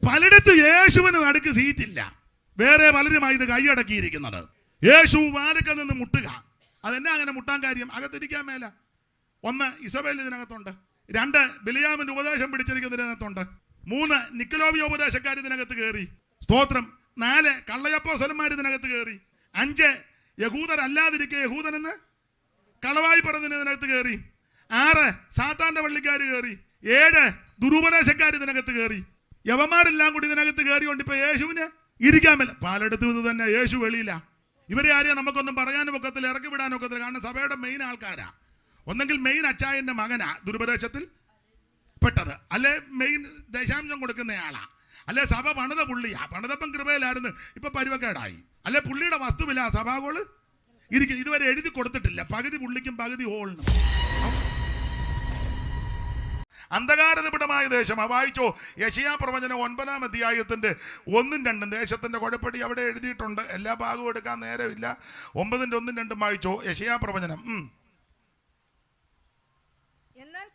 പലയിടത്ത് യേശുവിന് നടുക്ക് സീറ്റില്ല. വേറെ പലരുമായി ഇത് കൈയടക്കിയിരിക്കുന്നത്. യേശു വാലക്ക നിന്ന് മുട്ടുക. അതെന്നാ അങ്ങനെ മുട്ടാൻ കാര്യം? അകത്തിരിക്കാൻ മേല. 1 ഇസബേൽ ഇതിനകത്തുണ്ട്. 2 ബിലിയാമിന്റെ ഉപദേശം പിടിച്ചിരിക്കുന്നതിനകത്തുണ്ട്. 3 നിക്കലോവിയ ഉപദേശക്കാർ ഇതിനകത്ത് കയറി. സ്തോത്രം. 4 കള്ളയപ്പോസ്തലന്മാർ ഇതിനകത്ത് കയറി. 5 യഹൂദരല്ലാതിരിക്കെ യഹൂദനെന്ന് കളവായി പറഞ്ഞതിനകത്ത് കയറി. 6 സാത്താന്റെ പള്ളിക്കാർ കയറി. 7 ദുരുപദേശക്കാർ ഇതിനകത്ത് കയറി. യവന്മാരെല്ലാം കൂടി ഇതിനകത്ത് കയറിയോണ്ട് ഇപ്പൊ യേശുവിന് ഇരിക്കാൻ മേല. പലയിടത്തും ഇത് തന്നെ. യേശു വെളിയില്ല. ഇവരെ ആരെയാ നമുക്കൊന്നും പറയാനും ഒക്കത്തില്ല, ഇറക്കി വിടാനും ഒക്കത്തില്ല. കാരണം സഭയുടെ മെയിൻ ആൾക്കാരാ. ഒന്നെങ്കിൽ മെയിൻ അച്ചായന്റെ മകനാ ദുരുപദേശത്തിൽ പെട്ടത്, അല്ലെ മെയിൻ ദശാംശം കൊടുക്കുന്നയാളാ, അല്ലെ സഭ പണിത പുള്ളിയാ. പണിതപ്പം കൃപയിലായിരുന്നു, ഇപ്പൊ പരുവക്കേടായി. അല്ലെ പുള്ളിയുടെ വസ്തുവില്ല സഭാഗോള് ഇരിക്കും. ഇതുവരെ എഴുതി കൊടുത്തിട്ടില്ല. പകുതി പുള്ളിക്കും പകുതി ഹോളിനും. അന്ധകാരനിബിഡമായ ദേശം. വായിച്ചോ യെശയ്യാ പ്രവചനം 9-ാം അധ്യായത്തിന്റെ 1-ഉം 2-ഉം. ദേശത്തിന്റെ കുഴപ്പടി അവിടെ എഴുതിയിട്ടുണ്ട്. എല്ലാ ഭാഗവും എടുക്കാൻ നേരമില്ല. 9-ന്റെ 1-ഉം 2-ഉം വായിച്ചോ യെശയ്യാ പ്രവചനം. എന്നാൽ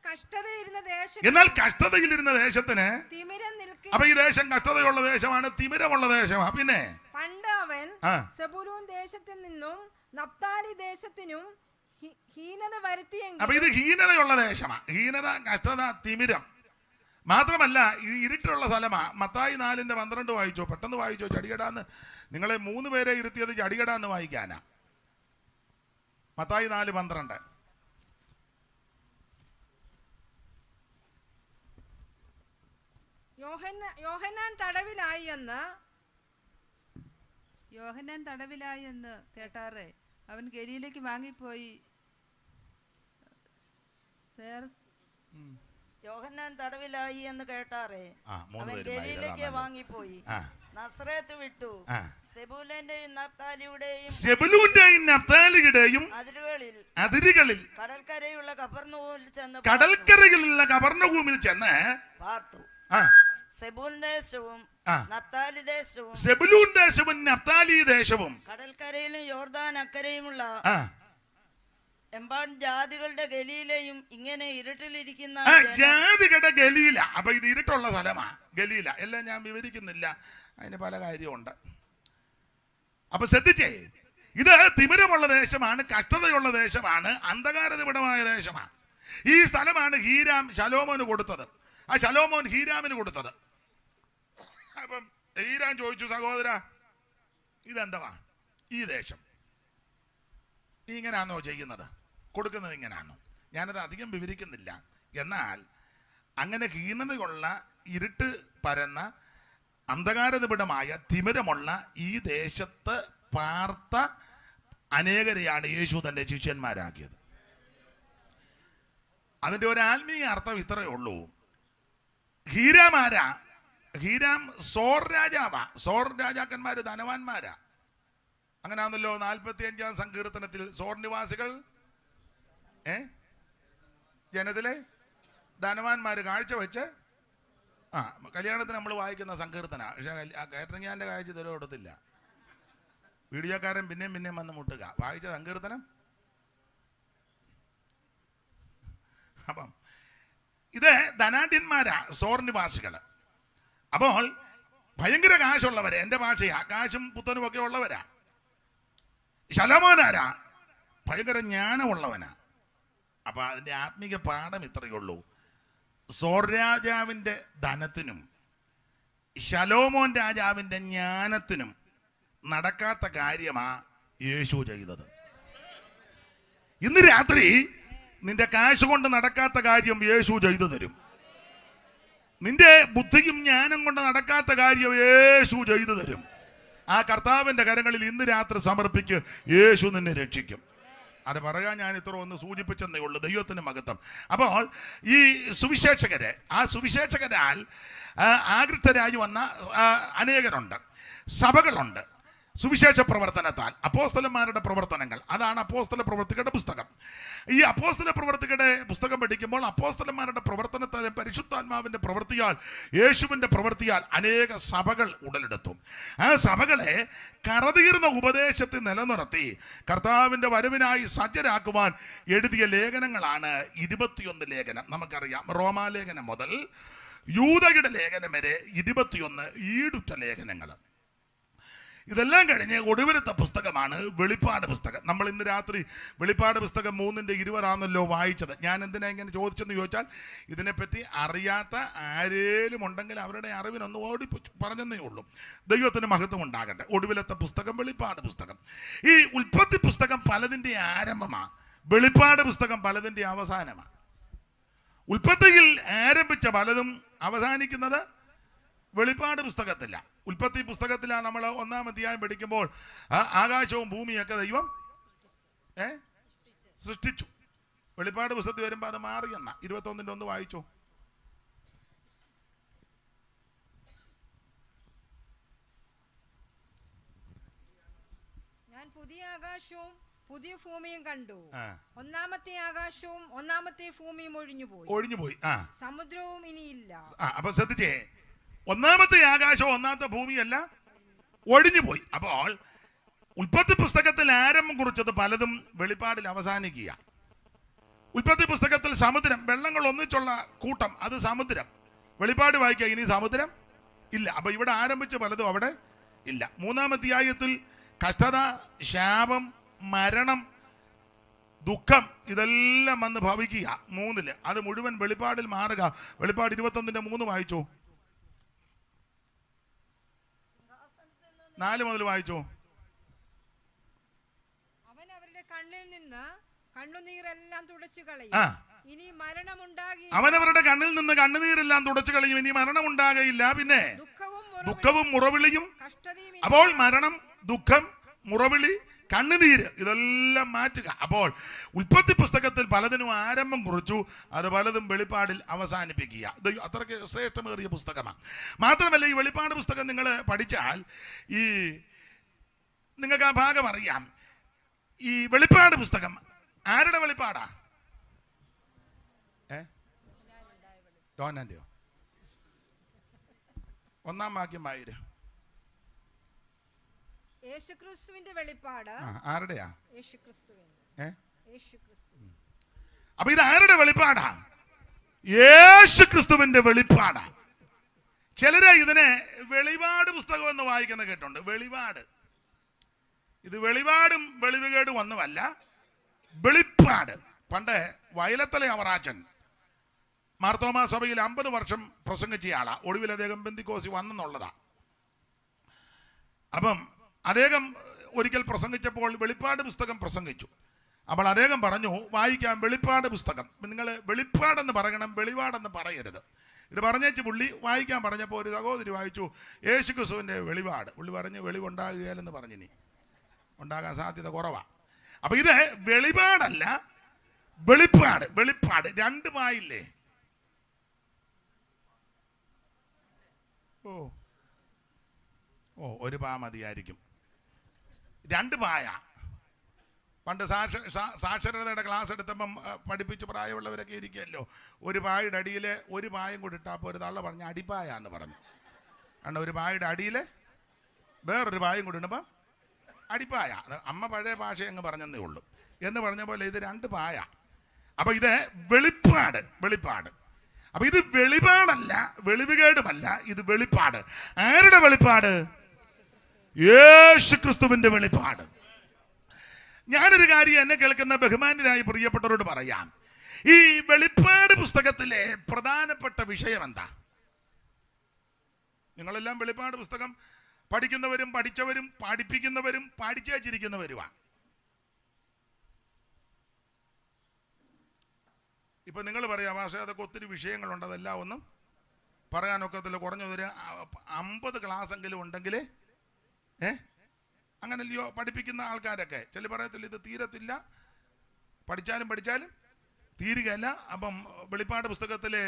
കഷ്ടതയിലിരുന്ന ദേശത്തിന്, അപ്പൊ ഈ ദേശം കഷ്ടതയുള്ള ദേശമാണ്, തിമിരമുള്ള ദേശമാണ്. പിന്നെ പണ്ട് അവൻ സെബൂലൂൻ ദേശത്തിൽ നിന്നും നഫ്താലി ദേശത്തിനും ഹീനത വരുത്തിയെങ്കിൽ. അപ്പൊ ഇത് ഹീനതയുള്ള ദേശമാണ്. ഹീനത, കഷ്ടത, തിമിരം മാത്രമല്ല ഇത് ഇരുട്ടുള്ള സ്ഥലമാ. മത്തായി 4:12 വായിച്ചോ, പെട്ടെന്ന് വായിച്ചോ. ചടികടാന്ന് നിങ്ങളെ 3 പേരെ ഇരുത്തിയത് ചടികടാന്ന് വായിക്കാനാ. മത്തായി 4:12. യോഹന്നാൻ തടവിലായി എന്ന് കേട്ടാറേ അവൻ ഗലീലയ്ക്ക് വാങ്ങിപ്പോയി. യോഹന്നാൻ തടവിലായി എന്ന് കേട്ടാറേ അവൻ ഗലീലയ്ക്ക് വാങ്ങിപ്പോയി. നസറേത്ത് വിട്ടു സെബൂലന്റെയും നഫ്താലിയുടെയും അതിരുകളിൽ കടൽക്കരയുള്ള കപർന്നഹൂമിൽ ചെന്ന് പാർത്തു. സെബൂലൂൻ ദേശവും നഫ്താലി ദേശവും കടൽക്കരയിലും യോർദാൻ അക്കരയുമുള്ള എമ്പാടും ജാതികളുടെ ഗലീലയും ഇങ്ങനെ ഇരുട്ടിലിരിക്കുന്ന ജാതികളുടെ ഗലീല. അപ്പൊ ഇത് ഇരുട്ടുള്ള സ്ഥലമാ ഗലീല. എല്ലാം ഞാൻ വിവരിക്കുന്നില്ല, അതിന് പല കാര്യമുണ്ട്. അപ്പൊ ശ്രദ്ധിച്ചേ, ഇത് തിമിരമുള്ള ദേശമാണ്, കഷ്ടതയുള്ള ദേശമാണ്, അന്ധകാരനിബിഡമായ ദേശമാണ്. ഈ സ്ഥലമാണ് ഹീരാം ശലോമോന് കൊടുത്തത്. ആ ശലോമോൻ ഹീരാമിന് കൊടുത്തത്. അപ്പം ഹീരാം ചോദിച്ചു, സഹോദര ഇതെന്താ ഈ ദേശം ഇങ്ങനാണോ ചെയ്യുന്നത്, കൊടുക്കുന്നത് ഇങ്ങനാണോ? ഞാനത് അധികം വിവരിക്കുന്നില്ല. എന്നാൽ അങ്ങനെ ഹീനതയുള്ള ഇരുട്ട് പരന്ന അന്ധകാരനിബിഡമായ തിമിരമുള്ള ഈ ദേശത്ത് പാർത്ത അനേകരെയാണ് യേശു തൻ്റെ ശിഷ്യന്മാരാക്കിയത്. അതിൻ്റെ ഒരു ആത്മീയ അർത്ഥം ഇത്രയേ ഉള്ളൂ. ഹീരാം ആരാ? ഹീരാം സോർ രാജാവാ. സോർ രാജാക്കന്മാര് ധനവാന്മാരാ. അങ്ങനെയാണല്ലോ 45-ാം സങ്കീർത്തനത്തിൽ സോർ നിവാസികൾ ജനത്തിലെ ധനവാന്മാര് കാഴ്ചവെച്ച് കല്യാണത്തിന് നമ്മൾ വായിക്കുന്ന സങ്കീർത്തന. പക്ഷെ കാറ്ററിംഗ് ഞാൻ്റെ കാഴ്ച തരോ കൊടുത്തില്ല. വീഡിയോക്കാരൻ പിന്നെയും വന്ന് മുട്ടുക. വായിച്ച സങ്കീർത്തനം. അപ്പം ഇത് ധനാഢ്യന്മാരാ സോർ നിവാസികൾ. അപ്പോൾ ഭയങ്കര കാശുള്ളവരെ, എൻ്റെ ഭാഷയാ, കാശും പുത്തനും ഒക്കെ ഉള്ളവരാ. ശലോമോനാരാ? ഭയങ്കര ജ്ഞാനമുള്ളവനാ. അപ്പൊ അതിന്റെ ആത്മീക പാഠം ഇത്രയേ ഉള്ളൂ. സോർ രാജാവിന്റെ ധനത്തിനും ശലോമോൻ രാജാവിന്റെ ജ്ഞാനത്തിനും നടക്കാത്ത കാര്യമാ യേശു ചെയ്തത്. ഇന്ന് രാത്രി നിന്റെ കാശ് കൊണ്ട് നടക്കാത്ത കാര്യം യേശു ചെയ്തു തരും. നിന്റെ ബുദ്ധിയും ജ്ഞാനം കൊണ്ട് നടക്കാത്ത കാര്യം യേശു ചെയ്തു തരും. ആ കർത്താവിന്റെ കരങ്ങളിൽ ഇന്ന് രാത്രി സമർപ്പിക്ക്, യേശു നിന്നെ രക്ഷിക്കും. അത് പറയാൻ ഞാൻ ഇത്ര ഒന്ന് സൂചിപ്പിച്ചെന്നേ ഉള്ളൂ. ദൈവത്തിന് മഹത്വം. അപ്പോൾ ഈ സുവിശേഷകരെ, ആ സുവിശേഷകരാൽ ആകൃഷ്ടരായി വന്ന അനേകരുണ്ട്, സഭകളുണ്ട്. സുവിശേഷ പ്രവർത്തനത്താൽ അപ്പോസ്തലന്മാരുടെ പ്രവർത്തനങ്ങൾ, അതാണ് അപ്പോസ്തല പ്രവർത്തികളുടെ പുസ്തകം. ഈ അപ്പോസ്തല പ്രവർത്തികളുടെ പുസ്തകം പഠിക്കുമ്പോൾ അപ്പോസ്തലന്മാരുടെ പ്രവർത്തനത്താൽ, പരിശുദ്ധാത്മാവിന്റെ പ്രവൃത്തിയാൽ, യേശുവിന്റെ പ്രവൃത്തിയാൽ അനേക സഭകൾ ഉടലെടുത്തു. ആ സഭകളെ കറതീർന്ന ഉപദേശത്തിൽ നിലനിർത്തി കർത്താവിന്റെ വരവിനായി സജ്ജരാക്കുവാൻ എഴുതിയ ലേഖനങ്ങളാണ് 21 ലേഖനം. നമുക്കറിയാം, റോമാലേഖനം മുതൽ യൂദയുടെ ലേഖനം വരെ 21 ഈടുറ്റ ലേഖനങ്ങൾ. ഇതെല്ലാം കഴിഞ്ഞ് ഒടുവിലത്തെ പുസ്തകമാണ് വെളിപ്പാട് പുസ്തകം. നമ്മൾ ഇന്ന് രാത്രി വെളിപ്പാട് പുസ്തകം 3:20 വായിച്ചത്. ഞാൻ എന്തിനാ ഇങ്ങനെ ചോദിച്ചെന്ന് ചോദിച്ചാൽ, ഇതിനെപ്പറ്റി അറിയാത്ത ആരേലും ഉണ്ടെങ്കിൽ അവരുടെ അറിവിനൊന്ന് പറഞ്ഞെന്നേ ഉള്ളൂ. ദൈവത്തിന് മഹത്വം ഉണ്ടാകട്ടെ. ഒടുവിലത്തെ പുസ്തകം വെളിപ്പാട് പുസ്തകം. ഈ ഉൽപ്പത്തി പുസ്തകം പലതിൻ്റെ ആരംഭമാണ്, വെളിപ്പാട് പുസ്തകം പലതിൻ്റെ അവസാനമാണ്. ഉൽപ്പത്തിയിൽ ആരംഭിച്ച പലതും അവസാനിക്കുന്നത് വെളിപ്പാട് പുസ്തകത്തില്ല. ഉൽപ്പത്തി പുസ്തകത്തിലാണ് നമ്മൾ 1-ാം അധ്യായം പഠിക്കുമ്പോൾ ആകാശവും ഭൂമിയൊക്കെ ദൈവം സൃഷ്ടിച്ചു. വെളിപ്പാട് പുസ്തകത്തിൽ വരുമ്പോൾ അത് മാറിയെന്ന 21 വായിച്ചു. ഞാൻ പുതിയ ആകാശവും പുതിയ ഭൂമിയും കണ്ടു. ഒന്നാമത്തെ ആകാശവും ഒന്നാമത്തെ ഭൂമിയും ഒഴിഞ്ഞുപോയി. സമുദ്രവും ഇനിയില്ല. അപ്പൊ ശ്രദ്ധിച്ചേ, ഒന്നാമത്തെ ആകാശവും ഒന്നാമത്തെ ഭൂമിയല്ല, ഒഴിഞ്ഞുപോയി. അപ്പോൾ ഉൽപ്പത്തി പുസ്തകത്തിൽ ആരംഭം കുറിച്ചത് പലതും വെളിപ്പാടിൽ അവസാനിക്കുക. ഉൽപ്പത്തി പുസ്തകത്തിൽ സമുദ്രം, വെള്ളങ്ങൾ ഒന്നിച്ചുള്ള കൂട്ടം, അത് സമുദ്രം. വെളിപ്പാട് വായിക്കുക, ഇനി സമുദ്രം ഇല്ല. അപ്പൊ ഇവിടെ ആരംഭിച്ച പലതും അവിടെ ഇല്ല. 3-ാം അധ്യായത്തിൽ കഷ്ടത, ശാപം, മരണം, ദുഃഖം ഇതെല്ലാം വന്ന് ഭവിക്കുക 3-ല്. അത് മുഴുവൻ വെളിപ്പാടിൽ മാറുക. വെളിപ്പാട് 21:3 വായിച്ചു. 4 മുതൽ വായിച്ചു. അവൻ അവരുടെ കണ്ണിൽ നിന്ന് കണ്ണുനീരെല്ലാം തുടച്ചു കളയും. ഇനി മരണമുണ്ടാകില്ല. അവനവരുടെ കണ്ണിൽ നിന്ന് കണ്ണുനീരെല്ലാം തുടച്ചു കളയും. ഇനി മരണം ഉണ്ടാകയില്ല. പിന്നെ ദുഃഖവും മുറവിളിയും. അപ്പോൾ മരണം, ദുഃഖം, മുറവിളി, കണ്ണുനീര് ഇതെല്ലാം മാറ്റുക. അപ്പോൾ ഉൽപ്പത്തി പുസ്തകത്തിൽ പലതിനും ആരംഭം കുറിച്ചു, അത് പലതും വെളിപ്പാടിൽ അവസാനിപ്പിക്കുക. അത്രയ്ക്ക് ശ്രേഷ്ഠമേറിയ പുസ്തകമാണ്. മാത്രമല്ല, ഈ വെളിപ്പാട് പുസ്തകം നിങ്ങൾ പഠിച്ചാൽ നിങ്ങൾക്ക് ആ ഭാഗം അറിയാം. ഈ വെളിപ്പാട് പുസ്തകം ആരുടെ വെളിപ്പാടാ? ഡോനാന്റെയോ? 1-ാം വാക്യം വായിര്. യേശുക്രിസ്തുവിന്റെ വെളിപ്പാട്. ആരുടെയാ? യേശുക്രിസ്തുവിന്റെ. അപ്പൊ ഇത് ആരുടെ വെളിപ്പാടാ? യേശുക്രിസ്തുവിന്റെ വെളിപ്പാടാ. ചിലര് ഇതിനെ വെളിപാട് പുസ്തകം എന്ന് വായിക്കുന്ന കേട്ടുണ്ട്. വെളിപാട്, ഇത് വെളിപാടും വെളിവുകേടും ഒന്നുമല്ല, വെളിപ്പാട്. പണ്ട് വയലത്തല അവറാച്ചൻ മാർത്തോമാ സഭയിൽ 50 വർഷം പ്രസംഗിച്ചയാളാ. ഒടുവിൽ അദ്ദേഹം പെന്തിക്കോസി വന്നെന്നുള്ളതാ. അപ്പം അദ്ദേഹം ഒരിക്കൽ പ്രസംഗിച്ചപ്പോൾ വെളിപ്പാട് പുസ്തകം പ്രസംഗിച്ചു. അപ്പോൾ അദ്ദേഹം പറഞ്ഞു, വായിക്കാം വെളിപ്പാട് പുസ്തകം. നിങ്ങൾ വെളിപ്പാടെന്ന് പറയണം, വെളിപാടെന്ന് പറയരുത്. ഇത് പറഞ്ഞേച്ച് പുള്ളി വായിക്കാൻ പറഞ്ഞപ്പോൾ ഒരു സഹോദരി വായിച്ചു, യേശുക്രിസ്തുവിൻ്റെ വെളിപാട്. പുള്ളി പറഞ്ഞ് വെളിവുണ്ടാകുകയില്ലെന്ന് പറഞ്ഞിനി, ഉണ്ടാകാൻ സാധ്യത കുറവാണ്. അപ്പൊ ഇത് വെളിപാടല്ല, വെളിപ്പാട്. വെളിപ്പാട് 2 പായില്ലേ? ഒരു പാ മതിയായിരിക്കും. 2 പായ. പണ്ട് സാക്ഷരതയുടെ ക്ലാസ് എടുത്തപ്പം പഠിപ്പിച്ച് പ്രായമുള്ളവരൊക്കെ ഇരിക്കുമല്ലോ. ഒരു പായുടെ അടിയിൽ ഒരു പായം കൂടി ഇട്ടപ്പോൾ ഒരു തള്ള പറഞ്ഞ അടിപ്പായ എന്ന് പറഞ്ഞു. കാരണം ഒരു പായുടെ അടിയിൽ വേറൊരു പായം കൂടി ഇടുമ്പം അടിപ്പായ. അമ്മ പഴയ ഭാഷ അങ്ങ് പറഞ്ഞതേ ഉള്ളൂ എന്ന് പറഞ്ഞ പോലെ ഇത് 2 പായ. അപ്പൊ ഇത് വെളിപ്പാട്, വെളിപ്പാട്. അപ്പൊ ഇത് വെളിപാടല്ല, വെളിവുകേടുമല്ല, ഇത് വെളിപ്പാട്. ആരുടെ വെളിപ്പാട്? യേശുക്രിസ്തുവിന്റെ വെളിപ്പാട്. ഞാനൊരു കാര്യം എന്നെ കേൾക്കുന്ന ബഹുമാന്യരായ പ്രിയപ്പെട്ടവരോട് പറയാം. ഈ വെളിപ്പാട് പുസ്തകത്തിലെ പ്രധാനപ്പെട്ട വിഷയം എന്താ? നിങ്ങളെല്ലാം വെളിപ്പാട് പുസ്തകം പഠിക്കുന്നവരും പഠിച്ചവരും പഠിപ്പിക്കുന്നവരും പഠിച്ചേച്ചിരിക്കുന്നവരുമാണ്. ഇപ്പൊ നിങ്ങൾ പറയാം, പക്ഷേ അതൊക്കെ ഒത്തിരി വിഷയങ്ങളുണ്ട്, അതെല്ലാം ഒന്നും പറയാനൊക്കത്തില്ല. കുറഞ്ഞതൊരു 50 ക്ലാസ്സെങ്കിലും ഉണ്ടെങ്കിൽ അങ്ങനല്ലയോ പഠിപ്പിക്കുന്ന ആൾക്കാരൊക്കെ. ചില പറയത്തില്ല ഇത് തീരത്തില്ല, പഠിച്ചാലും തീരുകയല്ല. അപ്പം വെളിപ്പാട് പുസ്തകത്തിലെ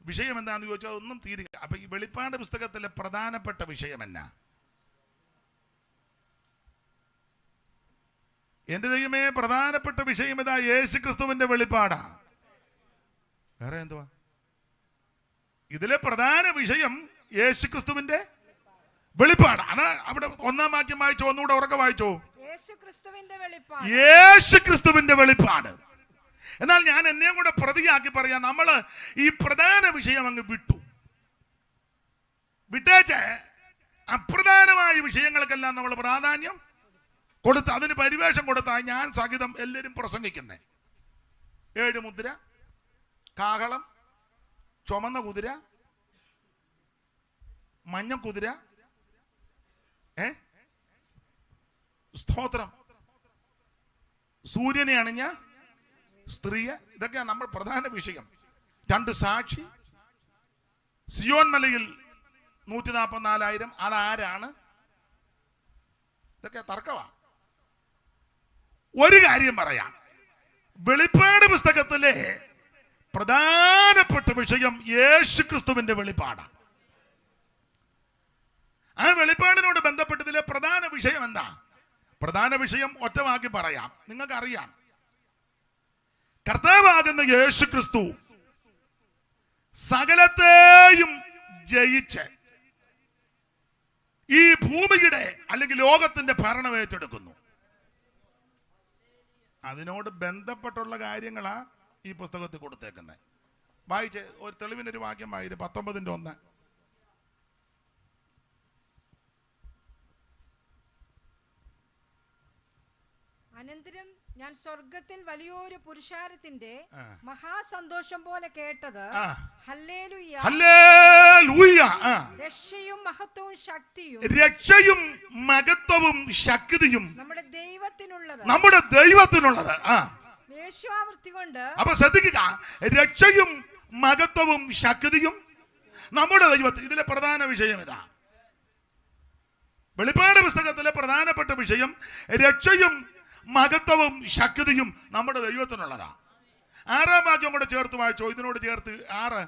വിഷയം എന്താണെന്ന് ചോദിച്ചാൽ ഒന്നും തീരുക. അപ്പൊ ഈ വെളിപ്പാട് പുസ്തകത്തിലെ പ്രധാനപ്പെട്ട വിഷയം എന്നാ? എന്റെ ദൈവമേ, പ്രധാനപ്പെട്ട വിഷയം ഇതാ, യേശുക്രിസ്തുവിന്റെ വെളിപ്പാടാ. വേറെ എന്തുവാ? ഇതിലെ പ്രധാന വിഷയം യേശുക്രിസ്തുവിന്റെ വെളിപ്പാട്. അതാ അവിടെ 1-ാം വാക്യം വായിച്ചോ, ഒന്നുകൂടെ ഉറക്കെ വായിച്ചോ. യേശുക്രിസ്തുവിന്റെ വെളിപ്പാട്. എന്നാൽ ഞാൻ എന്നെയും കൂടെ പ്രതിയാക്കി പറയാം, നമ്മള് ഈ പ്രധാന വിഷയം അങ്ങ് വിട്ടു. വിട്ടേച്ച് അപ്രധാനമായ വിഷയങ്ങൾക്കെല്ലാം നമ്മൾ പ്രാധാന്യം കൊടുത്ത് അതിന് പരിവേഷം കൊടുത്താൽ ഞാൻ സഹിതം എല്ലാവരും പ്രസംഗിക്കുന്നേ. 7 മുദ്ര, കാഹളം, ചുമന്ന കുതിര, മഞ്ഞ കുതിര, സ്തോത്രം, സൂര്യനെ അണിഞ്ഞ സ്ത്രീയെ, ഇതൊക്കെയാണ് നമ്മൾ പ്രധാന വിഷയം. 2 സാക്ഷി, സിയോൻ മലയിൽ 144,000, അതാരാണ്? ഇതൊക്കെ തർക്കമാ. ഒരു കാര്യം പറയാം, വെളിപ്പാട് പുസ്തകത്തിലെ പ്രധാനപ്പെട്ട വിഷയം യേശുക്രിസ്തുവിന്റെ വെളിപ്പാടാണ്. ആ വെളിപ്പാടിനോട് ബന്ധപ്പെട്ടതിലെ പ്രധാന വിഷയം എന്താ? പ്രധാന വിഷയം ഒറ്റവാക്കി പറയാം, നിങ്ങൾക്കറിയാം. കർത്താവാകുന്ന യേശുക്രിസ്തു സകലത്തെയും ജയിച്ച് ഈ ഭൂമിയുടെ അല്ലെങ്കിൽ ലോകത്തിന്റെ ഭരണം ഏറ്റെടുക്കുന്നു. അതിനോട് ബന്ധപ്പെട്ടുള്ള കാര്യങ്ങളാ ഈ പുസ്തകത്തിൽ കൊടുത്തേക്കുന്നത്. വായിച്ച് ഒരു തെളിവിനൊരു വാക്യം വായിച്ച് 19:1. അനന്തരം ഞാൻ സ്വർഗത്തിൽ വലിയൊരു പുരുഷാരത്തിന്റെ മഹാസന്തോഷം പോലെ കേട്ടത്, ഹല്ലേലൂയ, ഹല്ലേലൂയ, രക്ഷയും മഹത്വവും ശക്തിയും, രക്ഷയും മഹത്വവും ശക്തിയും നമ്മുടെ ദൈവത്തിനുള്ളത്, നമ്മുടെ ദൈവത്തിനുള്ളത്. വേശ്യാവൃത്തി കൊണ്ട്. അപ്പൊ ശ്രദ്ധിക്കുക, രക്ഷയും മഹത്വവും ശക്തിയും നമ്മുടെ ദൈവത്തിൽ. ഇതിലെ പ്രധാന വിഷയം ഇതാ. വെളിപ്പാട് പുസ്തകത്തിലെ പ്രധാനപ്പെട്ട വിഷയം രക്ഷയും മഹത്വവും ശക്തിയും നമ്മുടെ ദൈവത്തിനുള്ളതാ. 6-ാം വാക്യം കൂടെ ചേർത്ത് വായിച്ചോ, ഇതിനോട് ചേർത്ത് 6.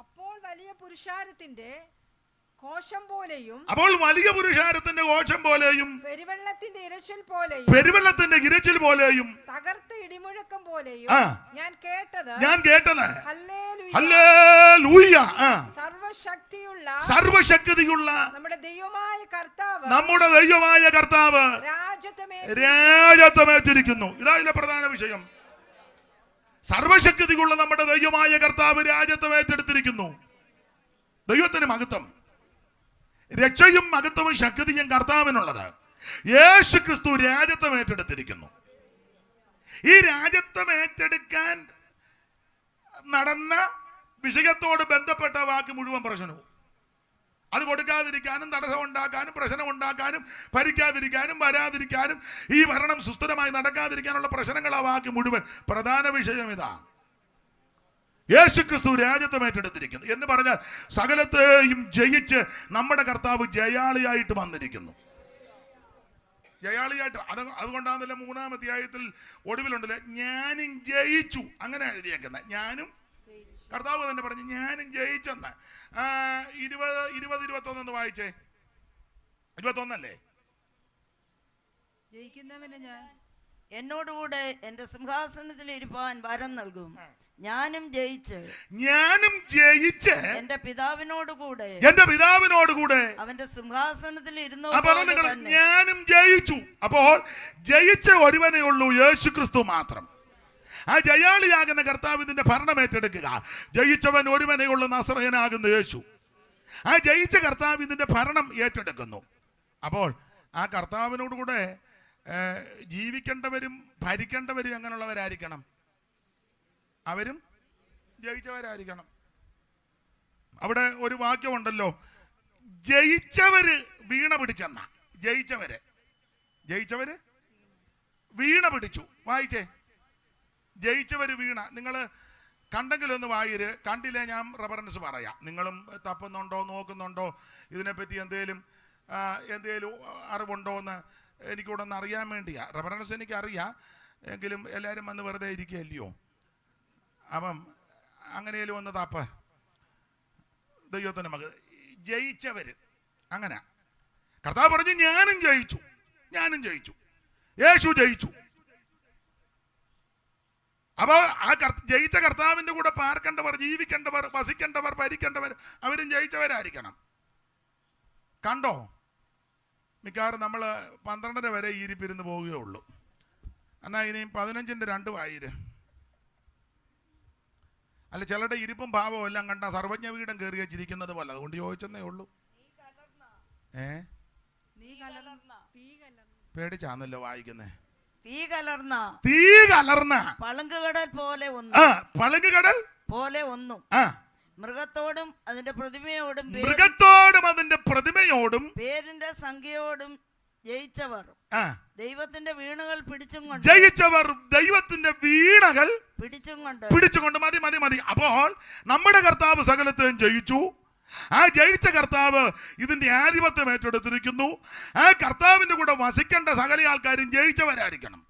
അപ്പോൾ വലിയ പുരുഷാരത്തിന്റെ ഘോഷം പോലെയും, അപ്പോൾ വലിയ പുരുഷാരത്തിന്റെ ഘോഷം പോലെയും, പെരുവെള്ളത്തിന്റെ ഇരച്ചിൽ പോലെയും, പെരുവെള്ളത്തിന്റെ ഇരച്ചിൽ പോലെയും, തകർത്ത ഇടിമുഴക്കം പോലെയും ഞാൻ കേട്ടത്, ഹല്ലേലൂയ, സർവശക്തിയുള്ള നമ്മുടെ ദൈവമായ കർത്താവ് രാജത്വമേറ്റിരിക്കുന്നു. ഇതാ ഇതിലെ പ്രധാന വിഷയം. സർവശക്തിയുള്ള നമ്മുടെ ദൈവമായ കർത്താവ് രാജത്വം ഏറ്റെടുത്തിരിക്കുന്നു. ദൈവത്തിന് മഹത്വം. രക്ഷയും മഹത്വവും ശക്തിയും കർത്താവിനുള്ളത്. യേശു ക്രിസ്തു രാജത്വം ഏറ്റെടുത്തിരിക്കുന്നു. ഈ രാജത്വം ഏറ്റെടുക്കാൻ നടന്ന വിഷയത്തോട് ബന്ധപ്പെട്ട വാക്ക് മുഴുവൻ പ്രശ്നവും. അത് കൊടുക്കാതിരിക്കാനും, തടസ്സം ഉണ്ടാക്കാനും, പ്രശ്നം ഉണ്ടാക്കാനും, ഭരിക്കാതിരിക്കാനും, വരാതിരിക്കാനും, ഈ ഭരണം സുസ്ഥിരമായി നടക്കാതിരിക്കാനുള്ള പ്രശ്നങ്ങൾ ആ വാക്ക് മുഴുവൻ. പ്രധാന വിഷയം ഇതാ, യേശുക്രിസ്തു രാജ്യത്വം ഏറ്റെടുത്തിരിക്കുന്നു എന്ന് പറഞ്ഞാൽ സകലത്തെയും ജയിച്ച് നമ്മുടെ കർത്താവ് ജയാളിയായിട്ട് വന്നിരിക്കുന്നു. ജയാളിയായിട്ട്. അതുകൊണ്ടാണല്ലോ 3-ാം അധ്യായത്തിൽ ഒടുവിലുണ്ടല്ലോ, ഞാനും ജയിച്ചു, അങ്ങനെ എഴുതിയേക്കുന്നത്. ഞാനും, കർത്താവ് തന്നെ പറഞ്ഞു ഞാനും ജയിച്ചെന്ന്. 20-21 വായിച്ചേ. 21 ജയിക്കുന്നവന് ഞാൻ എന്നോടുകൂടെ എന്റെ സിംഹാസനത്തിൽ ഇരുപ്പാൻ വരം നൽകും. ഞാനും ജയിച്ച് എന്റെ പിതാവിനോട് കൂടെ അവന്റെ സിംഹാസനത്തിൽ ഇരുന്നു. ഞാനും ജയിച്ചു. അപ്പോൾ ജയിച്ച ഒരുവനേ ഉള്ളൂ, യേശുക്രിസ്തു മാത്രം. ആ ജയാളിയാകുന്ന കർത്താവ് ഇതിന്റെ ഭരണം ഏറ്റെടുക്കുക. ജയിച്ചവൻ ഒരുവനേ ഉള്ളൂ, നസറേയനാകുന്ന യേശു. ആ ജയിച്ച കർത്താവ് ഇതിന്റെ ഭരണം ഏറ്റെടുക്കുന്നു. അപ്പോൾ ആ കർത്താവിനോട് കൂടെ ജീവിക്കേണ്ടവരും ഭരിക്കേണ്ടവരും എങ്ങനെയുള്ളവരായിരിക്കണം? അവരും ജയിച്ചവരായിരിക്കണം. അവിടെ ഒരു വാക്യമുണ്ടല്ലോ, ജയിച്ചവര് വീണ പിടിച്ചെന്ന. ജയിച്ചവര് വീണ പിടിച്ചു. വായിച്ചേ, ജയിച്ചവര് വീണ. നിങ്ങൾ കണ്ടെങ്കിലൊന്ന് വായിര്, കണ്ടില്ലേ ഞാൻ റെഫറൻസ് പറയാം. നിങ്ങളും തപ്പുന്നുണ്ടോ, നോക്കുന്നുണ്ടോ, ഇതിനെപ്പറ്റി എന്തേലും അറിവുണ്ടോ എന്ന് എനിക്കൂടെ ഒന്ന് അറിയാൻ വേണ്ടിയാ. റെഫറൻസ് എനിക്കറിയാം, എങ്കിലും എല്ലാവരും വന്ന് വെറുതെ ഇരിക്കുകയല്ലയോ. അപ്പം അങ്ങനെയും ഒന്ന് താപ്പ. ദൈവത്തിന് മകൾ ജയിച്ചവര് അങ്ങനെ. കർത്താവ് പറഞ്ഞു ഞാനും ജയിച്ചു, യേശു ജയിച്ചു. അപ്പൊ ആ ജയിച്ച കർത്താവിന്റെ കൂടെ പാർക്കേണ്ടവർ, ജീവിക്കേണ്ടവർ, വസിക്കേണ്ടവർ, ഭരിക്കേണ്ടവർ അവരും ജയിച്ചവരായിരിക്കണം. കണ്ടോ? മിക്കവാറും നമ്മൾ 12:30 വരെ ഇരിപ്പിരുന്ന് പോവുകയേ ഉള്ളൂ. എന്നാ ഇനിയും 15:2 വായിര്. അല്ല, ചിലരുടെ ഇരിപ്പും ഭാവവും എല്ലാം കണ്ട സർവജ്ഞ വീടം കയറി വെച്ചിരിക്കുന്നത് പോലെ. അതുകൊണ്ട് ചോദിച്ചെന്നേ ഉള്ളൂ. നീ കലർന്ന പേടിച്ചാന്നല്ലോ വായിക്കുന്നേ. തീ കലർന്ന പളുങ്കുകടൽ പോലെ പളുങ്കുകടൽ പോലെ ഒന്നും മൃഗത്തോടും അതിന്റെ പ്രതിമയോടും പേരിന്റെ സംഖ്യയോടും ജയിച്ചവർ ദൈവത്തിന്റെ വീണകൾ പിടിച്ചുകൊണ്ട് മതി. അപ്പോൾ നമ്മുടെ കർത്താവ് സകലത്തെയും ജയിച്ചു. ആ ജയിച്ച കർത്താവ് ഇതിന്റെ ആധിപത്യം ഏറ്റെടുത്തിരിക്കുന്നു. ആ കർത്താവിന്റെ കൂടെ വസിക്കേണ്ട സകല ആൾക്കാരും ജയിച്ചവരായിരിക്കണം.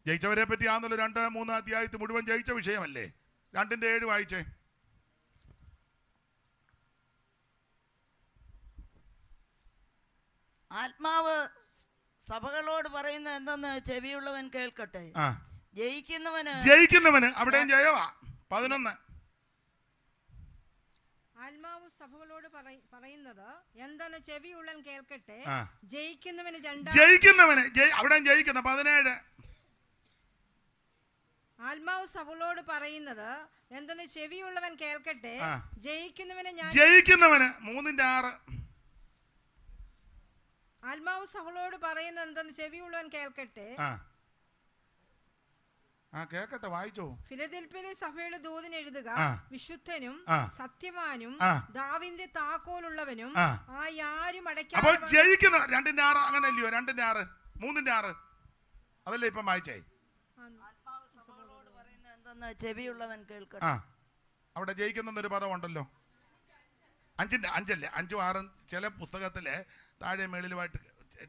ജയിച്ചവരെ പറ്റി ആണല്ലോ 2-3 അധ്യായത്തിൽ മുഴുവൻ ജയിച്ച വിഷയമല്ലേ. 2:7 വായിച്ചേ. ആത്മാവ് സഭകളോട് പറയുന്ന എന്തെന്ന് ചെവിയുള്ളവൻ കേൾക്കട്ടെ. ജയിക്കുന്നവന് അവിടെയും ജയവാ. 11 ആത്മാവ് സഭകളോട് പറയുന്നത് എന്തെന്ന് ചെവിയുള്ളവൻ കേൾക്കട്ടെ. ജയിക്കുന്നവന് അവിടെയും ജയിക്കുന്ന 17 ആത്മാവ് സഭകളോട് പറയുന്നത് എന്തെന്ന് ചെവിയുള്ളവൻ കേൾക്കട്ടെ. ജയിക്കുന്നവന് 3:6 ആത്മാവ് സഭകളോട് പറയുന്നത് എന്തെന്ന് ചെവിയുള്ളവൻ കേൾക്കട്ടെ. കേക്കട്ടെ, വായിച്ചോ. ഫിലദെൽഫിയയിലെ സഭയുടെ ദൂതൻ എഴുതുക, വിശുദ്ധനും സത്യവാനും ദാവീദിന്റെ താക്കോലുള്ളവനും ആരും അടയ്ക്കാതെ. അപ്പോൾ ജയിക്കുന്ന 2:6 അങ്ങനെയല്ലയോ? 2:6 3:6 അതല്ലേ ഇപ്പം വായിച്ചേ. ചെവിയുള്ളവൻ കേൾക്കട്ടെ. അവിടെ ജയിക്കുന്നൊരു പദമുണ്ടല്ലോ. 5 5 6 ചില പുസ്തകത്തിലെ താഴെ മേളിലുമായിട്ട്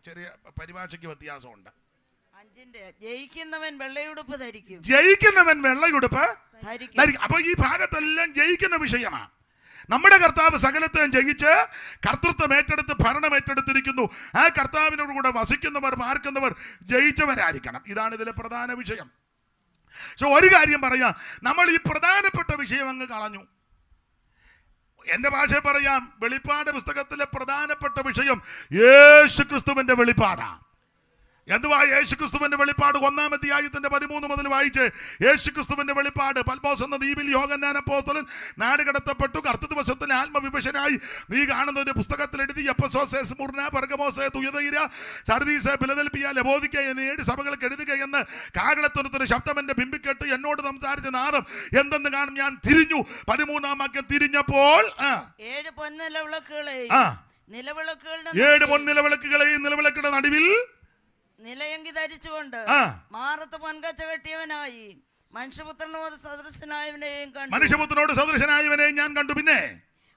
ചെറിയ പരിഭാഷയ്ക്ക് വ്യത്യാസമുണ്ട്. ജയിക്കുന്നവൻ വെള്ളയുടുപ്പ് ധരിക്കും. അപ്പൊ ഈ ഭാഗത്തെല്ലാം ജയിക്കുന്ന വിഷയമാണ്. നമ്മുടെ കർത്താവ് സകലത്തെയും ജയിച്ച് കർത്തൃത്വം ഏറ്റെടുത്ത് ഭരണം ഏറ്റെടുത്തിരിക്കുന്നു. ആ കർത്താവിനോട് കൂടെ വസിക്കുന്നവർ പാർക്കുന്നവർ ജയിച്ചവരായിരിക്കണം. ഇതാണ് ഇതിലെ പ്രധാന വിഷയം. ഒരു കാര്യം പറയാം, നമ്മൾ ഈ പ്രധാനപ്പെട്ട വിഷയം അങ്ങ് കളഞ്ഞു. എന്റെ ഭാഷയിൽ പറയാം, വെളിപ്പാട് പുസ്തകത്തിലെ പ്രധാനപ്പെട്ട വിഷയം യേശു ക്രിസ്തുവിന്റെ വെളിപ്പാടാണ്. എന്തുവാ യേശു ക്രിസ്തുവിന്റെ വെളിപ്പാട്? 1-ാം അധ്യായത്തിന്റെ 13 മുതൽ വായിച്ച്. യേശു ക്രിസ്തുവിന്റെ വെളിപ്പാട്. പത്മോസ് എന്ന ദ്വീപിൽ യോഹന്നാൻ അപ്പോസ്തലൻ നാട് കടത്തപ്പെട്ടു. കർത്തൃദിവസത്തിൽ ആത്മവിവശനായി നീ കാണുന്നതിന്റെ പുസ്തകത്തിൽ എഴുതി എഫെസോസ്, സ്മുർന, പെർഗമോസ്, തുയതൈര, സർദീസ്, ഫിലദെൽഫിയ, ലവോദിക്ക എന്നീ 7 സഭകൾക്ക് എഴുതുക എന്ന് കാഹളത്വത്തിന് ശബ്ദം എന്റെ ബിംബിക്കെട്ട് എന്നോട് സംസാരിച്ച നാദം എന്തെന്ന് കാണും. ഞാൻ തിരിഞ്ഞു. 13-ാം വാക്യം. തിരിഞ്ഞപ്പോൾ 7 പൊൻനിലവിളക്കുകളെയും നിലവിളക്കുകളുടെ നടുവിൽ നിലയങ്കി ധരിച്ചുകൊണ്ട് മാറത്ത് പൊൻകച്ച കെട്ടിയവനായി മനുഷ്യപുത്രനോട് സദൃശനായവനെയും ഞാൻ കണ്ടു. പിന്നെ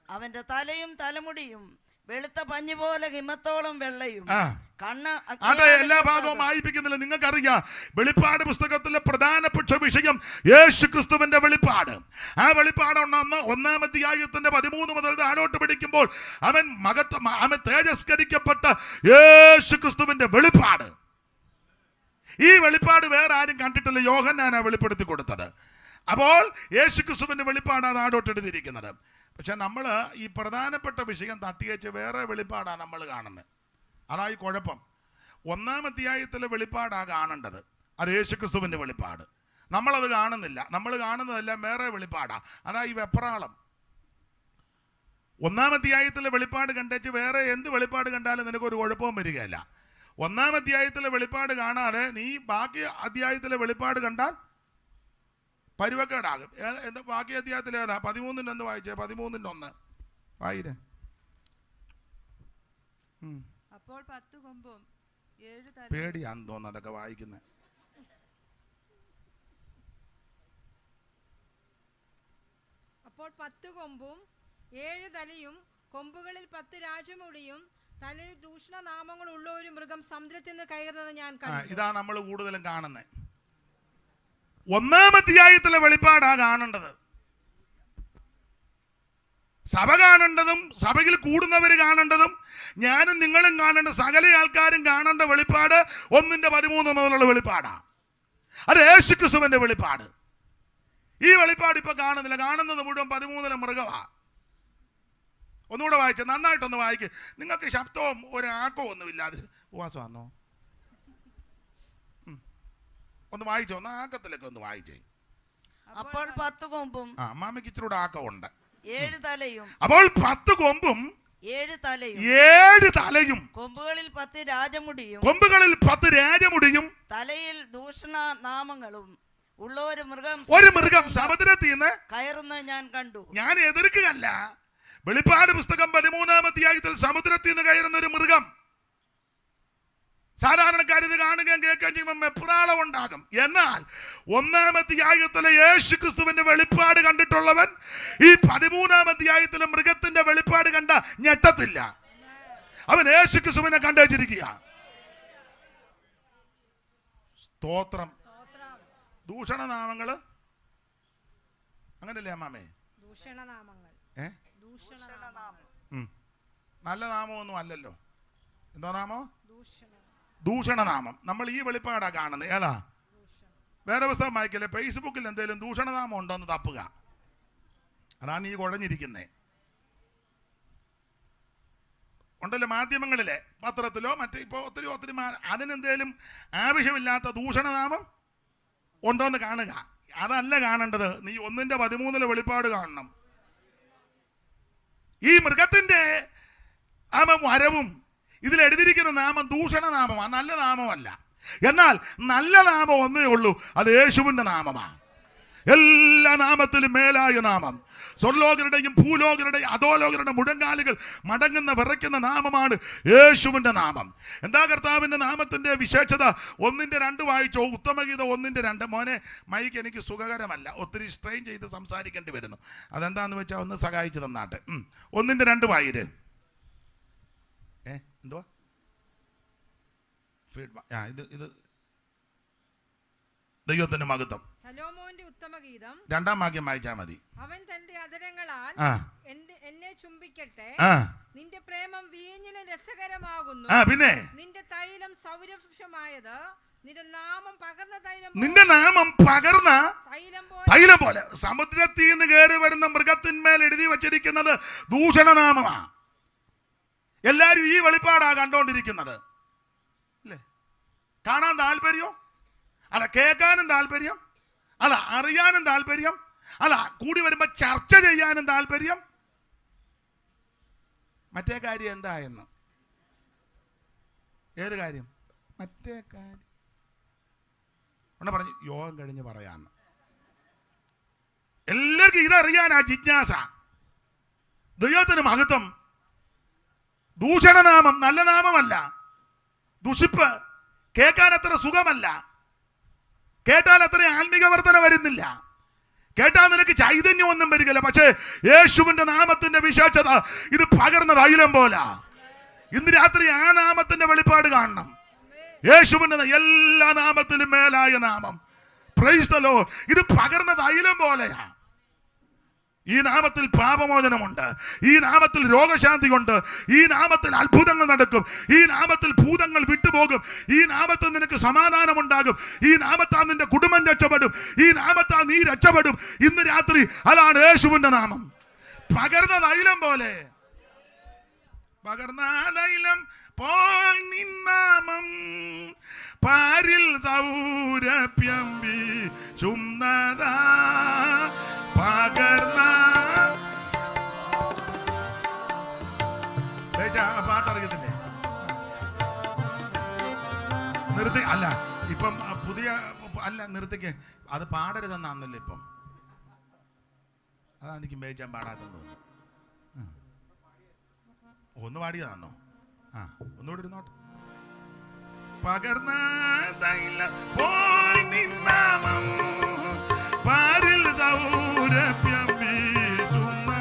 അവന്റെ തലയും തലമുടിയും വെളുത്ത പഞ്ഞി പോലെ ഹിമത്തോളം വെള്ളയും കണ്ണ്. എല്ലാ ഭാഗവും വായിപ്പിക്കുന്നില്ല. നിങ്ങൾക്കറിയാം, വെളിപ്പാട് പുസ്തകത്തിലെ പ്രധാനപ്പെട്ട വിഷയം യേശു ക്രിസ്തുവിന്റെ വെളിപ്പാട്. ആ വെളിപ്പാട് 1-ാം അധ്യായത്തിന്റെ 13 മുതൽ താഴോട്ട് പിടിക്കുമ്പോൾ അവൻ തേജസ്കരിക്കപ്പെട്ട യേശു ക്രിസ്തുവിന്റെ വെളിപ്പാട്. ഈ വെളിപ്പാട് വേറെ ആരും കണ്ടിട്ടില്ല. യോഹന്നാനാ വെളിപ്പെടുത്തി കൊടുത്തത്. അപ്പോൾ യേശു ക്രിസ്തുവിന്റെ വെളിപ്പാടാണ് താഴോട്ട് എഴുതിയിരിക്കുന്നത്. പക്ഷെ നമ്മൾ ഈ പ്രധാനപ്പെട്ട വിഷയം തട്ടിയേച്ച് വേറെ വെളിപ്പാടാണ് നമ്മൾ കാണുന്നത്. അതായി കുഴപ്പം. 1-ാം അധ്യായത്തിലെ വെളിപ്പാടാണ് കാണേണ്ടത്. അത് യേശു ക്രിസ്തുവിന്റെ വെളിപ്പാട്. നമ്മളത് കാണുന്നില്ല. നമ്മൾ കാണുന്നതെല്ലാം വേറെ വെളിപ്പാടാ. അതാ ഈ വെപ്രാളം. 1-ാം അധ്യായത്തിലെ വെളിപ്പാട് കണ്ടേച്ച് വേറെ എന്ത് വെളിപ്പാട് കണ്ടാലും നിനക്കൊരു കുഴപ്പവും വരികയില്ല. 1-ാം അധ്യായത്തിലെ വെളിപ്പാട് കാണാതെ നീ ബാക്കി അധ്യായത്തിലെ വെളിപ്പാട് കണ്ടാൽ പരുവക്കേടാകും. ബാക്കി അധ്യായത്തിലെ ഏതാ? 13-1 വായിച്ചേ. 13-1 വായിരേ. അപ്പോൾ 10 കൊമ്പും 7 തലയും. പേടിയാന്ന് തോന്നുന്നു അതൊക്കെ വായിക്കുന്നത്. അപ്പോൾ 10 കൊമ്പും 7 തലയും കൊമ്പുകളിൽ 10 രാജമുടിയും തലയിൽ ദൂഷണനാമങ്ങൾ ഉള്ള ഒരു മൃഗം സമുദ്രത്തിൽ നിന്ന് കയറുന്നത് ഞാൻ കണ്ടു. ഇതാ നമ്മൾ കൂടുതലും കാണുന്നത്. 1-ാം അധ്യായത്തിലെ വെളിപ്പാടാ കാണേണ്ടത്. സഭ കാണേണ്ടതും സഭയിൽ കൂടുന്നവര് കാണേണ്ടതും ഞാനും നിങ്ങളും കാണേണ്ട സകല ആൾക്കാരും കാണേണ്ട വെളിപ്പാട് 1-13 മുതലുള്ള വെളിപ്പാടാ. അത് യേശു ക്രിസ്തുവിന്റെ വെളിപ്പാട്. ഈ വെളിപ്പാട് ഇപ്പൊ കാണുന്നില്ല. കാണുന്നത് മുഴുവൻ 13 മൃഗമാ. ഒന്നുകൂടെ വായിച്ച, നന്നായിട്ടൊന്ന് വായിക്ക്. നിങ്ങൾക്ക് ശബ്ദവും ഒരു ആക്കവും ഒന്നുമില്ലാതെ ഉപവാസമാണോ? ഒന്ന് വായിച്ചോ, ഒന്ന് ആക്കത്തിലൊക്കെ ഒന്ന് വായിച്ചേ. അപ്പോൾ 10 കൊമ്പും അമ്മാമ്മയ്ക്ക് ഇച്ചിരൂടെ ആക്കമുണ്ട്. 7 തലയും. അപ്പോൾ 10 കൊമ്പും 7 തലയും കൊമ്പുകളിൽ 10 രാജമുടിയും തലയിൽ ദൂഷണ നാമങ്ങളും ഉള്ള ഒരു മൃഗം സമുദ്രത്തിൽ നിന്ന് കയറുന്നത് ഞാൻ കണ്ടു. ഞാൻ എതിർക്കുകയല്ല. വെളിപ്പാട് പുസ്തകം 13-ാം അധ്യായത്തിൽ സമുദ്രത്തിൽ നിന്ന് കയറുന്ന ഒരു മൃഗം. സാധാരണക്കാർ ഇത് കാണുകയും കേൾക്കുകയും ചെയ്യുമ്പോൾ വെപ്രാളം ഉണ്ടാകും. എന്നാൽ 1-ാം അധ്യായത്തിലെ യേശു ക്രിസ്തുവിന്റെ വെളിപ്പാട് കണ്ടിട്ടുള്ളവൻ ഈ 13-ാം അധ്യായത്തിലെ മൃഗത്തിന്റെ വെളിപ്പാട് കണ്ട ഞെട്ടത്തില്ല. അവൻ യേശു ക്രിസ്തുവിനെ കണ്ടുവച്ചിരിക്കുക. സ്തോത്രം. ദൂഷണനാമങ്ങള് അങ്ങനല്ലേ അമ്മാമേ? നല്ല നാമമൊന്നും അല്ലല്ലോ. എന്തോ നാമോ? ദൂഷണനാമം. നമ്മൾ ഈ വെളിപ്പാടാ കാണുന്നത്. ഏതാ? വേറെ പുസ്തകം വായിക്കല്ലേ? ഫേസ്ബുക്കിൽ എന്തെങ്കിലും ദൂഷണനാമം ഉണ്ടോ എന്ന് തപ്പുക. അതാണ് ഈ കുഴഞ്ഞിരിക്കുന്നത്. ഉണ്ടല്ലോ മാധ്യമങ്ങളിലെ, പത്രത്തിലോ മറ്റേ ഇപ്പോൾ ഒത്തിരി അതിനെന്തേലും ആവശ്യമില്ലാത്ത ദൂഷണനാമം ഉണ്ടോന്ന് കാണുക. അതല്ല കാണേണ്ടത്. നീ 1-13 വെളിപ്പാട് കാണണം. ഈ മൃഗത്തിന്റെ വരവും ഇതിൽ എഴുതിയിരിക്കുന്ന നാമം ദൂഷണനാമമാണ്, നല്ല നാമമല്ല. എന്നാൽ നല്ല നാമം ഒന്നേ ഉള്ളൂ, അത് യേശുവിന്റെ നാമമാണ്. എല്ലാ നാമത്തിലും മേലായ നാമം. സ്വർലോകരുടെയും ഭൂലോകരുടെയും അധോലോകരുടെ മുഴങ്കാലുകൾ മടങ്ങുന്ന വിറയ്ക്കുന്ന നാമമാണ് യേശുവിന്റെ നാമം. എന്താ കർത്താവിന്റെ നാമത്തിന്റെ വിശേഷത? 1-2 വായിച്ചോ. ഉത്തമഗീതം 1-2. മോനെ, മൈക്ക് എനിക്ക് സുഖകരമല്ല, ഒത്തിരി സ്ട്രെയിൻ ചെയ്ത് സംസാരിക്കേണ്ടി വരുന്നു. അതെന്താന്ന് വെച്ചാൽ ഒന്ന് സഹായിച്ചു തന്നാട്ടെ. 1-2 വായിര്. എന്തുവാ ഇത്? ദൈവത്തിന്റെ മഹത്വം. ശലോമോന്റെ ഉത്തമഗീതം 2-ാം വാക്യം വായിച്ചാൽ മതി. അവൻ തന്റെ അധരങ്ങളാൽ എന്നെ ചുംബിക്കട്ടെ. നിന്റെ പ്രേമം വീഞ്ഞിന് രസകരമാകുന്നു. പിന്നെ നിന്റെ തൈലം സൗരഭ്യമായത്. നിന്റെ നാമം പകർന്ന തൈലം പോലെ. സമുദ്രത്തിൽ നിന്ന് കയറി വരുന്ന മൃഗത്തിന്മേൽ എഴുതി വച്ചിരിക്കുന്നത് ദൂഷണനാമമാ. എല്ലാരും ഈ വെളിപ്പാടാ കണ്ടോണ്ടിരിക്കുന്നത് അല്ലേ? കാണാൻ താല്പര്യം അല്ല, കേൾക്കാനും താല്പര്യം അല്ല, അറിയാനും താല്പര്യം അല്ല, കൂടി വരുമ്പോ ചർച്ച ചെയ്യാനും താല്പര്യം. മറ്റേ കാര്യം എന്തായെന്ന്? ഏത് കാര്യം? മറ്റേ കാര്യം ഒന്ന് പറഞ്ഞു. യോഗം കഴിഞ്ഞ് പറയാന്ന്. എല്ലാവർക്കും ഇതറിയാനാ ജിജ്ഞാസ. ദൈവത്തിന് മഹത്വം. ദൂഷണനാമം നല്ല നാമമല്ല. ദുഷിപ്പ് കേൾക്കാൻ അത്ര സുഖമല്ല. കേട്ടാൽ അത്ര ആത്മീക വർധന വരുന്നില്ല. കേട്ടാൽ നിനക്ക് ചൈതന്യം ഒന്നും വരികയില്ല. പക്ഷേ യേശുവിന്റെ നാമത്തിന്റെ വിശേഷത ഇത് പകർന്ന തൈലം പോലെ. ഇന്ന് രാത്രി ആ നാമത്തിന്റെ വെളിപ്പാട് കാണണം. യേശുവിന്റെ എല്ലാ നാമത്തിലും മേലായ നാമം. Price the Lord. ഇത് പകർന്ന തൈലം പോലെയാ. ഈ നാമത്തിൽ പാപമോചനമുണ്ട്. ഈ നാമത്തിൽ രോഗശാന്തിയുണ്ട്. ഈ നാമത്തിൽ അത്ഭുതങ്ങൾ നടക്കും. ഈ നാമത്തിൽ ഭൂതങ്ങൾ വിട്ടുപോകും. ഈ നാമത്തിൽ നിനക്ക് സമാധാനമുണ്ടാകും. ഈ നാമത്താൽ നിന്റെ കുടുംബം രക്ഷപ്പെടും. ഈ നാമത്താൽ നീ രക്ഷപ്പെടും. ഇന്ന് രാത്രി അതാണ് യേശുവിന്റെ നാമം. പകർന്ന തൈലം പോലെ. പകർന്ന തൈലം പോൽ നിന്നാമം പാരിൽ സൗരഭ്യം വീശുന്നതാ. പകർന്ന പാട്ടറിയത്തില്ലേ? നിർത്തി അല്ല, ഇപ്പം പുതിയ അല്ല, നിർത്തിക്ക്. അത് പാടരുതെന്നാന്നല്ലോ ഇപ്പം. അതാ എനിക്ക് മേച്ചാൻ പാടാത്തെന്ന് തോന്നുന്നു. ഒന്ന് പാടിയതാണോ? ഒന്നുകൂടി ഇരുന്നോട്ടെ. പകർന്ന തൈലം പോൽ നിന്നാമം പാരിൽ സൗരഭ്യം വീശുന്ന.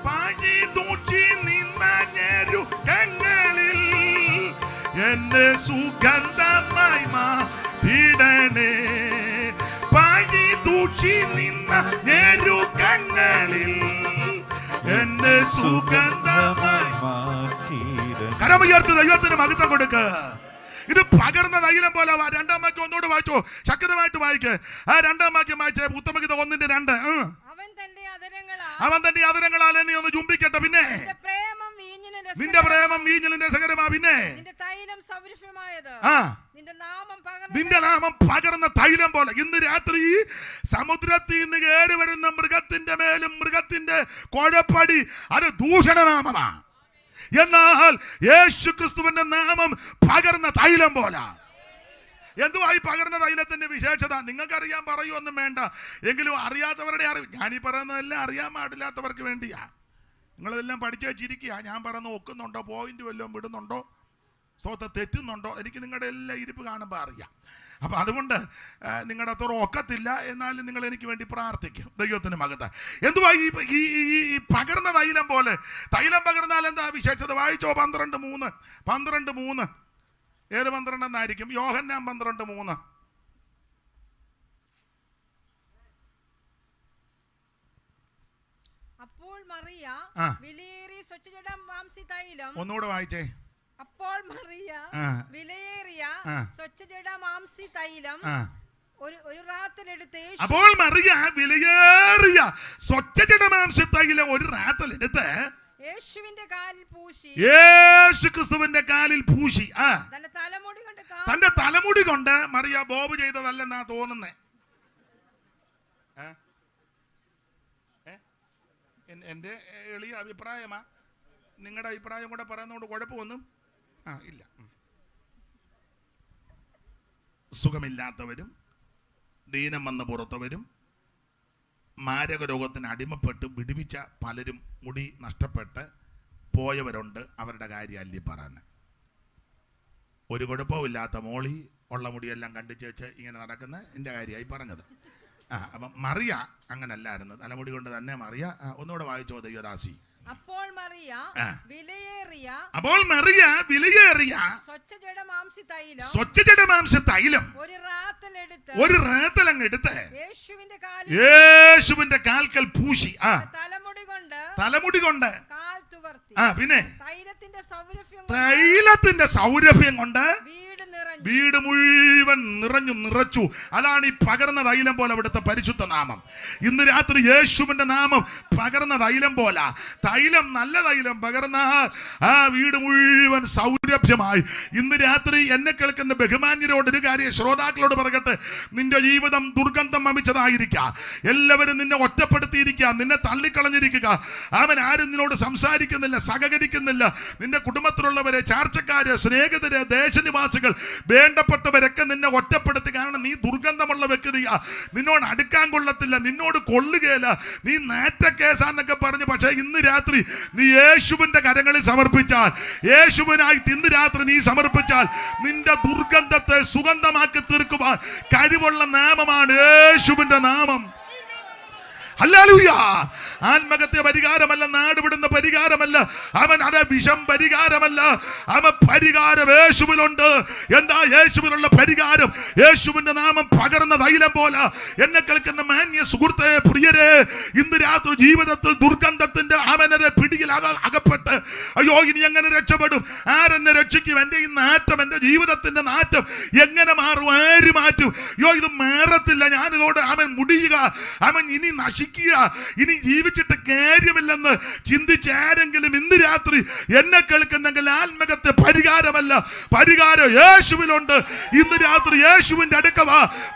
പഴി തൂച്ചി നിന്ന ഞെരുക്കങ്ങളിൽ എന്നെ സുഗന്ധമായി മാറ്റിടണേ. പഴി തൂച്ചി നിന്ന ഞെരുക്കങ്ങളിൽ എന്നെ സുഗന്ധമായി മാറ്റിടണേ. കരമുയർത്ത് ദൈവത്തിന് മഹത്വം കൊടുക്ക്. ഇത് പകർന്ന തൈലം പോലെ. 2-ാം വാക്യം ഒന്നുകൂടെ വായിച്ചോ, ശക്തമായിട്ട് വായിക്ക്. ആ 2-ാം വാക്യം വായിച്ചേ. ഉത്തമഗീതം 1-2. അവൻ അവൻ തന്റെ അതരങ്ങളാൽ എന്നെ ഒന്ന് ചുംബിക്കട്ടെ. പിന്നെ നിന്റെ പ്രേമം വീഞ്ഞിലും രസകരമാ. പിന്നെ നിന്റെ നാമം പകർന്ന തൈലം പോലെ. ഇന്ന് രാത്രി സമുദ്രത്തിൽ നിന്ന് കയറി വരുന്ന മൃഗത്തിന്റെ മേലും മൃഗത്തിന്റെ കുഴപ്പടി അത് ദൂഷണനാമമാ. എന്നാൽ യേശു ക്രിസ്തുവിന്റെ നാമം പകർന്ന തൈലം പോലെ. എന്തുവായി പകർന്ന തൈലത്തിന്റെ വിശേഷത? നിങ്ങൾക്കറിയാൻ പറയുമൊന്നും വേണ്ട, എങ്കിലും അറിയാത്തവരുടെ അറിവ്. ഞാനീ പറയുന്നതെല്ലാം അറിയാൻ പാടില്ലാത്തവർക്ക് വേണ്ടിയാ. നിങ്ങളതെല്ലാം പഠിച്ചു വെച്ചിരിക്കുക. ഞാൻ പറയുന്നത് ഒക്കുന്നുണ്ടോ, പോയിന്റ് വല്ലതും വിടുന്നുണ്ടോ, തെറ്റുന്നുണ്ടോ, എനിക്ക് നിങ്ങളുടെ എല്ലാ ഇരിപ്പ് കാണുമ്പോൾ അറിയാം. അപ്പം അതുകൊണ്ട് നിങ്ങളുടെ അത്ര ഒക്കത്തില്ല, എന്നാലും നിങ്ങൾ എനിക്ക് വേണ്ടി പ്രാർത്ഥിക്കും. ദൈവത്തിന് മകത്ത. എന്തുവാ ഈ പകർന്ന തൈലം പോലെ? തൈലം പകർന്നാൽ എന്താ വിശേഷത? വായിച്ചോ 12:3. ഏത് 12 എന്നായിരിക്കും? യോഹന്നാൻ 12:3. അപ്പോൾ മറിയ വിലയേറിയ സ്വച്ഛജടാമാംസി തൈലം. ഒന്നുകൂടെ വായിച്ചേ. അപ്പോൾ മറിയ വിലയേറിയ സ്വച്ഛജടാമാംസി തൈലം ഒരു റാത്തലെടുത്ത്. അപ്പോൾ മറിയ വിലയേറിയ സ്വച്ഛജടാമാംസി തൈലം ഒരു റാത്തലെടുത്ത് യേശുവിന്റെ കാലിൽ പൂശി. യേശു ക്രിസ്തുവിന്റെ കാലിൽ പൂശി. തന്റെ തലമുടി കൊണ്ട് മറിയ ബോബ് ചെയ്തതല്ലെന്നാ തോന്നുന്നേ. എന്റെ എളിയ അഭിപ്രായമാ. നിങ്ങളുടെ അഭിപ്രായം കൂടെ പറയുന്നതുകൊണ്ട് കുഴപ്പമൊന്നും ഇല്ല. സുഖമില്ലാത്തവരും ദീനം വന്ന് പുറത്തവരും മാരക രോഗത്തിന് അടിമപ്പെട്ട് വിടുവിച്ച പലരും മുടി നഷ്ടപ്പെട്ട് പോയവരുണ്ട്. അവരുടെ കാര്യം അല്ലി പറയാൻ. ഒരു കുഴപ്പമില്ലാത്ത മോളി ഉള്ള മുടിയെല്ലാം കണ്ടിച്ച് വെച്ച് ഇങ്ങനെ നടക്കുന്ന എൻ്റെ കാര്യമായി പറഞ്ഞത്. അപ്പം മറിയ അങ്ങനല്ലായിരുന്നു, തലമുടി കൊണ്ട് തന്നെ മറിയ. ഒന്നുകൂടെ വായിച്ചോ ദൈവദാസി. അപ്പോൾ മറിയ വിലയേറിയ സ്വച്ഛജടാമാംസി തൈലം ഒരു റാത്തലങ്ങെടുത്ത് യേശുവിന്റെ കാൽക്കൽ പൂശി. തലമുടി കൊണ്ട് പിന്നെ തൈലത്തിന്റെ സൗരഭ്യം കൊണ്ട് വീട് മുഴുവൻ നിറച്ചു. അതാണ് ഈ പകർന്ന തൈലം പോലെ അവിടുത്തെ പരിശുദ്ധ നാമം. ഇന്ന് രാത്രി യേശുവിന്റെ നാമം പകർന്ന തൈലം പോലെ. തൈലം, നല്ല തൈലം പകർന്ന ആ വീട് മുഴുവൻ സൗരഭ്യമായി. ഇന്ന് രാത്രി എന്നെ കേൾക്കുന്ന ബഹുമാന്യരോട് ഒരു കാര്യം ശ്രോതാക്കളോട് പറയട്ടെ. നിന്റെ ജീവിതം ദുർഗന്ധം വമിച്ചതായിരിക്കാം. എല്ലാവരും നിന്നെ ഒറ്റപ്പെടുത്തിയിരിക്കുക, നിന്നെ തള്ളിക്കളഞ്ഞിരിക്കുക. അവൻ ആരും നിന്നോട് സംസാരിക്കുന്നില്ല, സഹകരിക്കുന്നില്ല. നിന്റെ കുടുംബത്തിലുള്ളവരെ, ചാർച്ചക്കാര്, സ്നേഹിതര്, ദേശനിവാസികൾ, വേണ്ടപ്പെട്ടവരൊക്കെ നിന്നെ ഒറ്റപ്പെടുത്തി. കാരണം നീ ദുർഗന്ധമുള്ള വ്യക്തിയാ, നിന്നോട് അടുക്കാൻ കൊള്ളത്തില്ല, നിന്നോട് കൊള്ളുകയില്ല, നീ നാറ്റ കേസാന്നൊക്കെ പറഞ്ഞു. പക്ഷേ ഇന്ന് രാത്രി നീ യേശുവിന്റെ കരങ്ങളിൽ സമർപ്പിച്ചാൽ, യേശുവിനായിട്ട് ഇന്ന് രാത്രി നീ സമർപ്പിച്ചാൽ, നിന്റെ ദുർഗന്ധത്തെ സുഗന്ധമാക്കി തീർക്കുവാൻ കഴിവുള്ള നാമമാണ് യേശുവിന്റെ നാമം. ഹല്ലേലൂയ. ആത്മഹത്യ പരിഹാരമല്ല, നാടുവിടുന്ന പരിഹാരമല്ല, അവൻ അതെ വിഷം പരിഹാരമല്ല, അവൻ പരിഹാരം യേശുവിലുണ്ട്. എന്താ യേശുവിനുള്ള പരിഹാരം? യേശുവിന്റെ നാമം പകർന്ന തൈലം പോലെ. എന്നെ കേൾക്കുന്ന മാന്യ സുഹൃത്തെ, പ്രിയരെ, ഇന്ന് രാത്രി ജീവിതത്തിൽ ദുർഗന്ധത്തിന്റെ അവനരെ പിടിയിൽ അകപ്പെട്ട് അയ്യോ ഇനി എങ്ങനെ രക്ഷപ്പെടും, ആരെന്നെ രക്ഷിക്കും, എന്റെ ഈ നാറ്റം, എന്റെ ജീവിതത്തിന്റെ നാറ്റം എങ്ങനെ മാറും, ആര് മാറ്റും, അയ്യോ ഇത് മാറത്തില്ല, ഞാനിതോടെ അവൻ മുടിയുക, അവൻ ഇനി നശിക്കുക, ഇനി ജീവിച്ചിട്ട് കാര്യമില്ലെന്ന് ചിന്തിച്ച് ആരെങ്കിലും ഇന്ന് രാത്രി എന്നെ കേൾക്കുന്നെങ്കിൽ ആത്മകത്തെ പരിഹാരമല്ല, പരിഹാരം യേശുവിലുണ്ട്. ഇന്ന് രാത്രി യേശുവിന്റെ അടുക്കവ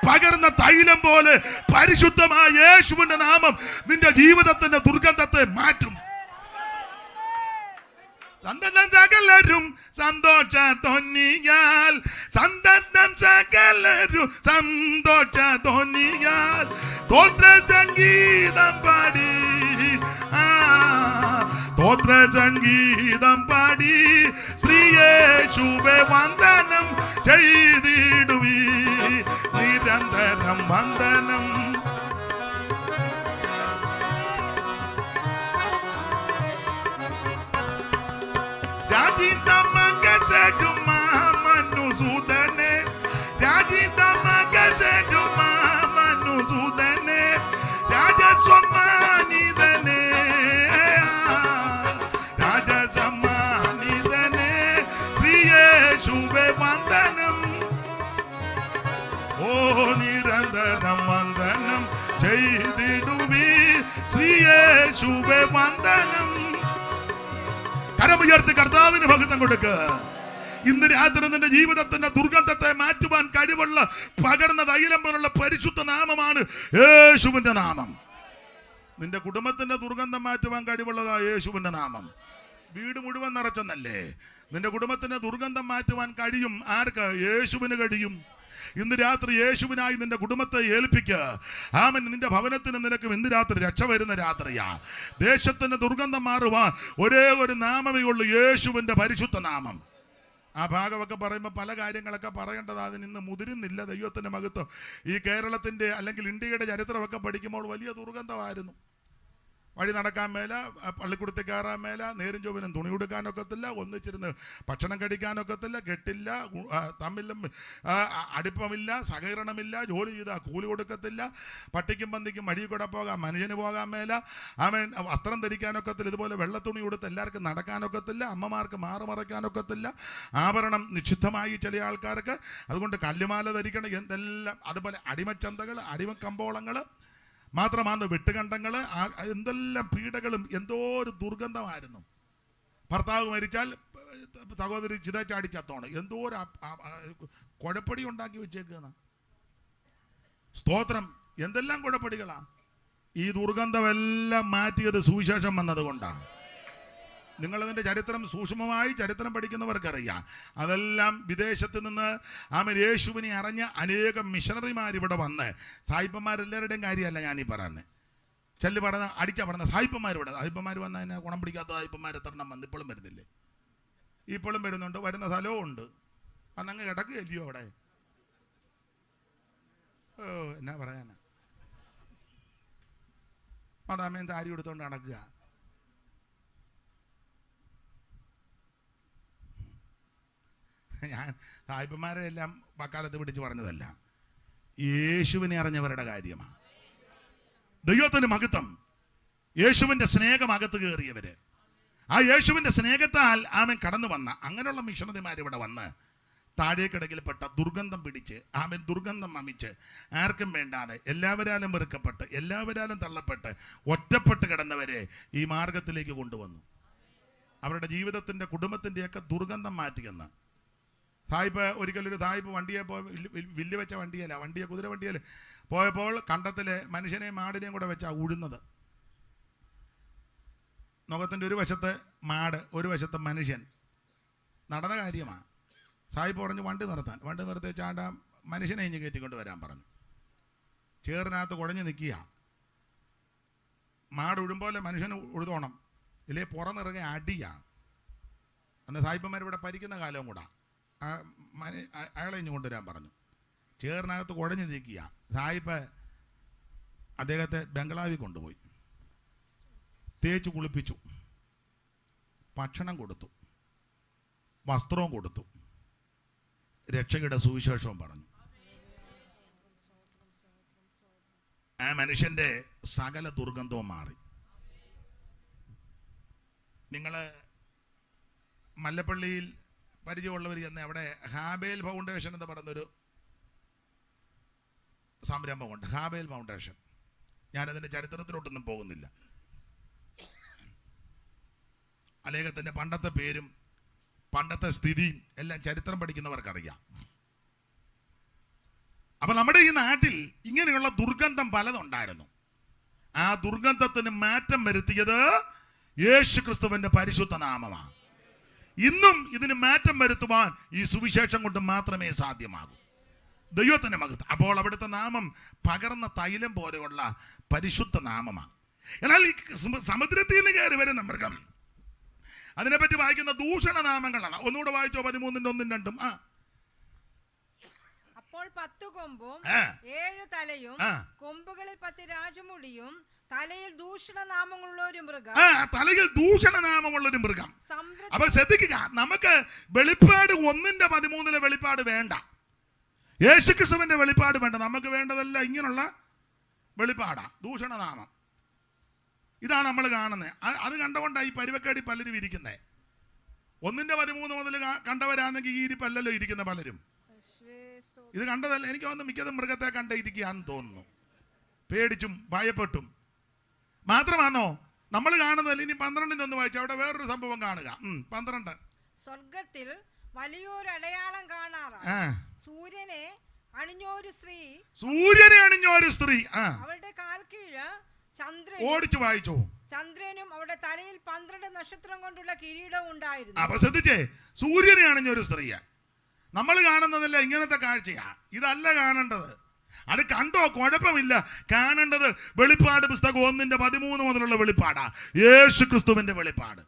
പകർന്ന തൈലം പോലെ പരിശുദ്ധമായ യേശുവിന്റെ നാമം നിന്റെ ജീവിതത്തിന്റെ ദുർഗന്ധത്തെ മാറ്റും. സകലരും സന്തോഷ തൊന്നിയാൽ, സന്തതം സകലരും സന്തോഷ തൊന്നിയാൽ സ്തോത്ര സംഗീതം പാടി, സ്തോത്ര സംഗീതം പാടി ശ്രീയേശുവേ വന്ദനം ചെയ്തിടുവീ, നിരന്തരം വന്ദനം. മനുസൂദനെ രാജിതമകസൂദനെ രാജസ്വമാനിതനെ രാജസമാനിതനെ ശ്രീയേശുവേ വന്ദനം. ഓ നിരന്തരം വന്ദനം ചെയ്തിടുവീ ശ്രീയേശുവേ വന്ദനം. കരമുയർത്തി കർത്താവിന് മഹത്വം കൊടുക്ക. ഇന്ന് രാത്രി നിന്റെ ജീവിതത്തിന്റെ ദുർഗന്ധത്തെ മാറ്റുവാൻ കഴിവുള്ള പകർന്ന തൈലം പോലുള്ള പരിശുദ്ധ നാമമാണ് യേശുവിന്റെ നാമം. നിന്റെ കുടുംബത്തിന്റെ ദുർഗന്ധം മാറ്റുവാൻ കഴിവുള്ളതാ യേശുവിന്റെ നാമം. വീട് മുഴുവൻ നിറച്ചെന്നല്ലേ? നിന്റെ കുടുംബത്തിന്റെ ദുർഗന്ധം മാറ്റുവാൻ കഴിയും. ആർക്ക്? യേശുവിന് കഴിയും. ഇന്ന് രാത്രി യേശുവിനായി നിന്റെ കുടുംബത്തെ ഏൽപ്പിക്കുക. ആമൻ. നിന്റെ ഭവനത്തിന് നിനക്കും ഇന്ന് രാത്രി രക്ഷ വരുന്ന രാത്രിയാ. ദേശത്തിന്റെ ദുർഗന്ധം മാറുവാൻ ഒരേ ഒരു നാമമേ ഉള്ളൂ, യേശുവിന്റെ പരിശുദ്ധ നാമം. ആ ഭാഗമൊക്കെ പറയുമ്പോൾ പല കാര്യങ്ങളൊക്കെ പറയേണ്ടത് അതിന് ഇന്ന് മുതിരുന്നില്ല. ദൈവത്തിന്റെ മഹത്വം. ഈ കേരളത്തിന്റെ അല്ലെങ്കിൽ ഇന്ത്യയുടെ ചരിത്രമൊക്കെ പഠിക്കുമ്പോൾ വലിയ ദുർഗന്ധമായിരുന്നു. വഴി നടക്കാൻ മേല, പള്ളിക്കൂടത്തിൽ കയറാൻ മേല, നേരും ചൊവ്വനും തുണി കൊടുക്കാനൊക്കത്തില്ല, ഒന്നിച്ചിരുന്ന് ഭക്ഷണം കഴിക്കാനൊക്കത്തില്ല, കെട്ടില്ല, തമ്മിലും അടുപ്പമില്ല, സഹകരണമില്ല, ജോലി ചെയ്താൽ കൂലി കൊടുക്കത്തില്ല, പട്ടിക്കും പന്തിക്കും വഴി കൂടെ പോകാം, മനുഷ്യന് പോകാൻ മേല, അവൻ വസ്ത്രം ധരിക്കാനൊക്കത്തില്ല, ഇതുപോലെ വെള്ളത്തുണി കൊടുത്ത് എല്ലാവർക്കും നടക്കാനൊക്കത്തില്ല, അമ്മമാർക്ക് മാറുമറയ്ക്കാനൊക്കത്തില്ല, ആഭരണം നിഷിദ്ധമായി ചില ആൾക്കാർക്ക്. അതുകൊണ്ട് കല്ലുമാല ധരിക്കണം, എന്തെല്ലാം. അതുപോലെ അടിമച്ചന്തകൾ, അടിമക്കമ്പോളങ്ങൾ, മാത്രമാണ് വെട്ടുകണ്ടങ്ങൾ, എന്തെല്ലാം പീഡകളും. എന്തോ ഒരു ദുർഗന്ധമായിരുന്നു. ഭർത്താവ് മരിച്ചാൽ സഹോദരി ചിത ചാടി ചത്തോണം. എന്തോ ഒരു കുഴപ്പടി ഉണ്ടാക്കി വെച്ചേക്കുന്ന സ്തോത്രം. എന്തെല്ലാം കുഴപ്പടികളാ. ഈ ദുർഗന്ധമെല്ലാം മാറ്റിയത് സുവിശേഷം വന്നതുകൊണ്ടാണ്. നിങ്ങളതിൻ്റെ ചരിത്രം സൂക്ഷ്മമായി ചരിത്രം പഠിക്കുന്നവർക്കറിയാം. അതെല്ലാം വിദേശത്ത് നിന്ന് ആമൻ യേശുവിനെ അറിഞ്ഞ അനേകം മിഷണറിമാർ ഇവിടെ വന്ന്, സായിപ്പന്മാരെല്ലാവരുടെയും കാര്യമല്ല ഞാനീ പറയുന്നത്. ചെല്ലു പറഞ്ഞ അടിച്ചാ പറഞ്ഞ സായിപ്പന്മാർ ഇവിടെ, സായിപ്പന്മാർ വന്ന അതിനെ ഗുണം പിടിക്കാത്ത സായിപ്പന്മാർ എത്രണ്ണം വന്ന് ഇപ്പോഴും വരുന്നില്ലേ? ഇപ്പോഴും വരുന്നുണ്ട്, വരുന്ന സ്ഥലവും ഉണ്ട്. അന്നങ്ങ് കിടക്കുകയല്ലയോ അവിടെ? ഓ, എന്നാ പറയാനാ. അതാമേൻ സാരി എടുത്തുകൊണ്ട് നടക്കുക. ഞാൻ സായിപ്പന്മാരെ എല്ലാം വക്കാലത്ത് പിടിച്ച് പറഞ്ഞതല്ല, യേശുവിനെ അറിഞ്ഞവരുടെ കാര്യമാണ്. ദൈവത്തിന്റെ മഹത്വം. യേശുവിന്റെ സ്നേഹം അകത്ത് കയറിയവര്, ആ യേശുവിന്റെ സ്നേഹത്താൽ ആമൻ കടന്നു വന്ന അങ്ങനെയുള്ള മിഷണറിമാർ ഇവിടെ വന്ന് താഴേക്കിടകിൽപ്പെട്ട ദുർഗന്ധം പിടിച്ച്, ആമൻ ദുർഗന്ധം അമിച്ച്, ആർക്കും വേണ്ടാതെ, എല്ലാവരാലും വെറുക്കപ്പെട്ട്, എല്ലാവരാലും തള്ളപ്പെട്ട്, ഒറ്റപ്പെട്ട് കിടന്നവരെ ഈ മാർഗത്തിലേക്ക് കൊണ്ടുവന്നു. അവരുടെ ജീവിതത്തിന്റെ കുടുംബത്തിന്റെയൊക്കെ ദുർഗന്ധം മാറ്റിയെന്ന്. സായിപ്പ് ഒരിക്കലൊരു സായിപ്പ് വണ്ടിയെ വില്ല് വെച്ച വണ്ടിയെ കുതിര വണ്ടിയിൽ പോയപ്പോൾ കണ്ടത്തിലെ മനുഷ്യനെയും മാടിനെയും കൂടെ വെച്ചാ ഉഴുന്നത്. മുഖത്തിൻ്റെ ഒരു വശത്ത് മാട്, ഒരു വശത്ത് മനുഷ്യൻ. നടന്ന കാര്യമാണ്. സായിപ്പ് പറഞ്ഞു വണ്ടി നിർത്തി വെച്ചാണ്ട മനുഷ്യനെ ഇഞ്ഞ് കയറ്റിക്കൊണ്ട് വരാൻ പറഞ്ഞു. ചേറിനകത്ത് കുഴഞ്ഞു നിൽക്കുക. മാട് ഉഴുമ്പോലെ മനുഷ്യന് ഉഴുതോണം, ഇല്ലേ പുറന്നിറങ്ങി അടിയാണ്. അന്ന് സായിപ്പന്മാരിവിടെ ഭരിക്കുന്ന കാലവും കൂടാ. അയാളെ ഇഞ്ഞ് കൊണ്ടുവരാൻ പറഞ്ഞു. ചേറിനകത്ത് കുഴഞ്ഞു നിൽക്കുക. സായിപ്പ് അദ്ദേഹത്തെ ബംഗ്ലാവിൽ കൊണ്ടുപോയി, തേച്ച് കുളിപ്പിച്ചു, ഭക്ഷണം കൊടുത്തു, വസ്ത്രവും കൊടുത്തു, രക്ഷയുടെ സുവിശേഷവും പറഞ്ഞു. ആ മനുഷ്യന്റെ സകല ദുർഗന്ധവും മാറി. നിങ്ങൾ മല്ലപ്പള്ളിയിൽ പരിചയമുള്ളവർ ചെന്ന് അവിടെ ഹാബേൽ ഫൗണ്ടേഷൻ എന്ന് പറയുന്നൊരു സംരംഭമുണ്ട്. ഹാബേൽ ഫൗണ്ടേഷൻ. ഞാനതിൻ്റെ ചരിത്രത്തിലോട്ടൊന്നും പോകുന്നില്ല. അദ്ദേഹത്തിൻ്റെ പണ്ടത്തെ പേരും പണ്ടത്തെ സ്ഥിതിയും എല്ലാം ചരിത്രം പഠിക്കുന്നവർക്കറിയാം. അപ്പം നമ്മുടെ ഈ നാട്ടിൽ ഇങ്ങനെയുള്ള ദുർഗന്ധം പലതുണ്ടായിരുന്നു. ആ ദുർഗന്ധത്തിന് മാറ്റം വരുത്തിയത് യേശു ക്രിസ്തുവിന്റെ പരിശുദ്ധ നാമമാണ്. ഇന്നും ഇതിന് മാറ്റം വരുത്തുവാൻ ഈ സുവിശേഷം കൊണ്ട് മാത്രമേ സാധ്യമാകൂ. ദൈവത്തിന്റെ മഹത്വം. അപ്പോൾ അവിടുത്തെ നാമം പകർന്ന തൈലം പോലെയുള്ള പരിശുദ്ധ നാമമാണ്. എന്നാൽ ഈ സമുദ്രത്തിൽ നിന്ന് കയറി വരുന്ന മൃഗം, അതിനെപ്പറ്റി വായിക്കുന്ന ദൂഷണ നാമങ്ങളാണ്. ഒന്നുകൂടെ വായിച്ചോ, 13:1-2. അപ്പോൾ 10 കൊമ്പും 7 തലയും കൊമ്പുകളിൽ 10 രാജമുടിയും തലയിൽ ദൂഷണനാമമുള്ള ഒരു മൃഗം. തലയിൽ ദൂഷണനാമമുള്ള ഒരു മൃഗം. അപ്പൊ ശ്രദ്ധിക്കുക, നമുക്ക് വെളിപ്പാട് 1:13 വെളിപ്പാട് വേണ്ട, യേശുക്രിസ്തുവിന്റെ വെളിപ്പാട് വേണ്ട. നമുക്ക് വേണ്ടതല്ല ഇങ്ങനെയുള്ള വെളിപ്പാടാ, ദൂഷണനാമം. ഇതാണ് നമ്മൾ കാണുന്നത്. അത് കണ്ടുകൊണ്ടാണ് ഈ പരുവക്കേടി പലരും ഇരിക്കുന്നത്. 1:13 മുതൽ കണ്ടവരാണെങ്കിൽ ഈ ഇരിപ്പല്ലല്ലോ ഇരിക്കുന്ന പലരും. ഇത് കണ്ടതല്ല. എനിക്ക് തോന്നുന്നു മിക്കതും മൃഗത്തെ കണ്ടിരിക്കുകയാന്ന് തോന്നുന്നു, പേടിച്ചും ഭയപ്പെട്ടും. മാത്രമാണോ നമ്മൾ കാണുന്നതല്ല. ഇനി 12 ഒന്ന് വായിച്ചു, അവിടെ വേറൊരു സംഭവം കാണുക. 12. സ്വർഗത്തിൽ വലിയൊരു അടയാളം കാണാറായി. സൂര്യനെ അണിഞ്ഞൊരു സ്ത്രീ അവളുടെ കാൽ കീഴ് ചന്ദ്രൻ. ഓടിച്ചു വായിച്ചോ. ചന്ദ്രനും അവളുടെ തലയിൽ 12 നക്ഷത്രം കൊണ്ടുള്ള കിരീടവും ഉണ്ടായിരുന്നു. അപ്പൊ ശ്രദ്ധിച്ചേ, സൂര്യനെ അണിഞ്ഞൊരു സ്ത്രീയാ. നമ്മൾ കാണുന്നതല്ല ഇങ്ങനത്തെ കാഴ്ചയാ, ഇതല്ല കാണേണ്ടത്. അത് കണ്ടോ കുഴപ്പമില്ല. കാണേണ്ടത് വെളിപ്പാട് പുസ്തകം 1:13 മുതലുള്ള വെളിപ്പാടാ, യേശു ക്രിസ്തുവിന്റെ വെളിപ്പാട്.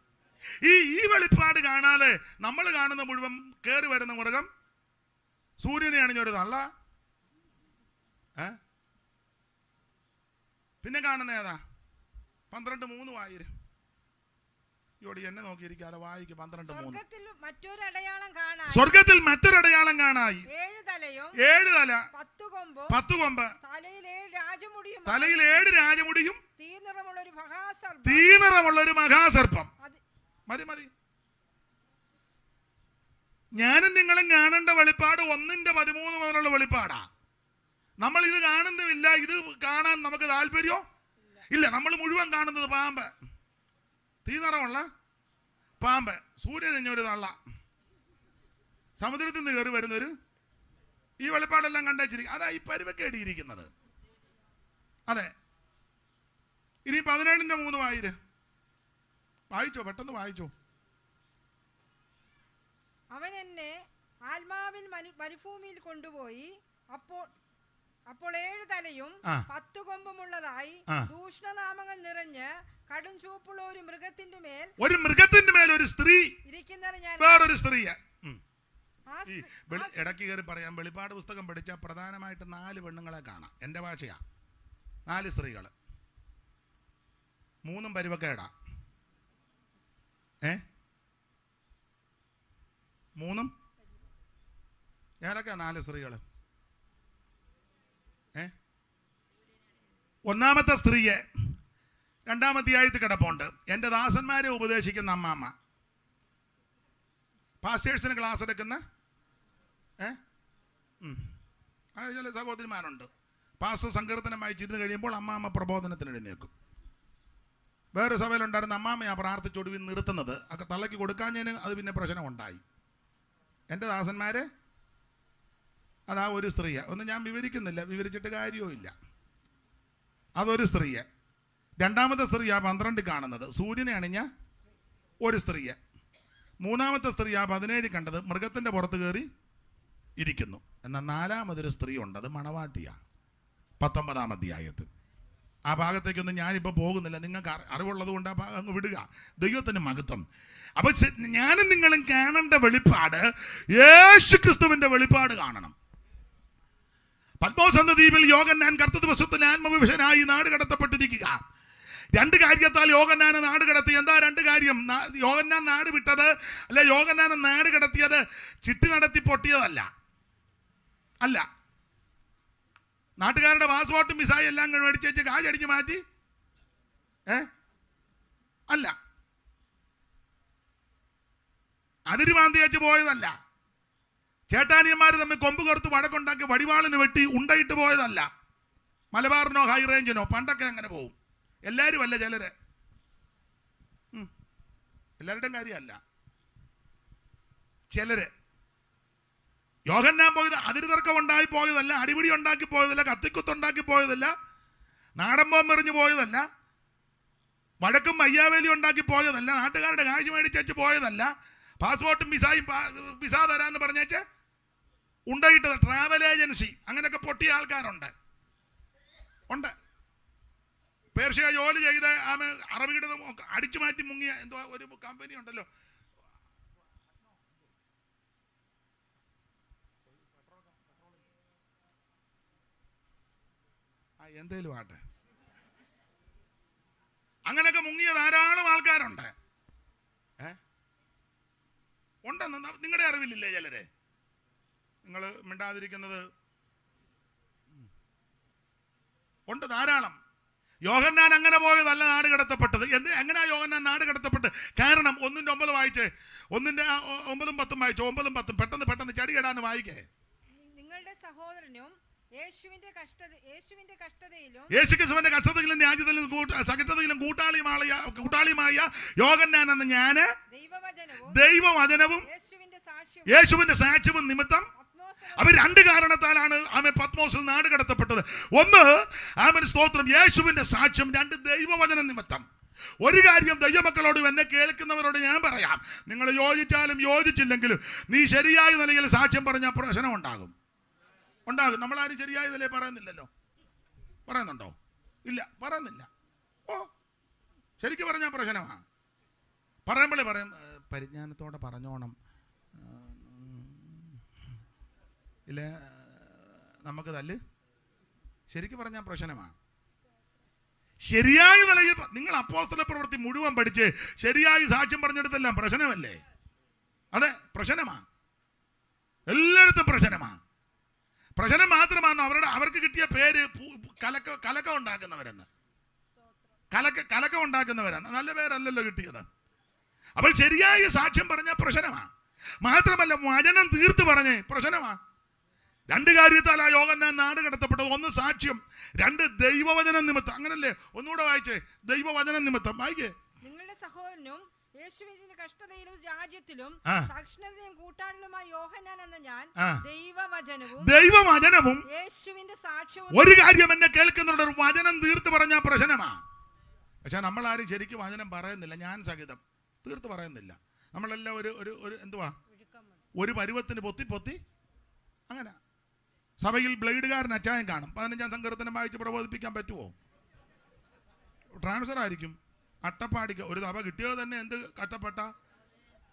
ഈ വെളിപ്പാട് കാണാതെ നമ്മൾ കാണുന്ന മുഴുവൻ കേറി വരുന്ന മൃഗം സൂര്യനെ അണിഞ്ഞൊരു തള്ള. പിന്നെ കാണുന്ന ഏതാ? 12:3 വായിര്. യോടി എന്നെ നോക്കിയിരിക്കാതെ വായിക്ക്. 12:3. സ്വർഗത്തിൽ മറ്റൊരു അടയാളം കാണായി. 7 തല, 10 കൊമ്പ്, തലയിൽ 7 രാജമുടിയും തീനിറമുള്ളൊരു മഹാസർപ്പം. മതി. ഞാനും നിങ്ങളും കാണേണ്ട വെളിപ്പാട് 1:13 മുതലുള്ള വെളിപ്പാടാ. നമ്മൾ ഇത് കാണുന്നുമില്ല. ഇത് കാണാൻ നമുക്ക് താല്പര്യമോ ഇല്ല. നമ്മൾ മുഴുവൻ കാണുന്നത് പാമ്പ്, തീനിറമുള്ള പാമ്പ്, സൂര്യനൊരു തള്ള, സമുദ്രത്തിൽ നിന്ന് കയറി വരുന്നൊരു. ഈ വെളിപ്പാടെല്ലാം കണ്ടുവച്ചിരിക്കും. അതാ ഈ പരുവക്കേടിയിരിക്കുന്നത്. അതെ. ഇനി 17:3 വായിച്ചോ, പെട്ടെന്ന് വായിച്ചോ. അവൻ എന്നെ ആത്മാവിൽ മരുഭൂമിയിൽ കൊണ്ടുപോയി. അപ്പോൾ 7 തലയും 10 കൊമ്പുമുള്ളതായി ദൂഷണനാമങ്ങൾ നിറഞ്ഞ് കടും ചുവപ്പുള്ള ഒരു മൃഗത്തിന്റെ മേൽ ഒരു സ്ത്രീ ഇരിക്കുന്നത് ഞാൻ. വേറൊരു സ്ത്രീയാ. ഇടയ്ക്ക് കയറി പറയാം, വെളിപ്പാട് പുസ്തകം പഠിച്ചാൽ പ്രധാനമായിട്ട് 4 പെണ്ണുങ്ങളെ കാണാം. എന്റെ ഭാഷയാ. 4 സ്ത്രീകള്, 3 പരുവക്കേടാ. 3 ഏതൊക്കെയാ 4 സ്ത്രീകള്? ഒന്നാമത്തെ സ്ത്രീയെ 2-ാം അധ്യായത്തിൽ കിടപ്പുണ്ട്. എൻ്റെ ദാസന്മാരെ ഉപദേശിക്കുന്ന അമ്മാമ്മ, പാസ്റ്റേഴ്സിന് ക്ലാസ് എടുക്കുന്ന ചില സഹോദരിമാരുണ്ട്. പാസ്റ്റർ സങ്കീർത്തനം വായിച്ചിരുന്ന് കഴിയുമ്പോൾ അമ്മാമ്മ പ്രബോധനത്തിന് എഴുന്നേക്കും. വേറെ സഭയിലുണ്ടായിരുന്ന അമ്മാമ്മയാ പ്രാർത്ഥിച്ചൊടുവിൽ നിർത്തുന്നത്. ഒക്കെ തള്ളയ്ക്ക് കൊടുക്കാഞ്ഞതിന് അത് പിന്നെ പ്രശ്നമുണ്ടായി. എൻ്റെ ദാസന്മാരെ അതാ ഒരു സ്ത്രീയെ. ഒന്നും ഞാൻ വിവരിക്കുന്നില്ല, വിവരിച്ചിട്ട് കാര്യവും ഇല്ല. അതൊരു സ്ത്രീയെ. 2-ാമത്തെ സ്ത്രീയാ 12 കാണുന്നത്, സൂര്യനെ അണിഞ്ഞ ഒരു സ്ത്രീയെ. 3-ാമത്തെ സ്ത്രീയാ 17 കണ്ടത്, മൃഗത്തിന്റെ പുറത്ത് കയറി ഇരിക്കുന്നു. എന്നാൽ 4-മതൊരു സ്ത്രീ ഉണ്ട്, അത് മണവാട്ടിയാ. 19-ാം അധ്യായത്തിൽ. ആ ഭാഗത്തേക്കൊന്നും ഞാനിപ്പോൾ പോകുന്നില്ല, നിങ്ങൾക്ക് അറിവുള്ളത് കൊണ്ട് ആ ഭാഗം അങ്ങ് വിടുക. ദൈവത്തിന് മഹത്വം. അപ്പൊ ഞാനും നിങ്ങളും കാണേണ്ട വെളിപ്പാട് യേശു ക്രിസ്തുവിന്റെ വെളിപ്പാട് കാണണം. പത്മോസ് എന്ന ദ്വീപിൽ യോഹന്നാൻ കർത്തൃദിവസത്തിൽ ആത്മവിവശനായി നാട് കടത്തപ്പെട്ടിരിക്കുക. 2 കാര്യത്താൽ യോഹന്നാനെ നാട് കടത്തി. എന്താ 2 കാര്യം? യോഹന്നാൻ നാട് വിട്ടത് അല്ല, യോഹന്നാനെ നാട് കടത്തിയത് ചിട്ടി നടത്തി പൊട്ടിയതല്ല. അല്ല, നാട്ടുകാരുടെ പാസ്പോർട്ടും വിസായും എല്ലാം മേടിച്ച് കാശടിച്ച് മാറ്റി അല്ല, അതിരുമാന്തി വെച്ച് പോയതല്ല. ചേട്ടാനിയന്മാർ തമ്മിൽ കൊമ്പ് കോർത്ത് വഴക്കുണ്ടാക്കി വടിവാളിന് വെട്ടി ഉണ്ടയിട്ട് പോയതല്ല. മലബാറിനോ ഹൈ റേഞ്ചിനോ പണ്ടൊക്കെ അങ്ങനെ പോവും. എല്ലാവരും അല്ല, ചിലര്. എല്ലാവരുടെയും കാര്യമല്ല, ചിലര്. യോഹന്നാൻ പോയത് അതിര് തർക്കം ഉണ്ടായി പോയതല്ല, അടിപിടി ഉണ്ടാക്കി പോയതല്ല, കത്തിക്കുത്തുണ്ടാക്കി പോയതല്ല, നാടൻ ബോംബ് എറിഞ്ഞു പോയതല്ല, വഴക്കും മയ്യാവേലി ഉണ്ടാക്കി പോയതല്ല, നാട്ടുകാരുടെ കാശ് മേടിച്ചു പോയതല്ല, പാസ്പോർട്ടും വിസയും വിസ തരാന്ന് പറഞ്ഞേച്ച് ഉണ്ടായിട്ട് ട്രാവൽ ഏജൻസി അങ്ങനെയൊക്കെ പൊട്ടിയ ആൾക്കാരുണ്ട്. പേർഷ്യ ജോലി ചെയ്ത് അറബിയുടെ അടിച്ചു മാറ്റി മുങ്ങിയ എന്തോ ഒരു കമ്പനി ഉണ്ടല്ലോ, എന്തേലും ആട്ടെ, അങ്ങനെയൊക്കെ മുങ്ങിയ ധാരാളം ആൾക്കാരുണ്ട്. ഉണ്ടെന്ന് നിങ്ങളുടെ അറിവിലില്ലേ? ചിലരെ നിങ്ങൾ മിണ്ടാതിരിക്കുന്നത് ഉണ്ട്, ധാരാളം. യോഹന്നാൻ അങ്ങനെ പോയതല്ല നാട് കടത്തപ്പെട്ടത്. എങ്ങനെയാ യോഹന്നാൻ നാട് കടത്തപ്പെട്ട്? കാരണം 1:9 വായിച്ചേ, 1:9-10 വായിച്ചോ. 9-10 പെട്ടെന്ന് ചടികടാന്ന് വായിക്കേ. നിങ്ങളുടെ സഹോദരനും യേശുവിന്റെ കഷ്ടതയിലും യേശുക്രിസ്തുവിന്റെ കഷ്ടതയിലും രാജ്യത്തിലും സകലതയിലും കൂട്ടാളിയുമായ യോഹന്നാൻ എന്ന ഞാന് ദൈവവചനവും യേശുവിന്റെ സാക്ഷ്യവും നിമിത്തം അവർ രണ്ട് കാരണത്താലാണ് ആമേൻ പത്മോസിൽ നാട് കടത്തപ്പെട്ടത്. ഒന്ന് ആമേൻ സ്തോത്രം യേശുവിന്റെ സാക്ഷ്യം, രണ്ട് ദൈവവചന നിമിത്തം. ഒരു കാര്യം ദൈവമക്കളോട് എന്നെ കേൾക്കുന്നവരോട് ഞാൻ പറയാം, നിങ്ങൾ യോജിച്ചാലും യോജിച്ചില്ലെങ്കിലും നീ ശരിയായ നിലയിൽ സാക്ഷ്യം പറഞ്ഞാൽ പ്രശ്നം ഉണ്ടാകും. നമ്മളാരും ശരിയായ നിലയിൽ പറയുന്നില്ലല്ലോ. പറയുന്നുണ്ടോ? ഇല്ല, പറയുന്നില്ല. ഓ, ശരിക്കും പറഞ്ഞാൽ പ്രശ്നമാണ്. പറയുമ്പോഴേ പറയും പരിജ്ഞാനത്തോടെ പറഞ്ഞോണം, ഇല്ല നമുക്ക് തല്ല്. ശരിക്കും പറഞ്ഞാൽ പ്രശ്നമാണ്. ശരിയായ നിലയിൽ നിങ്ങൾ അപ്പോസ്തല പ്രവൃത്തി മുഴുവൻ പഠിച്ച് ശരിയായി സാക്ഷ്യം പറഞ്ഞെടുത്തെല്ലാം പ്രശ്നമല്ലേ? അതെ, പ്രശ്നമാണ്. എല്ലായിടത്തും പ്രശ്നമാണ്. പ്രശ്നം മാത്രമാണ് അവർക്ക് കിട്ടിയ പേര് കലക്കം ഉണ്ടാക്കുന്നവരെന്ന്. കലക്കം ഉണ്ടാക്കുന്നവരെന്ന് നല്ല പേരല്ലല്ലോ കിട്ടിയത്. അപ്പോൾ ശരിയായ സാക്ഷ്യം പറഞ്ഞ പ്രശ്നമാണ്. മാത്രമല്ല വചനം തീർത്ത് പറഞ്ഞേ പ്രശ്നമാണ്. രണ്ട് കാര്യത്താൽ ആ യോഹന്നാൻ നാട് കടത്തപ്പെട്ടത്. ഒന്ന് സാക്ഷ്യം, രണ്ട് ദൈവവചന നിമിത്തം. അങ്ങനല്ലേ? ഒന്നുകൂടെ വായിച്ചേ, ദൈവവചന നിമിത്തം വായിക്കേ. നിങ്ങളുടെ സഹോദരനും യേശുവിന്റെ കഷ്ടതയിലും രാജ്യത്തിലും സാക്ഷ്യത്തിലും കൂട്ടാളിലുമായ യോഹന്നാൻ എന്ന ഞാൻ ദൈവവചനവും യേശുവിന്റെ സാക്ഷ്യവും. ഒരു കാര്യം എന്നെ കേൾക്കുന്നുണ്ട്, വചനം തീർത്ത് പറഞ്ഞാൽ പ്രശ്നമാണ്. പക്ഷെ നമ്മളാരും ശരിക്കും വചനം പറയുന്നില്ല. ഞാൻ സഹിതം തീർത്ത് പറയുന്നില്ല. നമ്മളെല്ലാം ഒരു എന്തുവാ, ഒരു പരുവത്തിന് പൊത്തി അങ്ങനെ. സഭയിൽ ബ്ലേഡുകാരൻ അച്ചായം കാണും. 15-ാം സങ്കീർത്തനം വായിച്ച് പ്രബോധിപ്പിക്കാൻ പറ്റുമോ? ട്രാൻസ്ഫർ ആയിരിക്കും. അട്ടപ്പാടിക്ക് ഒരു സഭ കിട്ടിയത് തന്നെ എന്ത് കഷ്ടപ്പെട്ട.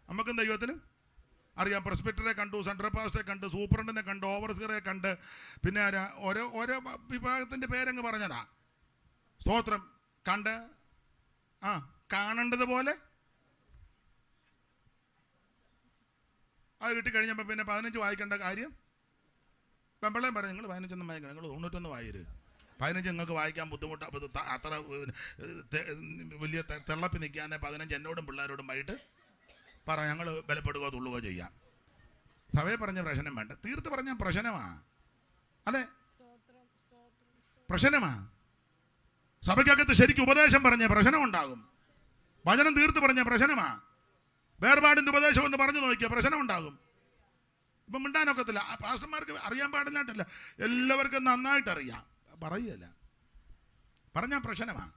നമുക്കും ദൈവത്തിനും അറിയാം. പ്രസ്ബിറ്ററെ കണ്ടു, സെൻട്രൽ പാസ്റ്ററെ കണ്ടു, സൂപ്രണ്ടിനെ കണ്ടു, ഓവർസിയറെ കണ്ട്, പിന്നെ ആരാ ഓരോ വിഭാഗത്തിൻ്റെ പേരങ്ങ് പറഞ്ഞതാ. സ്തോത്രം കണ്ട് കാണേണ്ടതുപോലെ അത് കിട്ടിക്കഴിഞ്ഞപ്പോൾ പിന്നെ 15 വായിക്കേണ്ട കാര്യം പെമ്പളയും പറഞ്ഞു, നിങ്ങൾ 15 വായിക്കണം, നിങ്ങൾ 91 വായരുത്. 15 നിങ്ങൾക്ക് വായിക്കാൻ ബുദ്ധിമുട്ട്, അത്ര വലിയ തെള്ളപ്പി നിൽക്കാന്നെ 15 എന്നോടും പിള്ളേരോടും വൈകിട്ട് പറ, ഞങ്ങൾ ബലപ്പെടുകയോ തുള്ളുകയോ ചെയ്യാം. സഭയെ പറഞ്ഞ പ്രശ്നം വേണ്ട, തീർത്ത് പറഞ്ഞാൽ പ്രശ്നമാ. അതെ, പ്രശ്നമാ. സഭയ്ക്കകത്ത് ശരിക്കും ഉപദേശം പറഞ്ഞ പ്രശ്നം ഉണ്ടാകും. വചനം തീർത്ത് പറഞ്ഞ പ്രശ്നമാ. വേർപാടിൻ്റെ ഉപദേശം ഒന്ന് പറഞ്ഞു നോക്കിയാൽ പ്രശ്നം ഉണ്ടാകും. ഇപ്പം മിണ്ടാനൊക്കത്തില്ല. പാസ്റ്റർമാർക്ക് അറിയാൻ പാടില്ലായിട്ടല്ല, എല്ലാവർക്കും നന്നായിട്ട് അറിയാം. പറയുകയല്ല, പറഞ്ഞാൽ പ്രശ്നമാണ്.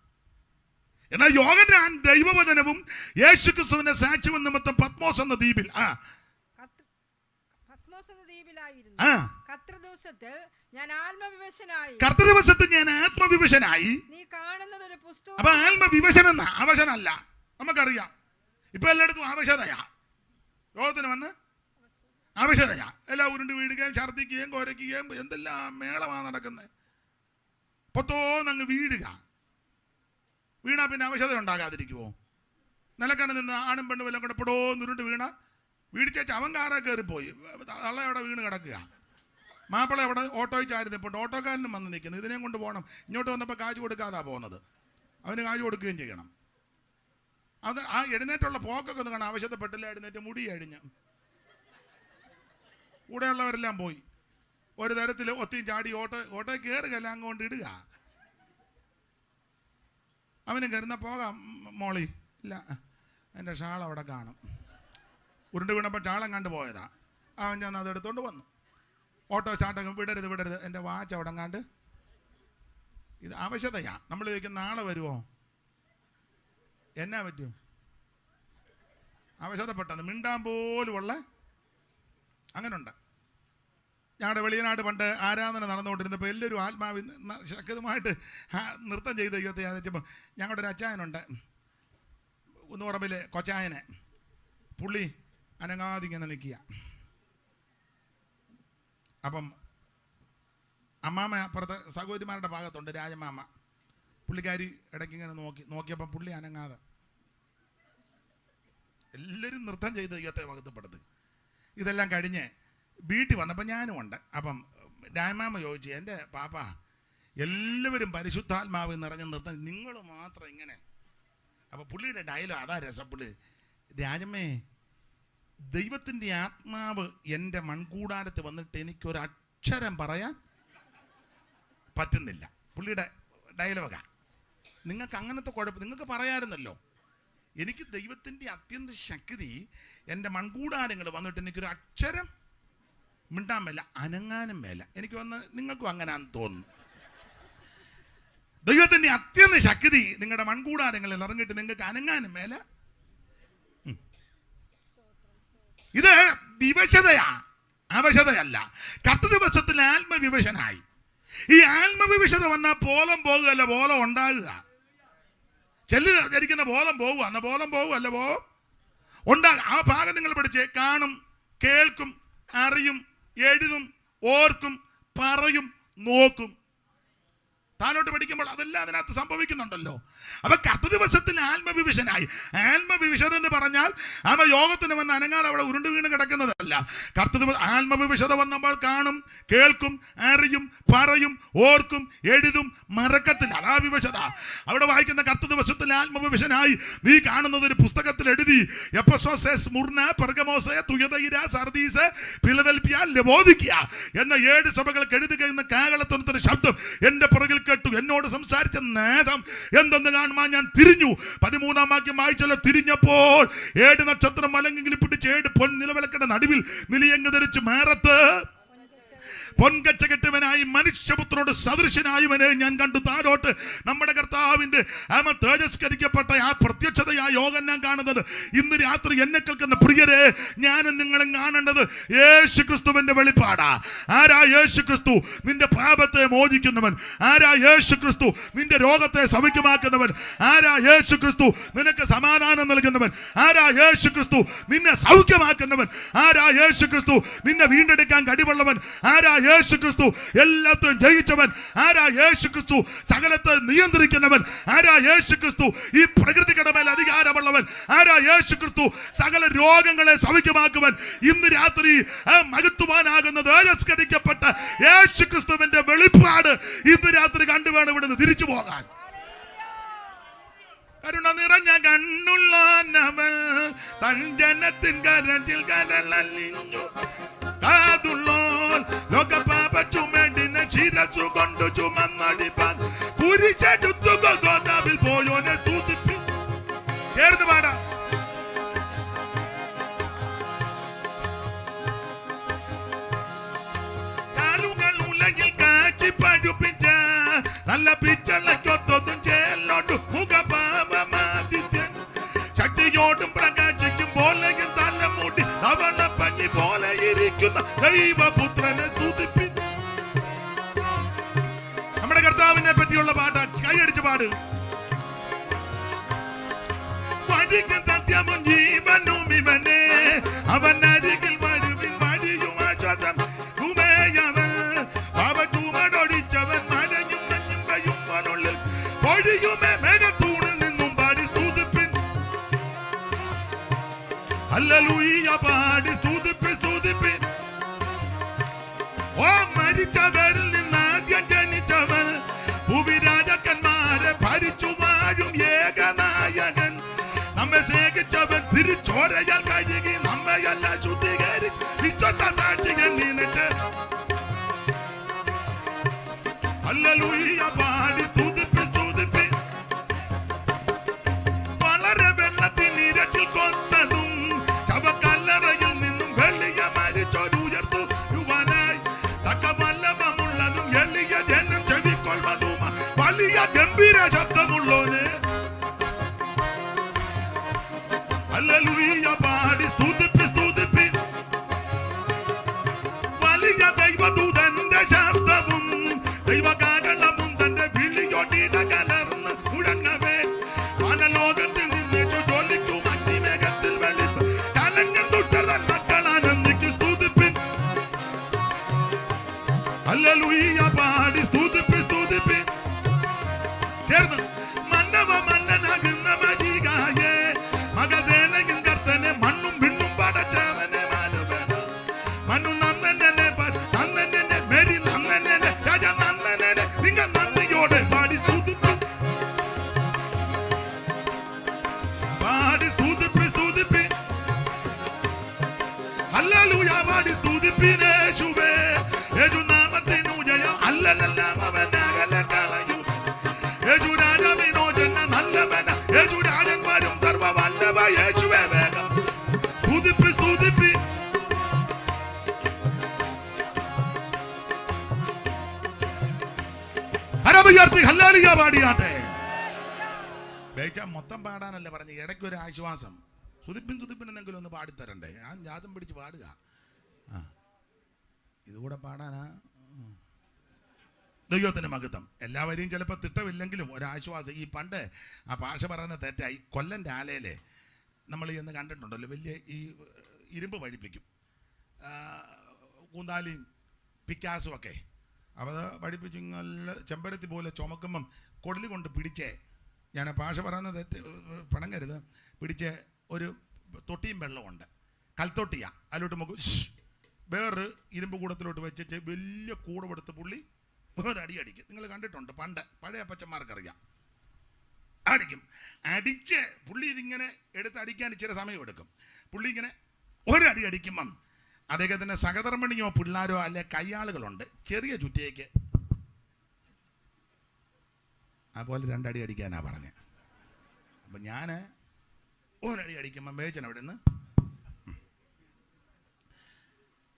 എന്നാൽ യോഹന്നാൻ ദൈവവചനവും യേശുക്രിസ്തുവിന്റെ സാക്ഷ്യവും നിമിത്തം പത്മോസ് എന്ന ദ്വീപിൽ കർത്തൃദിവസത്തിൽ ഞാൻ ആത്മവിവശനായി. അപ്പൊ ആത്മവിവശനം അവശനല്ല, നമുക്കറിയാം. ഇപ്പൊ എല്ലായിടത്തും ആവശ്യതയാ. യോഗത്തിന് വന്ന് ആവശ്യതയാ. എല്ലാം ഉരുണ്ട് വീഴുകയും ഛർദ്ദിക്കുകയും കുരയ്ക്കുകയും എന്തെല്ലാം മേളമാണ് നടക്കുന്നത്. പൊത്തോന്നങ്ങ് വീണാ പിന്നെ ആവശ്യത ഉണ്ടാകാതിരിക്കുമോ? നിലക്കണ നിന്ന് ആണും പെണ്ണും എല്ലാം കൂടെ പൊടോന്നുരുണ്ട് വീടിച്ചേച്ച് അവൻ കാറെ കയറിപ്പോയി. തള്ള അവിടെ വീണ് കിടക്കുക. മാപ്പിള അവിടെ ഓട്ടോയിൽ ചാരുന്നിപ്പോണ്ട്. ഓട്ടോക്കാരനും വന്ന് നിൽക്കുന്നു. ഇതിനെയും കൊണ്ട് പോകണം. ഇങ്ങോട്ട് വന്നപ്പോൾ കാശ് കൊടുക്കാതാ പോകുന്നത്. അവന് കാശ് കൊടുക്കുകയും ചെയ്യണം. അത് ആ എഴുന്നേറ്റുള്ള പോക്കൊക്കെ ഒന്ന് കാണാൻ ആവശ്യപ്പെട്ടില്ല. എഴുന്നേറ്റ് മുടി അഴിഞ്ഞ് കൂടെയുള്ളവരെല്ലാം പോയി. ഒരു തരത്തിൽ ഒത്തിയും ചാടി ഓട്ടോയിൽ കയറുകയെല്ലാം അങ്ങോട്ട് ഇടുക. അവനും കരുന്ന പോകാം മോളി. ഇല്ല, എൻ്റെ ഷാൾ അവിടെ കാണും. ഉരുണ്ട് വീണപ്പോൾ ഷാളം കണ്ടു പോയതാ. അവൻ ഞാൻ അത് എടുത്തോണ്ട് വന്നു. ഓട്ടോ സ്റ്റാർട്ടൊക്കെ വിടരുത്, എൻ്റെ വാച്ച് അവിടെ കണ്ട്. ഇത് ആവശ്യതയാ. നമ്മൾ ചോദിക്കും നാളെ വരുമോ? എന്നാ പറ്റും? ആവശ്യതപ്പെട്ടത് മിണ്ടാൻ പോലുമുള്ള അങ്ങനുണ്ട്. ഞങ്ങളുടെ വെളിയനാട് പണ്ട് ആരാധന നടന്നുകൊണ്ടിരുന്നപ്പോൾ എല്ലാവരും ആത്മാവിൽ ശക്തമായിട്ട് നൃത്തം ചെയ്ത് ദൈവത്തെ ആരാധിച്ചപ്പോൾ ഞങ്ങളുടെ ഒരു അച്ചായനുണ്ട്, കുന്നുപറമ്പിലെ കൊച്ചായനെ. പുള്ളി അനങ്ങാതിങ്ങനെ നിൽക്കുക. അപ്പം അമ്മാമ്മ അപ്പുറത്തെ സഹോദരിമാരുടെ ഭാഗത്തുണ്ട്, രാജമാമ്മ. പുള്ളിക്കാരി ഇടയ്ക്കിങ്ങനെ നോക്കിയപ്പം പുള്ളി അനങ്ങാതെ. എല്ലാവരും നൃത്തം ചെയ്ത് ദൈവത്തെ മഹത്വപ്പെടുത്തി. ഇതെല്ലാം കഴിഞ്ഞ് വീട്ടിൽ വന്നപ്പോൾ ഞാനും ഉണ്ട്. അപ്പം രാജമാമ്മ ചോദിച്ചു, എൻ്റെ പാപ്പ എല്ലാവരും പരിശുദ്ധാത്മാവ് നിറഞ്ഞ് നൃത്തം, നിങ്ങൾ മാത്രം ഇങ്ങനെ. അപ്പോൾ പുള്ളിയുടെ ഡയലോഗ് അതാ രസം. പുള്ളി, രാജമ്മേ, ദൈവത്തിൻ്റെ ആത്മാവ് എൻ്റെ മൺകൂടാരത്ത് വന്നിട്ട് എനിക്കൊരക്ഷരം പറയാൻ പറ്റുന്നില്ല. പുള്ളിയുടെ ഡയലോഗാ. നിങ്ങൾക്ക് അങ്ങനത്തെ കുഴപ്പം നിങ്ങൾക്ക് പറയാമായിരുന്നല്ലോ. എനിക്ക് ദൈവത്തിൻ്റെ അത്യന്ത ശക്തി എൻ്റെ മൺകൂടാരങ്ങൾ വന്നിട്ട് എനിക്കൊരു അക്ഷരം മിണ്ടാൻ മേല, അനങ്ങാനും മേല. എനിക്ക് വന്ന് നിങ്ങൾക്കും അങ്ങനെയാണെന്ന് തോന്നുന്നു. ദൈവത്തിൻ്റെ അത്യന്ത ശക്തി നിങ്ങളുടെ മൺകൂടാരങ്ങളിൽ ഇറങ്ങിയിട്ട് നിങ്ങൾക്ക് അനങ്ങാനും മേല. ഇത് വിവശതയാ, അവശതയല്ല. കർത്ത ദിവസത്തിൽ ആത്മവിവശനായി. ഈ ആത്മവിവശത വന്നാൽ ബോധം പോകുകയല്ല, ബോധം ഉണ്ടാകുക. ചെല്ലു ധരിക്കുന്ന ബോധം പോകുക, എന്ന ബോധം പോകുകയല്ല, ഉണ്ടാകുക. ആ ഭാഗം നിങ്ങൾ പഠിച്ചേ. കാണും, കേൾക്കും, അറിയും, എഴുതും, ഓർക്കും, പറയും, നോക്കും. താഴോട്ട് പഠിക്കുമ്പോൾ അതെല്ലാം അതിനകത്ത് സംഭവിക്കുന്നുണ്ടല്ലോ. അപ്പൊ കർത്ത ദിവസത്തിൽ ആത്മവിവശനായി. ആത്മവിവശത എന്ന് പറഞ്ഞാൽ അവ യോഗത്തിന് വന്ന് അനങ്ങാതെ അവിടെ ഉരുണ്ട് വീണ് കിടക്കുന്നതല്ല. കർത്ത ദിവസം ആത്മവിവശത വന്നപ്പോൾ കാണും, കേൾക്കും, അറിയും, പറയും, ഓർക്കും, എഴുതും, മറക്കത്തില്ല. അതാ വിവശത. അവിടെ വായിക്കുന്ന കർത്ത ദിവസത്തിൽ ആത്മവിവശനായി. നീ കാണുന്നത് ഒരു പുസ്തകത്തിൽ എഴുതി. Ephesus, Smyrna, Pergamos, തുയതൈര, Sardis, Philadelphia, ലവോദിക്കിയ എന്ന 7 സഭകൾക്ക് എഴുതുക എന്ന കാഹളത്വത്തിന് ശബ്ദം എന്റെ പുറകിൽ കേട്ടു. എന്നോട് സംസാരിച്ച നേതം എന്തെന്ന് കാണുവാൻ ഞാൻ തിരിഞ്ഞു. 13-ാം വാക്യം വായിച്ചല്ലോ. തിരിഞ്ഞപ്പോൾ 7 നക്ഷത്രം മലങ്കെങ്കിലും പിടിച്ച് 7 പൊൻ നിലവിളക്കിന്റെ നടുവിൽ നിലയങ്ങ് ധരിച്ച് മേറത്ത് പൊൻകച്ച കെട്ടവനായി മനുഷ്യപുത്രനോട് സദൃശനായവനെ ഞാൻ കണ്ടു. താഴോട്ട് നമ്മുടെ കർത്താവിന്റെ തേജസ്കരിക്കപ്പെട്ട ആ പ്രത്യക്ഷതയാ യോഗം ഞാൻ കാണുന്നത്. ഇന്ന് രാത്രി എന്നെ കേൾക്കുന്ന പ്രിയരെ, ഞാനും നിങ്ങളും കാണേണ്ടത് യേശു ക്രിസ്തുവിന്റെ വെളിപ്പാടാ. ആരാ യേശു ക്രിസ്തു? നിന്റെ പാപത്തെ മോചിക്കുന്നവൻ. ആരാ യേശു ക്രിസ്തു? നിന്റെ രോഗത്തെ സൗഖ്യമാക്കുന്നവൻ. ആരാ യേശു ക്രിസ്തു? നിനക്ക് സമാധാനം നൽകുന്നവൻ. ആരാ യേശു ക്രിസ്തു? നിന്നെ സൗഖ്യമാക്കുന്നവൻ. ആരാ യേശു ക്രിസ്തു? നിന്നെ വീണ്ടെടുക്കാൻ കഴിവുള്ളവൻ. ആരാ യേശു ക്രിസ്തു? എല്ലാത്തെയും ജയിച്ചവൻ. ആരാ യേശു ക്രിസ്തു? സകലത്തെ നിയന്ത്രിക്കുന്നവൻ. ആരാ യേശു ക്രിസ്തു? ഈ പ്രകൃതിയുടെ മേൽ അധികാരമുള്ളവൻ. ആരാ യേശു ക്രിസ്തു? സകല രോഗങ്ങളെ സൗഖ്യമാക്കുവൻ. ഇന്ന് രാത്രി മഹത്വവാനാകുന്ന തേജസ്കരിക്കപ്പെട്ട യേശു ക്രിസ്തുവിന്റെ വെളിപ്പാട് ഇന്ന് രാത്രി കണ്ടുവേണം ഇവിടുന്ന് തിരിച്ചു പോകാൻ. കരുണ നിറഞ്ഞ കണ്ണുള്ളവൻ തൻ ജനത്തിൻ കരത്തിൽ കരളലിഞ്ഞു. കാതുള്ളോൻ ലോകപാപ ചുമടിനെ ശിരസ്സു കൊണ്ടു ചുമന്നടിപ്പാൻ കുരിശെടുത്തു ഗോഗോഥാവിൽ പോയോനെ സ്തുതിപ്പി. ചേർന്ന് പാടാം. കാലുകൾ ഉലകിൽ കാച്ചി പഠിപ്പിച്ച നല്ല പിച്ചളക്കൊത്തതും ചേലോട്ടും മുഖപാപമാദിത്യൻ ശക്തിയോടും പ്രകാശിക്കും പോലെയും തലമുടി അവള പഞ്ഞി പോലെ ഇരിക്കുന്ന ദൈവപുത്രനെ സ്തുതിപ്പി. നമ്മുടെ കർത്താവിനെ പറ്റിയുള്ള പാട്ട് കൈയടിച്ച് പാട്. വഴിക്കും സത്യമും ജീവനും ഇവനെ, അവൻ അരികിൽ വരുവിൻ വഴിയും ആശ്വാസം ഉമേയവൻ. അവ ചുമടൊടിച്ചവൻ മഴയും മഞ്ഞും പെയ്യുവാനുള്ളിൽ പൊഴിയുമേ മേഘത്തൂണിൽ നിന്നും പാടി സ്തുതിപ്പിൻ. ഹല്ലേലൂയ പാടി സ്തുതിപ്പി സ്തുതിപ്പി. ഓ മരിച്ചവരിൽ നിന്ന് ആദ്യം ജനിച്ചവൻ, ഭൂവിരാജക്കന്മാരെ ഭരിച്ചു വാഴും ഏകനായകൻ. നമ്മെ സ്നേഹിച്ചവൻ തിരിച്ചോരയാൽ കഴുകി നമ്മയല്ല ശുദ്ധീകരി വിശ്വത്ത സാക്ഷിയെ നിനച്ച്. ഹല്ലേലൂയ പാടി സ്തുതിപ്പി സ്തുതിപ്പി. വളരെ വെള്ളത്തിൽ നിരച്ചിൽ കൊത്തതും ശവക്കല്ലറയിൽ നിന്നും വെള്ളിയ മരിച്ചൊരു ഉയർത്തു യുവാനായി തക്ക വല്ലഭമുള്ളതും എളിയ ജനം ചെവിക്കൊള്ളുവതും വലിയ ഗംഭീര ശബ്ദമുള്ളോന്. ഹല്ലേലൂയ പാടി സ്തുതിപ്പി സ്തുതിപ്പി. വലിയ ദൈവദൂതന്റെ ശബ്ദവും ദൈവകാകളവും തന്റെ വിളിയോടിട കലർന്ന് മുഴങ്ങവേ വാനലോകത്തിൽ നിന്ന് ജോലിക്കും അഗ്നിമേഘത്തിൽ വെളിപ്പ് കലങ്ങും ദുഷ്ടൻ മക്കളാനന്ദിക്ക് സ്തുതിപ്പിൻ. ഹല്ലേലൂയ പാടി സ്തുതിപ്പി സ്തുതിപ്പി. ചേർന്ന് മന്നവ മന്നനാകുന്ന മജികായേ മകസേനയും കർത്തനെ മണ്ണും വിണ്ണും പടച്ചവനെ മാനുവന മണ്ണു നന്ദനെ നന്ദനെ മേരി നന്ദനെ രാജ നന്ദനെ നിങ്ങൾ നന്ദിയോടെ പാടി സ്തുതിപ്പി പാടി സ്തുതിപ്പി സ്തുതിപ്പി. ഹല്ലേലൂയ പാടി സ്തുതിപ്പിൻ യേശുവേ. യേശു നാമത്തിനു ജയം. അല്ലലല്ല അവനാക നാവുയർത്തി ഹല്ലേലൂയ പാടിയാട്ടെ. മൊത്തം പാടാനല്ല പറഞ്ഞ്, ഇടയ്ക്കൊരു ആശ്വാസം. സുതിപ്പിനെന്തെങ്കിലും ഒന്ന് പാടിത്തരണ്ടേ? ഞാൻ ജാതം പിടിച്ച് പാടുക. ഇതുകൂടെ പാടാനാ. ദൈവത്തിന് മഹത്വം. എല്ലാവരെയും ചിലപ്പോൾ തിട്ടമില്ലെങ്കിലും ഒരാശ്വാസം. ഈ പണ്ട് ആ ഭാഷ പറയുന്ന തെറ്റായി. കൊല്ലൻ്റെ ആലയിലെ നമ്മൾ ഇന്ന് കണ്ടിട്ടുണ്ടല്ലോ, വലിയ ഈ ഇരുമ്പ് പഠിപ്പിക്കും, കൂന്താലിയും പിക്കാസും ഒക്കെ. അപ്പോൾ അത് പഠിപ്പിച്ച് ഇങ്ങനെ ചെമ്പരത്തി പോലെ ചുമക്കുമ്പം കൊടലി കൊണ്ട് പിടിച്ചേ, ഞാൻ ഭാഷ പറയുന്നത് പണങ്ങരുത്, പിടിച്ച് ഒരു തൊട്ടിയും വെള്ളമുണ്ട്, കൽത്തൊട്ടിയാ, അതിലോട്ട് നമുക്ക് വേറൊരു ഇരുമ്പ് കൂടത്തിലോട്ട് വെച്ചിട്ട് വലിയ കൂടമെടുത്ത് പുള്ളി ഒരടി അടിക്കും. നിങ്ങൾ കണ്ടിട്ടുണ്ട്, പണ്ട് പഴയ അപ്പച്ചന്മാർക്കറിയാം. അടിക്കും. അടിച്ച് പുള്ളി ഇതിങ്ങനെ എടുത്ത് അടിക്കാൻ ഇച്ചിരി സമയം എടുക്കും. പുള്ളി ഇങ്ങനെ ഒരടി അടിക്കുമ്പം അദ്ദേഹത്തിൻ്റെ സഹധർമ്മിണിയോ പിള്ളാരോ അല്ലെ കയ്യാളുകളുണ്ട്, ചെറിയ ചുറ്റിയേക്ക് അതുപോലെ 2 അടി അടിക്കാനാ പറഞ്ഞത്. അപ്പം ഞാൻ ഒരടി അടിക്കുമ്പം വേച്ചൻ അവിടെ നിന്ന്.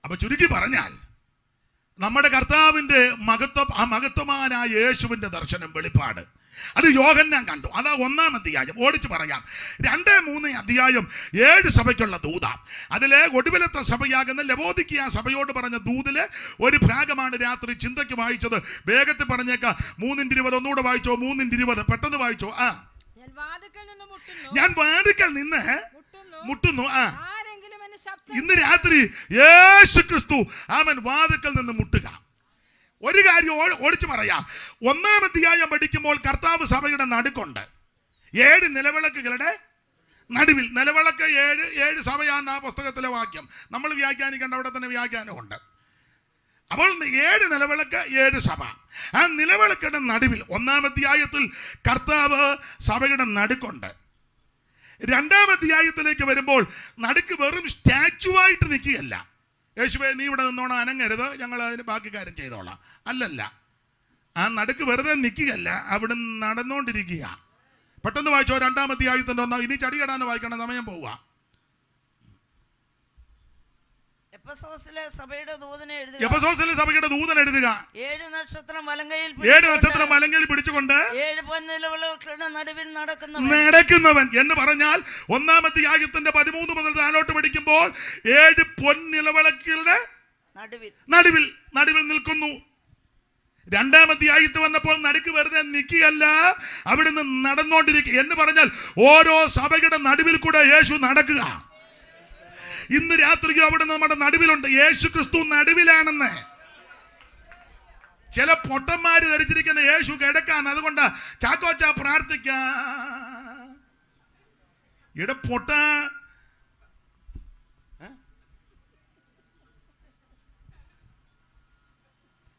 അപ്പൊ ചുരുക്കി പറഞ്ഞാൽ നമ്മുടെ കർത്താവിന്റെ മഹത്വം, ആ മഹത്വമാനായ യേശുവിന്റെ ദർശനം, വെളിപ്പാട്, അത് യോഹന്നാൻ കണ്ടു. അതാ 1-ാം അധ്യായം. ഓടിച്ചു പറയാം. 2-3 അധ്യായം 7 സഭയ്ക്കുള്ള ദൂത. അതിലെ ഒടുവിലത്തെ സഭയാകുന്ന ലവോദിക്കിയ സഭയോട് പറഞ്ഞ ദൂതിലെ ഒരു ഭാഗമാണ് രാത്രി ചിന്തയ്ക്ക് വായിച്ചത്. വേഗത്തിൽ പറഞ്ഞേക്കാം. 3:20 ഒന്നുകൂടെ വായിച്ചോ. 3:20 പെട്ടെന്ന് വായിച്ചോ. ഞാൻ വാതിക്കൽ നിന്ന് മുട്ടുന്നു. ഇന്ന് രാത്രി യേശു ക്രിസ്തു അവൻ വാതിക്കൽ നിന്ന് മുട്ടുക. ഒരു കാര്യം ഓടിച്ചു പറയാം. 1-ാം അധ്യായം പഠിക്കുമ്പോൾ കർത്താവ് സഭയുടെ നടുക്കുണ്ട്. 7 നിലവിളക്കുകളുടെ നടുവിൽ. നിലവിളക്ക് 7 സഭയാന്ന ആ പുസ്തകത്തിലെ വാക്യം നമ്മൾ വ്യാഖ്യാനിക്കേണ്ട അവിടെ തന്നെ വ്യാഖ്യാനമുണ്ട്. അപ്പോൾ 7 നിലവിളക്ക് 7 സഭ. ആ നിലവിളക്കിന്റെ നടുവിൽ 1-ാം അധ്യായത്തിൽ കർത്താവ് സഭയുടെ നടുക്കുണ്ട്. 2-ാം അധ്യായത്തിലേക്ക് വരുമ്പോൾ നടുക്ക് വെറും സ്റ്റാച്ചു ആയിട്ട് നിൽക്കുകയല്ല. യേശുവേ നീ ഇവിടെ നിന്നോണം, അനങ്ങരുത്, ഞങ്ങൾ അതിന് ബാക്കി കാര്യം ചെയ്തോളാം. അല്ലല്ല, ആ നടുക്ക് വെറുതെ നിൽക്കുകയല്ല, അവിടെ നടന്നുകൊണ്ടിരിക്കുക. പെട്ടെന്ന് വായിച്ചോ. 2-ാം അധ്യായത്തിൻ്റെ 1. ഇനി ചടികടാന്ന് വായിക്കണം, സമയം പോവുക. എഫെസോസിലെ സഭയുടെ ദൂതനെ എഴുതുക. 7 നക്ഷത്രം വലങ്കയിൽ പിടിച്ചുകൊണ്ട് 7 പൊൻനിലവിളക്കുകളുടെ നടുവിൽ നടക്കുന്നവൻ എന്ന് പറഞ്ഞാൽ 1-ാം അധ്യായത്തിന്റെ 13 മുതൽ താഴോട്ട് പഠിക്കുമ്പോൾ 7 പൊൻനിലവിളക്കുകളുടെ നടുവിൽ നിൽക്കുന്നു. 2-ാം അധ്യായത്തിൽ വന്നപ്പോൾ നടുക്ക് വെറുതെ നിൽക്കുകയല്ല, അവിടുന്ന് നടന്നുകൊണ്ടിരിക്കുക എന്ന് പറഞ്ഞാൽ ഓരോ സഭയുടെ നടുവിൽ കൂടെ യേശു നടക്കുക. ഇന്ന് രാത്രിയോ അവിടെ നമ്മുടെ നടുവിലുണ്ട്. യേശു ക്രിസ്തു നടുവിലാണെന്ന് ചില പൊട്ടന്മാര് ധരിച്ചിരിക്കുന്ന യേശു കിടക്കാൻ. അതുകൊണ്ട് ചാക്കോച്ച പ്രാർത്ഥിക്കാ പൊട്ട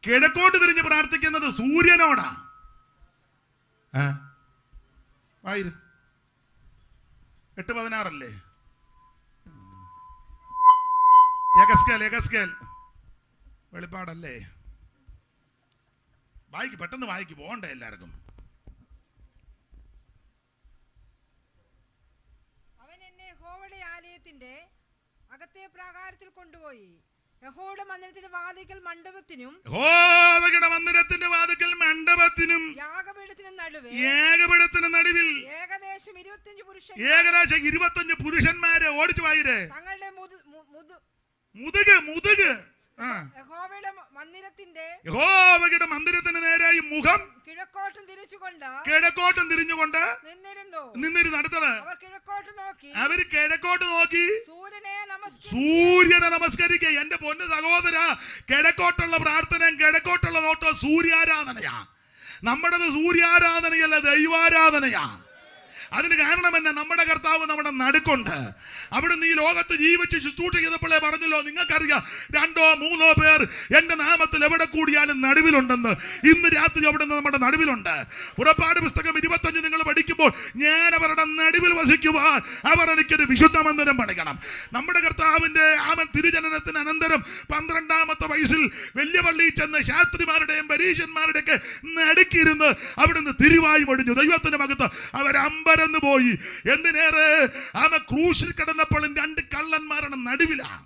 കിഴക്കോട്ട് തിരിഞ്ഞ് പ്രാർത്ഥിക്കുന്നത് സൂര്യനോടാ. 8:16 യഗസ്കേൽ വെളിപ്പാടല്ലേ? വായിക്ക്, പെട്ടെന്ന് വായിക്ക്, പോകണ്ടേ എല്ലാവർക്കും. അവൻ എന്നെ യഹോവയുടെ ആലയത്തിന്റെ അകത്തെ പ്രാകാരത്തിൽ കൊണ്ടുപോയി യഹോവയുടെ മന്ദിരത്തിന്റെ വാതിൽക്കൽ മണ്ഡപത്തിനും യാഗപീഠത്തിനും നടുവിൽ ഏകദേശം 25 പുരുഷന്മാരെ ഓടിച്ചു വായിരേ. തങ്ങളുടെ മുതുക് യഹോവയുടെ മന്ദിരത്തിന് നേരെ മുഖം കിഴക്കോട്ടും തിരിഞ്ഞുകൊണ്ട് നിന്നിരുന്നു. അടുത്തത് അവര് കിഴക്കോട്ട് നോക്കി സൂര്യനെ നമസ്കരിക്കുക. എന്റെ പൊന്നു സഹോദര, കിഴക്കോട്ടുള്ള പ്രാർത്ഥനയും കിഴക്കോട്ടുള്ള നോട്ടോ സൂര്യാരാധനയാ. നമ്മുടേത് സൂര്യാരാധനയല്ല, ദൈവാരാധനയാ. അതിന് കാരണം തന്നെ നമ്മുടെ കർത്താവ് നമ്മുടെ നടുക്കുണ്ട്. അവിടുന്ന് ഈ ലോകത്ത് ജീവിച്ച് ശുശ്രൂഷ ചെയ്തപ്പോഴേ പറഞ്ഞല്ലോ, നിങ്ങൾക്കറിയാം 2-3 പേർ എന്റെ നാമത്തിൽ എവിടെ കൂടിയാലും നടുവിലുണ്ടെന്ന്. ഇന്ന് രാത്രി അവിടുന്ന് നമ്മുടെ നടുവിലുണ്ട്. പുറപ്പാട് പുസ്തകം 25 നിങ്ങൾ പഠിക്കുമ്പോൾ ഞാൻ അവരുടെ നടുവിൽ വസിക്കുവാൻ അവർ എനിക്കൊരു വിശുദ്ധ മന്ദിരം പണിയണം. നമ്മുടെ കർത്താവിന്റെ അവൻ തിരുജനനത്തിന് അനന്തരം 12-ാമത്തെ വയസ്സിൽ വലിയ പള്ളിയിൽ ചെന്ന് ശാസ്ത്രിമാരുടെയും പരീശന്മാരുടെയൊക്കെ നടുക്കിരുന്ന് അവിടുന്ന് തിരുവായി ഒടിഞ്ഞു. ദൈവത്തിന്റെ മകത്ത് അവരമ്പരന്ന് പോയി. എന്തിനേറെ അവൻ ക്രൂശിൽ കിടന്നപ്പോഴും 2 കള്ളന്മാരുടെ നടുവിലാണ്.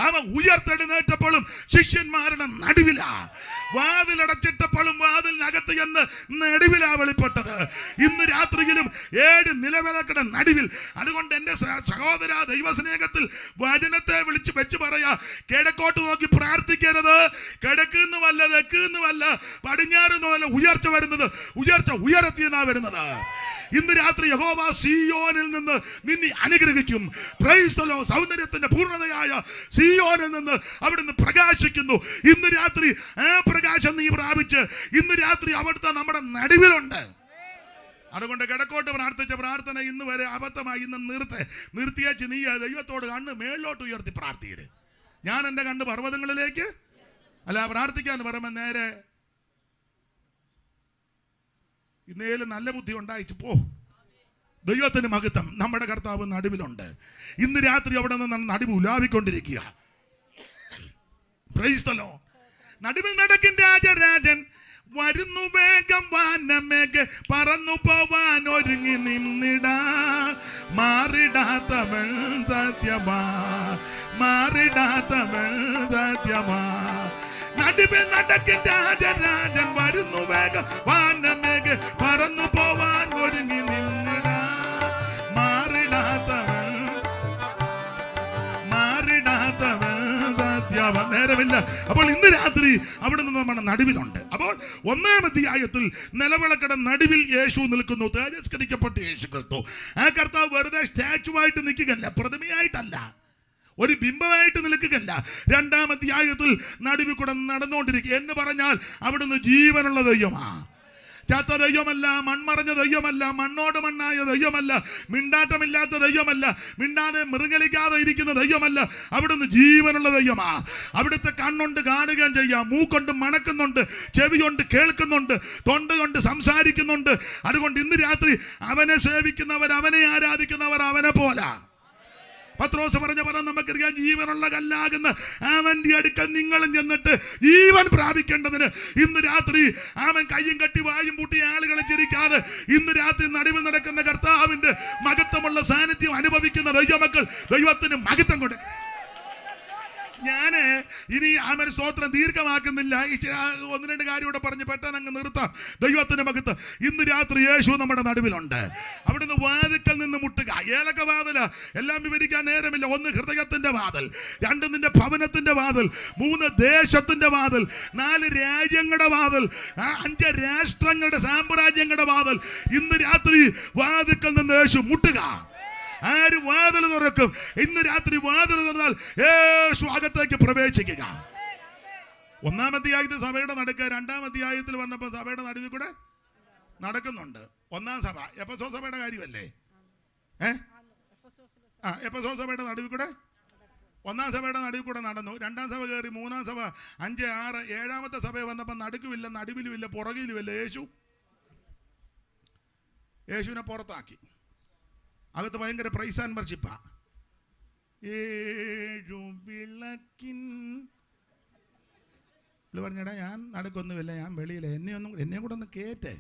അവൻ ഉയർത്തെഴുന്നേറ്റപ്പോഴും ശിഷ്യന്മാരുടെ നടുവിലാണ്. വാതിലടച്ചിട്ടപ്പോഴും വാതിലിനകത്ത് എന്ന് നടുവിലാ വെളിപ്പെട്ടത്. ഇന്ന് രാത്രിയിലും 7 നിലവിളക്കുടെ നടുവിൽ. അതുകൊണ്ട് എന്റെ സഹോദര, ദൈവസ്നേഹത്തിൽ വചനത്തെ വിളിച്ച് വെച്ച് പറയാ, കിഴക്കോട്ട് നോക്കി പ്രാർത്ഥിക്കരുത്. കിഴക്കുന്നുമല്ല, തെക്കുന്നുമല്ല, പടിഞ്ഞാറുന്നുമല്ല ഉയർച്ച വരുന്നത്. ഉയർച്ച ഉയരത്തിനാ വരുന്നത്. ഇന്ന് രാത്രി യഹോവ സിയോനിൽ നിന്ന് നിന്നെ അനുഗ്രഹിക്കും. Praise the Lord. സൗന്ദര്യത്തിന്റെ പൂർണ്ണതയായ സിയോനിൽ നിന്ന് അവിടുന്ന് പ്രകാശിക്കുന്നു. ഇന്ന് രാത്രി ആ പ്രകാശം നീ പ്രാപിച്ച് ഇന്ന് രാത്രി അവിടുത്തെ നമ്മുടെ നടുവിലുണ്ട്. അതുകൊണ്ട് കിഴക്കോട്ട് പ്രാർത്ഥിച്ച പ്രാർത്ഥന ഇന്ന് വരെ അബദ്ധമായി. ഇന്ന് നിർത്തിയച്ച് നീ ദൈവത്തോട് കണ്ണ് മേളിലോട്ട് ഉയർത്തി പ്രാർത്ഥിക്കരുത്. ഞാൻ എൻ്റെ കണ്ണ് പർവ്വതങ്ങളിലേക്ക് അല്ല പ്രാർത്ഥിക്കാന്ന് പറയുമ്പോൾ നേരെ ഇന്നേലും നല്ല ബുദ്ധി ഉണ്ടായിച്ചു പോ. ദൈവത്തിന് മഹത്വം. നമ്മുടെ കർത്താവ് നടുവിലുണ്ട്. ഇന്ന് രാത്രി അവിടെ നിന്ന് നടുവ് ഉലാവിക്കൊണ്ടിരിക്കുക. Praise the Lord. നടുവിൽ നടക്കും രാജരാജൻ വരുന്നു വേഗം വാനമേഘ പറന്നു പോവാൻ ഒരുങ്ങി നിന്നിടാ. മാറിടാത്തവൻ സത്യമാ, മാറിടാത്തവൻ സത്യമാ. നടുവിൽ നടക്കും രാജരാജൻ വരുന്നു വേഗം വാനമേഘ പറന്നു പോവാൻ ഒരുങ്ങി നിന്നിടാ. മാറിടാത്തവൻ, മാറിടാത്തവൻ സത്യമാ. നേരമില്ല. അപ്പോൾ ഇന്ന് രാത്രി അവിടെ നിന്ന് നമ്മുടെ നടുവിലുണ്ട്. അപ്പോൾ 1-ാം അധ്യായത്തിൽ നിലവിളക്കയുടെ നടുവിൽ യേശു നിൽക്കുന്നു. തേജസ്കരിക്കപ്പെട്ട യേശു ക്രിസ്തു. ആ കർത്താവ് വെറുതെ സ്റ്റാച്ചു ആയിട്ട് നിൽക്കുകയല്ല, പ്രതിമയായിട്ടല്ല, ഒരു ബിംബമായിട്ട് നിൽക്കുകയല്ല. 2-ാം അധ്യായത്തിൽ നടുവിൽ കൂടെ നടന്നുകൊണ്ടിരിക്കുക എന്ന് പറഞ്ഞാൽ അവിടുന്ന് ജീവനുള്ള ദൈവമാ. ചത്ത ദൈവമല്ല, മൺമറഞ്ഞ ദൈവമല്ല, മണ്ണോട് മണ്ണായ ദൈവമല്ല, മിണ്ടാട്ടമില്ലാത്ത ദൈവമല്ല, മിണ്ടാതെ മൃഗലിക്കാതെ ഇരിക്കുന്ന ദൈവമല്ല. അവിടുന്ന് ജീവനുള്ള ദൈവമാ. അവിടുത്തെ കണ്ണുണ്ട് കാണുകയും ചെയ്യാം, മൂക്കൊണ്ട് മണക്കുന്നുണ്ട്, ചെവി കൊണ്ട് കേൾക്കുന്നുണ്ട്, തൊണ്ട കൊണ്ട് സംസാരിക്കുന്നുണ്ട്. അതുകൊണ്ട് ഇന്ന് രാത്രി അവനെ സേവിക്കുന്നവർ, അവനെ ആരാധിക്കുന്നവർ അവനെ പോലാ. പത്രോസ് പറഞ്ഞ പദം നമുക്കറിയാം, ജീവനുള്ള കല്ലാകുന്ന അവന്റെ അടുക്കൽ നിങ്ങളും ചെന്നിട്ട് ജീവൻ പ്രാപിക്കേണ്ടതിന്. ഇന്ന് രാത്രി അവൻ കയ്യും കെട്ടി വായും പൂട്ടി ആളുകളെ ചിരിക്കാതെ ഇന്ന് രാത്രി നടുവിൽ നടക്കുന്ന കർത്താവിന്റെ മഹത്വമുള്ള സാന്നിധ്യം അനുഭവിക്കുന്ന ദൈവമക്കൾ ദൈവത്തിന് മഹത്വം കൊടുക്കും. ഞാന് ഇനി ആമൻ സ്തോത്രം ദീർഘമാക്കുന്നില്ല. ഈ 1-2 കാര്യം കൂടെ പറഞ്ഞ് പെട്ടെന്ന് അങ്ങ് നിർത്താം. ദൈവത്തിന്റെ മഹത്വം. ഇന്ന് രാത്രി യേശു നമ്മുടെ നടുവിലുണ്ട്. അവിടുന്ന് വാതിക്കൽ നിന്ന് മുട്ടുക. ഏതൊക്കെ വാതില എല്ലാം വിവരിക്കാൻ നേരമില്ല. 1 ഹൃദയത്തിന്റെ വാതിൽ, 2 നിന്റെ ഭവനത്തിന്റെ വാതിൽ, 3 ദേശത്തിന്റെ വാതിൽ, 4 രാജ്യങ്ങളുടെ വാതിൽ, 5 രാഷ്ട്രങ്ങളുടെ സാമ്രാജ്യങ്ങളുടെ വാതിൽ. ഇന്ന് രാത്രി വാതിക്കൽ നിന്ന് യേശു മുട്ടുക. ആര് വാതിൽ തുറക്കും? ഇന്ന് രാത്രി വാതിൽ തുറന്നാൽ യേശു അകത്തേക്ക് പ്രവേശിക്കുക. 1-ാം അധ്യായത്തിൽ സഭയുടെ നടുക്ക്, 2-ാം അധ്യായത്തിൽ വന്നപ്പോൾ സഭയുടെ നടുവിൽ കൂടെ നടക്കുന്നുണ്ട്. 1-ാം സഭ എഫെസോസ് സഭയുടെ കാര്യമല്ലേ? എഫെസോസ് സഭയുടെ നടുവിൽ കൂടെ 1-ാം സഭയുടെ നടുവിൽ കൂടെ നടന്നു. 2-ാം സഭ കയറി, 3-ാം സഭ 5, 6, 7-ാമത്തെ സഭ വന്നപ്പോൾ നടുക്കുമില്ല, നടുവിലുമില്ല, പുറകിലുമില്ല. യേശുവിനെ പുറത്താക്കി. അകത്ത് ഭയങ്കര പ്രൈസ് ആൻഡ് വർഷിപ്പാ. 7 വിളക്കിൻ പറഞ്ഞടാ, ഞാൻ നടക്കൊന്നുമില്ല, ഞാൻ വെളിയില്ല, എന്നെ കൂടെ ഒന്ന് കേറ്റേ.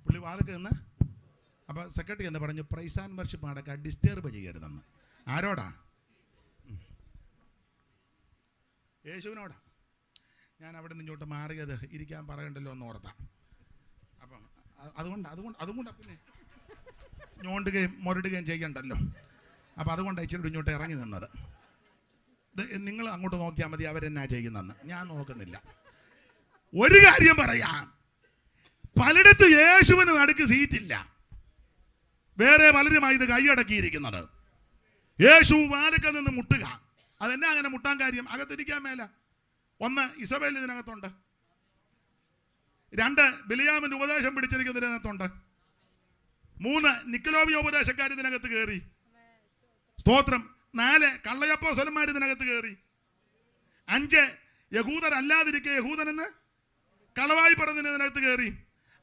പുള്ളി വാതൊക്കെ നിന്ന്. അപ്പോൾ സെക്രട്ടറി എന്ന് പറഞ്ഞു, പ്രൈസ് ആൻഡ് വർഷിപ്പ് നടക്കാൻ ഡിസ്റ്റർബ് ചെയ്യരുതെന്ന്. ആരോടാ? യേശുവിനോടാ. ഞാൻ അവിടെ നിന്ന് ഇങ്ങോട്ട് മാറിയത് ഇരിക്കാൻ പറയണ്ടല്ലോ എന്ന് ഓർത്താ. അപ്പം അതുകൊണ്ട് പിന്നെ ഞോണ്ടുകയും മുരടുകയും ചെയ്യണ്ടല്ലോ. അപ്പം അതുകൊണ്ടാണ് ഇച്ചിരി ഇങ്ങോട്ട് ഇറങ്ങി നിന്നത്. നിങ്ങൾ അങ്ങോട്ട് നോക്കിയാൽ മതി അവരെന്നാ ചെയ്യുന്നെന്ന്. ഞാൻ നോക്കുന്നില്ല. ഒരു കാര്യം പറയാം, പലയിടത്തും യേശുവിന് നടുക്ക് സീറ്റില്ല. വേറെ പലരുമായി ഇത് കൈയടക്കിയിരിക്കുന്നത്. യേശു വാതിൽക്കൽ നിന്ന് മുട്ടുക. അതെന്നാ അങ്ങനെ മുട്ടാൻ കാര്യം? അകത്തിരിക്കാൻ മേല. 1 ഇസബേൽ ഇതിനകത്തുണ്ട്. 2 ബിലിയാമിന്റെ ഉപദേശം പിടിച്ചിരിക്കുന്നതിനകത്തുണ്ട്. 3 നിക്കലോവിയ ഉപദേശക്കാർ ഇതിനകത്ത് കയറി. സ്തോത്രം. 4 കള്ളയപ്പോസ്തലന്മാർ ഇതിനകത്ത് കയറി. 5 യഹൂദരല്ലാതിരിക്കെ യഹൂദനെന്ന് കളവായി പറഞ്ഞതിനകത്ത് കയറി.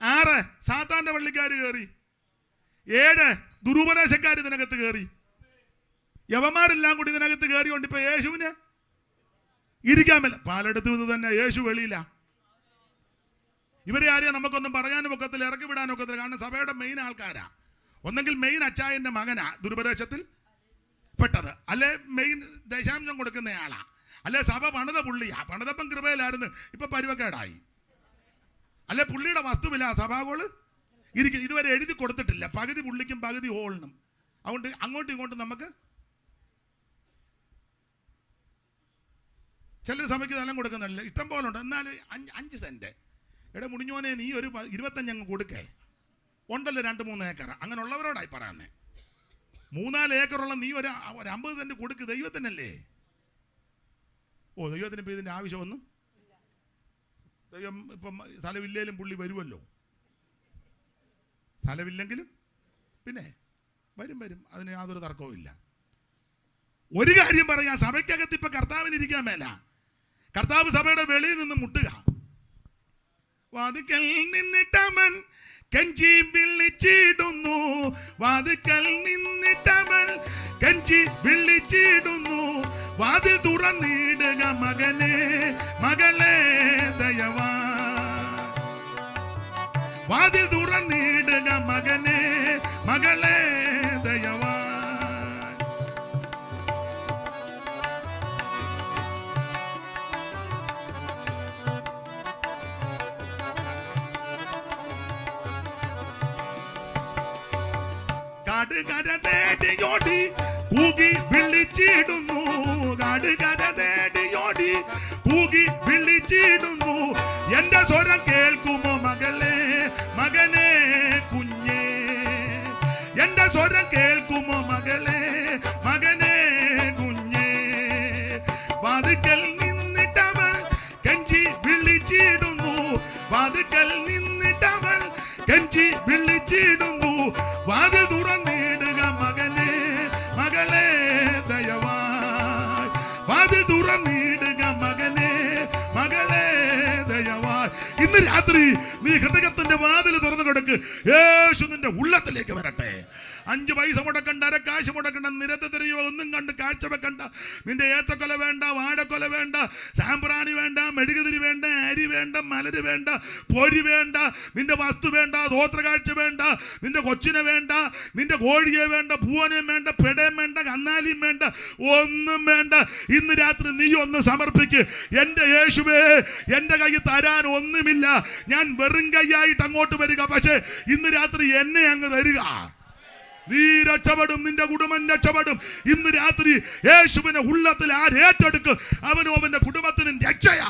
6 സാത്താന്റെ പള്ളിക്കാർ കയറി. 7 ദുരുപദേശക്കാർ ഇതിനകത്ത് കയറി. യവന്മാരെല്ലാം കൂടി ഇതിനകത്ത് കയറിയോണ്ട് ഇപ്പൊ യേശുവിന് ഇരിക്കാൻ മേല. പലയിടത്തും ഇത് തന്നെ. യേശു വെളിയില്ല. ഇവരെ ആരെയും നമുക്കൊന്നും പറയാനും ഒക്കത്തില്ല, ഇറക്കി വിടാനും ഒക്കത്തില്ല. കാരണം സഭയുടെ മെയിൻ ആൾക്കാരാ. ഒന്നെങ്കിൽ മെയിൻ അച്ചായന്റെ മകനാ ദുരുപദേശത്തിൽ പെട്ടത്, അല്ലെ മെയിൻ ദശാംശം കൊടുക്കുന്നയാളാ, അല്ലെ സഭ പണിത പുള്ളിയാ, പണിതപ്പം കൃപയിലായിരുന്നു, ഇപ്പൊ പരുവക്കേടായി. അല്ലെ പുള്ളിയുടെ വസ്തുവില്ല സഭാകോള് ഇരിക്കും, ഇതുവരെ എഴുതി കൊടുത്തിട്ടില്ല, പകുതി പുള്ളിക്കും പകുതി ഹോളിനും. അതുകൊണ്ട് അങ്ങോട്ടും ഇങ്ങോട്ടും നമുക്ക് ചില സഭയ്ക്ക് സ്ഥലം കൊടുക്കുന്നില്ല, ഇഷ്ടം പോലെ ഉണ്ട്. എന്നാലും 5 സെന്റ് എവിടെ മുടിഞ്ഞോനെ നീ ഒരു 25 അങ്ങ് കൊടുക്കേ, ഉണ്ടല്ലോ 2-3 ഏക്കർ. അങ്ങനെയുള്ളവരോടായി പറയാനേ, 3-4 ഏക്കറുള്ള നീ ഒരു 50 സെന്റ് കൊടുക്ക്, ദൈവത്തിനല്ലേ. ഓ, ദൈവത്തിന് ഇപ്പം ഇതിൻ്റെ ആവശ്യമൊന്നും, ദൈവം ഇപ്പം സ്ഥലമില്ലേലും പുള്ളി വരുമല്ലോ. സ്ഥലമില്ലെങ്കിലും പിന്നെ വരും, അതിന് യാതൊരു തർക്കവും ഇല്ല. ഒരു കാര്യം പറയാം, സഭയ്ക്കകത്ത് ഇപ്പൊ കർത്താവിന് ഇരിക്കാൻ മേല. കർത്താവ് സഭയുടെ വെളിയിൽ നിന്ന് മുട്ടുക. വാതിക്കൽ നിന്നിട്ടവൻ കെഞ്ചി വിളിച്ചിടുന്നു, വാതിക്കൽ നിന്നിട്ടവൻ കെഞ്ചി വിളിച്ചിടുന്നു, വാതിൽ തുറന്നിടുക മകനെ മകളെ ദയവാ, വാതിൽ തുറന്നിടുക മകനെ മകളെ ദയവാ. കാടുകര തേടിയോടി കൂകി വിളിച്ചിടുന്നു, കാടുകര തേടിയോടി കൂകി വിളിച്ചിടുന്നു, എന്റെ സ്വരം കേൾക്കുമോ മകളെ മകനെ കുഞ്ഞേ, എന്റെ സ്വരം കേൾക്കുമോ മകളെ മകനെ കുഞ്ഞേ. വാതിക്കൽ നിന്നിട്ടവൻ കെഞ്ചി വിളിച്ചിടുന്നു, വാതിക്കൽ നിന്നിട്ടവൻ കെഞ്ചി വിളിച്ചിടുന്നു, വാതിൽ തുറന്നിടുക മകനെ മകളെ ദയവായി, വാതിൽ തുറന്നിടുക മകനെ മകളെ ദയവായി. ഇന്ന് രാത്രി നീ ഹൃദയത്തിന്റെ വാതിൽ തുറന്നു കൊടുക്ക്, യേശു നിന്റെ ഉള്ളത്തിലേക്ക് വരട്ടെ. 5 പൈസ മുടക്കണ്ട, അരക്കാശ് മുടക്കണ്ട, നിരന്തരയോ ഒന്നും കണ്ട് കാഴ്ച വെക്കണ്ട. നിന്റെ ഏത്തക്കൊല വേണ്ട, വാഴക്കൊല വേണ്ട, സാമ്പ്രാണി വേണ്ട, മെഴുകുതിരി വേണ്ട, അരി വേണ്ട, മലര് വേണ്ട, പൊരി വേണ്ട, നിന്റെ വസ്തു വേണ്ട, സ്വോത്രകാഴ്ച വേണ്ട, നിന്റെ കൊച്ചിനെ വേണ്ട, നിന്റെ കോഴിയെ വേണ്ട, പൂവനെയും വേണ്ട, പെടയും വേണ്ട, കന്നാലിയും വേണ്ട, ഒന്നും വേണ്ട. ഇന്ന് രാത്രി നീ ഒന്ന് സമർപ്പിക്ക്. എന്റെ യേശുവേ, എന്റെ കയ്യിൽ തരാൻ ഒന്നുമില്ല, ഞാൻ വെറും കൈയായിട്ട് അങ്ങോട്ട് വരിക, പക്ഷേ ഇന്ന് രാത്രി എന്നെ അങ്ങ് തരിക. നീ രക്ഷപ്പെടും, നിന്റെ കുടുംബം രക്ഷപ്പെടും. ഇന്ന് രാത്രി യേശുവിനെ ഉള്ളത്തിൽ ആരേറ്റെടുക്കും, അവനും അവന്റെ കുടുംബത്തിനും രക്ഷയാ.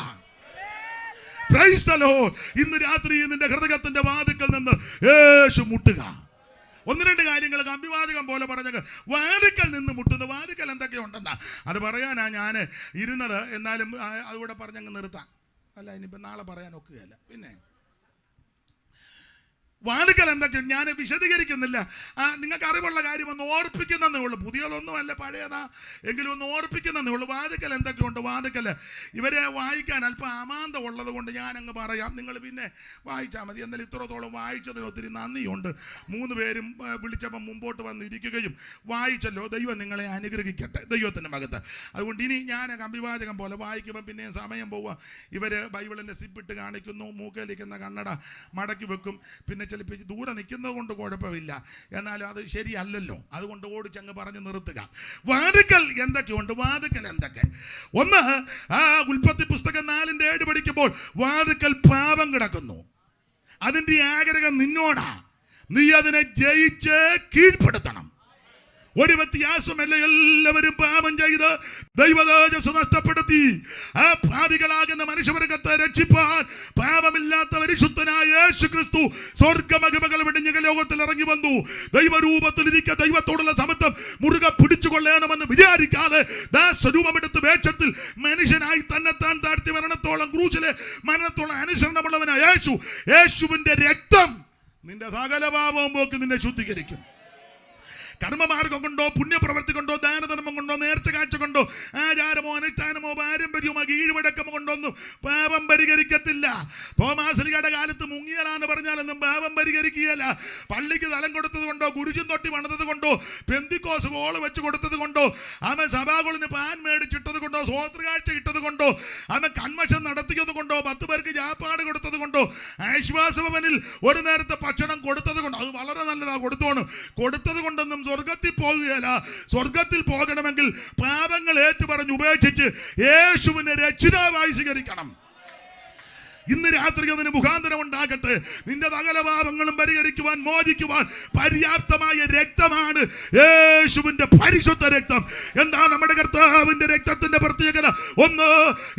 Price the Lord. ഇന്ന് രാത്രി നിന്റെ ഹൃദയത്തിന്റെ വാതിക്കൽ നിന്ന് യേശു മുട്ടുക. 1-2 കാര്യങ്ങൾ അഭിവാചകം പോലെ പറഞ്ഞത്. വാതിക്കൽ നിന്ന് മുട്ടുന്നു. വാതിക്കൽ എന്തൊക്കെയുണ്ടെന്നാ അത് പറയാനാ ഞാൻ ഇരുന്നത്, എന്നാലും അതുകൂടെ പറഞ്ഞങ്ങ് നിർത്താം. അല്ല, ഇനിയിപ്പോൾ നാളെ പറയാൻ ഒക്കുകയല്ല. പിന്നെ വാതിക്കൽ എന്തൊക്കെയാണ് ഞാൻ വിശദീകരിക്കുന്നില്ല. നിങ്ങൾക്ക് അറിവുള്ള കാര്യം ഒന്ന് ഓർപ്പിക്കുന്നതേ ഉള്ളൂ. പുതിയതൊന്നും അല്ല, പഴയതാ എങ്കിലും ഒന്ന് ഓർപ്പിക്കുന്നതേ ഉള്ളൂ. വാതിക്കൽ എന്തൊക്കെയുണ്ട്? വാതിക്കൽ ഇവരെ വായിക്കാൻ അല്പം അമാന്ത ഉള്ളത് കൊണ്ട് ഞാൻ അങ്ങ് പറയാം, നിങ്ങൾ പിന്നെ വായിച്ചാൽ മതി. എന്നാലും ഇത്രത്തോളം വായിച്ചതിന് ഒത്തിരി നന്ദിയുണ്ട്. 3 പേരും വിളിച്ചപ്പം മുമ്പോട്ട് വന്നിരിക്കുകയും വായിച്ചല്ലോ. ദൈവം നിങ്ങളെ അനുഗ്രഹിക്കട്ടെ, ദൈവത്തിൻ്റെ മകത്ത്. അതുകൊണ്ട് ഇനി ഞാൻ അഭിവാചകം പോലെ വായിക്കുമ്പോൾ പിന്നെ സമയം പോവുക. ഇവർ ബൈബിളിൻ്റെ സിപ്പിട്ട് കാണിക്കുന്നു, മൂക്കലിക്കുന്ന കണ്ണട മടക്കി വെക്കും, പിന്നെ ചിലപ്പോൾ ദൂരെ നിൽക്കുന്നത് കൊണ്ട് കുഴപ്പമില്ല, എന്നാലും അത് ശരിയല്ലല്ലോ. അതുകൊണ്ട് ഓടിച്ചങ്ങ് പറഞ്ഞ് നിർത്തുക. വാതിക്കൽ എന്തൊക്കെയുണ്ട്? വാതിക്കൽ എന്തൊക്കെ? ഒന്ന്, ഉൽപ്പത്തി പുസ്തകം 4:7 പഠിക്കുമ്പോൾ വാതിക്കൽ പാപം കിടക്കുന്നു, അതിൻ്റെ ആഗ്രഹം നിന്നോടാ, നീ അതിനെ ജയിച്ച് കീഴ്പ്പെടുത്തണം. ഒരു വ്യത്യാസമല്ല, എല്ലാവരും പാപം ചെയ്ത് ദൈവതേജസ്സ് നഷ്ടപ്പെടുത്തി. ആ പാപികളാകുന്ന മനുഷ്യവർഗത്തെ രക്ഷിപ്പാൻ പാപമില്ലാത്ത പരിശുദ്ധനായ യേശു ക്രിസ്തു സ്വർഗമഹിമകൾ വെടിഞ്ഞ ലോകത്തിൽ ഇറങ്ങി വന്നു. ദൈവരൂപത്തിലിരിക്കുക, ദൈവത്തോടുള്ള സമത്വം മുറുകെ പിടിച്ചുകൊള്ളണമെന്ന് വിചാരിക്കാതെ സ്വരൂപമെടുത്ത് വേഷത്തിൽ മനുഷ്യനായി തന്നെത്താൻ താഴ്ത്തി മരണത്തോളം, ക്രൂശിലെ മരണത്തോളം അനുസരണമുള്ളവനായ യേശുവിന്റെ രക്തം നിന്റെ സകല പാപവും പോക്കി നിന്നെ ശുദ്ധീകരിക്കും. കർമ്മമാർഗം കൊണ്ടോ, പുണ്യപ്രവൃത്തി കൊണ്ടോ, ദാനധർമ്മം കൊണ്ടോ, നേർച്ച കാഴ്ച കൊണ്ടോ, ആചാരമോ അനുഷ്ഠാനമോ പാരമ്പര്യമോ കീഴ്വഴക്കമോ കൊണ്ടൊന്നും പാപം പരിഹരിക്കത്തില്ല. തോമാശ്ലീഹയുടെ കാലത്ത് മുങ്ങിയാലാന്ന് പറഞ്ഞാലൊന്നും പാപം പരിഹരിക്കുകയല്ല. പള്ളിക്ക് സ്ഥലം കൊടുത്തത് കൊണ്ടോ, ഗുരുജൻ തൊട്ടി പണിതത് കൊണ്ടോ, പെന്തിക്കോസ് കോള് വെച്ച് കൊടുത്തത് കൊണ്ടോ, അവൻ സഭാകുളിന് പാൻ മേടിച്ചിട്ടത് കൊണ്ടോ, സ്വോത്രകാഴ്ച ഇട്ടത് കൊണ്ടോ, അവൻ കൺമഷം നടത്തിയത് കൊണ്ടോ, 10 പേർക്ക് ജാപ്പാട് കൊടുത്തത് കൊണ്ടോ, ആശ്വാസഭവനിൽ ഒരു നേരത്തെ ഭക്ഷണം കൊടുത്തത് കൊണ്ട്, അത് വളരെ നല്ലതാ, കൊടുത്തത് കൊണ്ടൊന്നും സ്വർഗത്തിൽ പോകുകയല്ല. സ്വർഗത്തിൽ പോകണമെങ്കിൽ പാപങ്ങൾ ഏറ്റുപറഞ്ഞ് ഉപേക്ഷിച്ച് യേശുവിനെ രക്ഷിതാവായി സ്വീകരിക്കണം. ഇന്ന് രാത്രി അതിന് മുഖാന്തരം ഉണ്ടാകട്ടെ. നിന്റെ സകല പാപങ്ങളും പരിഹരിക്കുവാൻ, മോചിക്കുവാൻ പര്യാപ്തമായ രക്തമാണ് യേശുവിന്റെ പരിശുദ്ധ രക്തം. എന്താ നമ്മുടെ കർത്താവിന്റെ രക്തത്തിന്റെ പ്രത്യേകത? ഒന്ന്,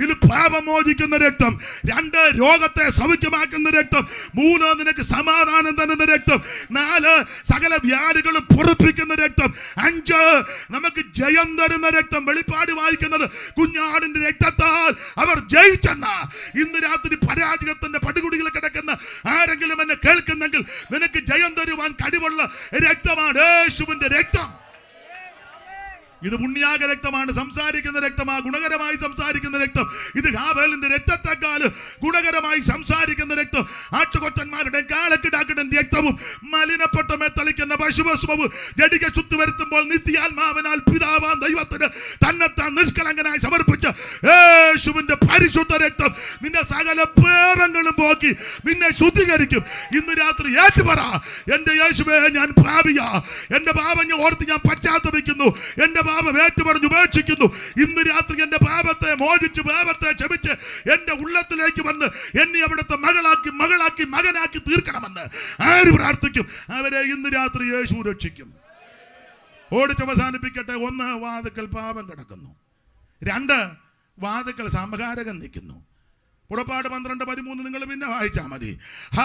ഇത് പാപം മോചിക്കുന്ന രക്തം. രണ്ട്, രോഗത്തെ സൗഖ്യമാക്കുന്ന രക്തം. മൂന്ന്, നിനക്ക് സമാധാനം തരുന്ന രക്തം. നാല്, സകല വ്യാധികളും പുറപ്പിക്കുന്ന രക്തം. അഞ്ച്, നമുക്ക് ജയം തരുന്ന രക്തം. വെളിപ്പാട് വായിക്കുന്നത് കുഞ്ഞാടിന്റെ രക്തത്താൽ അവർ ജയിച്ചെന്ന. ഇന്ന് രാത്രി പരാജയത്തിന്റെ പടുകുടിയിൽ കിടക്കുന്ന ആരെങ്കിലും എന്നെ കേൾക്കുന്നെങ്കിൽ നിനക്ക് ജയം തരുവാൻ കഴിവുള്ള രക്തമാണ് യേശുവിന്റെ രക്തം. ഇത് പുണ്യാക രക്തമാണ്, സംസാരിക്കുന്ന രക്തമാണ്, ഗുണകരമായി സംസാരിക്കുന്ന രക്തം. ഇത് ഹാബേലിന്റെ രക്തത്തെക്കാൾ ഗുണകരമായി സംസാരിക്കുന്ന രക്തം. ആട്ടുകൊറ്റന്മാരുടെ കാളക്കിടാക്കിടൻ രക്തവും മലിനപ്പെട്ട മേത്തളിക്കുന്ന പശുഭസ്മവും ജഡിക ചുത്തു വരുത്തുമ്പോൾ നിത്യാത്മാവിനാൽ പിതാവാൻ ദൈവത്തിന് തന്നെത്താൻ നിഷ്കളങ്കനായി സമർപ്പിച്ച യേശുവിന്റെ പരിശുദ്ധ രക്തം നിന്റെ സകല പാപങ്ങളും പോക്കി നിന്നെ ശുദ്ധീകരിക്കും. ഇന്ന് രാത്രി ഏറ്റുപറ, എന്റെ യേശുവേ, ഞാൻ പാപിയാ, എന്റെ പാപം ഓർത്ത് ഞാൻ പശ്ചാത്തപിക്കുന്നു, എന്റെ പാപം ഏറ്റുപറഞ്ഞ് ഉപേക്ഷിക്കുന്നു. ഇന്ന് രാത്രി എന്റെ പാപത്തെ മോചിച്ച്, പാപത്തെ ക്ഷമിച്ച് എന്റെ ഉള്ളത്തിലേക്ക് വന്ന് എന്നെ അവിടുത്തെ മകളാക്കി മകനാക്കി തീർക്കണമെന്ന് ആര് പ്രാർത്ഥിക്കും, അവരെ ഇന്ന് രാത്രി യേശു രക്ഷിക്കും. ഓടിച്ച് അവസാനിപ്പിക്കട്ടെ. ഒന്ന്, വാതിക്കൽ പാപം കിടക്കുന്നു. രണ്ട്, വാതിക്കൽ സംഹാരകൻ നിൽക്കുന്നു. പുറപ്പാട് 12:13 നിങ്ങൾ പിന്നെ വായിച്ചാൽ മതി.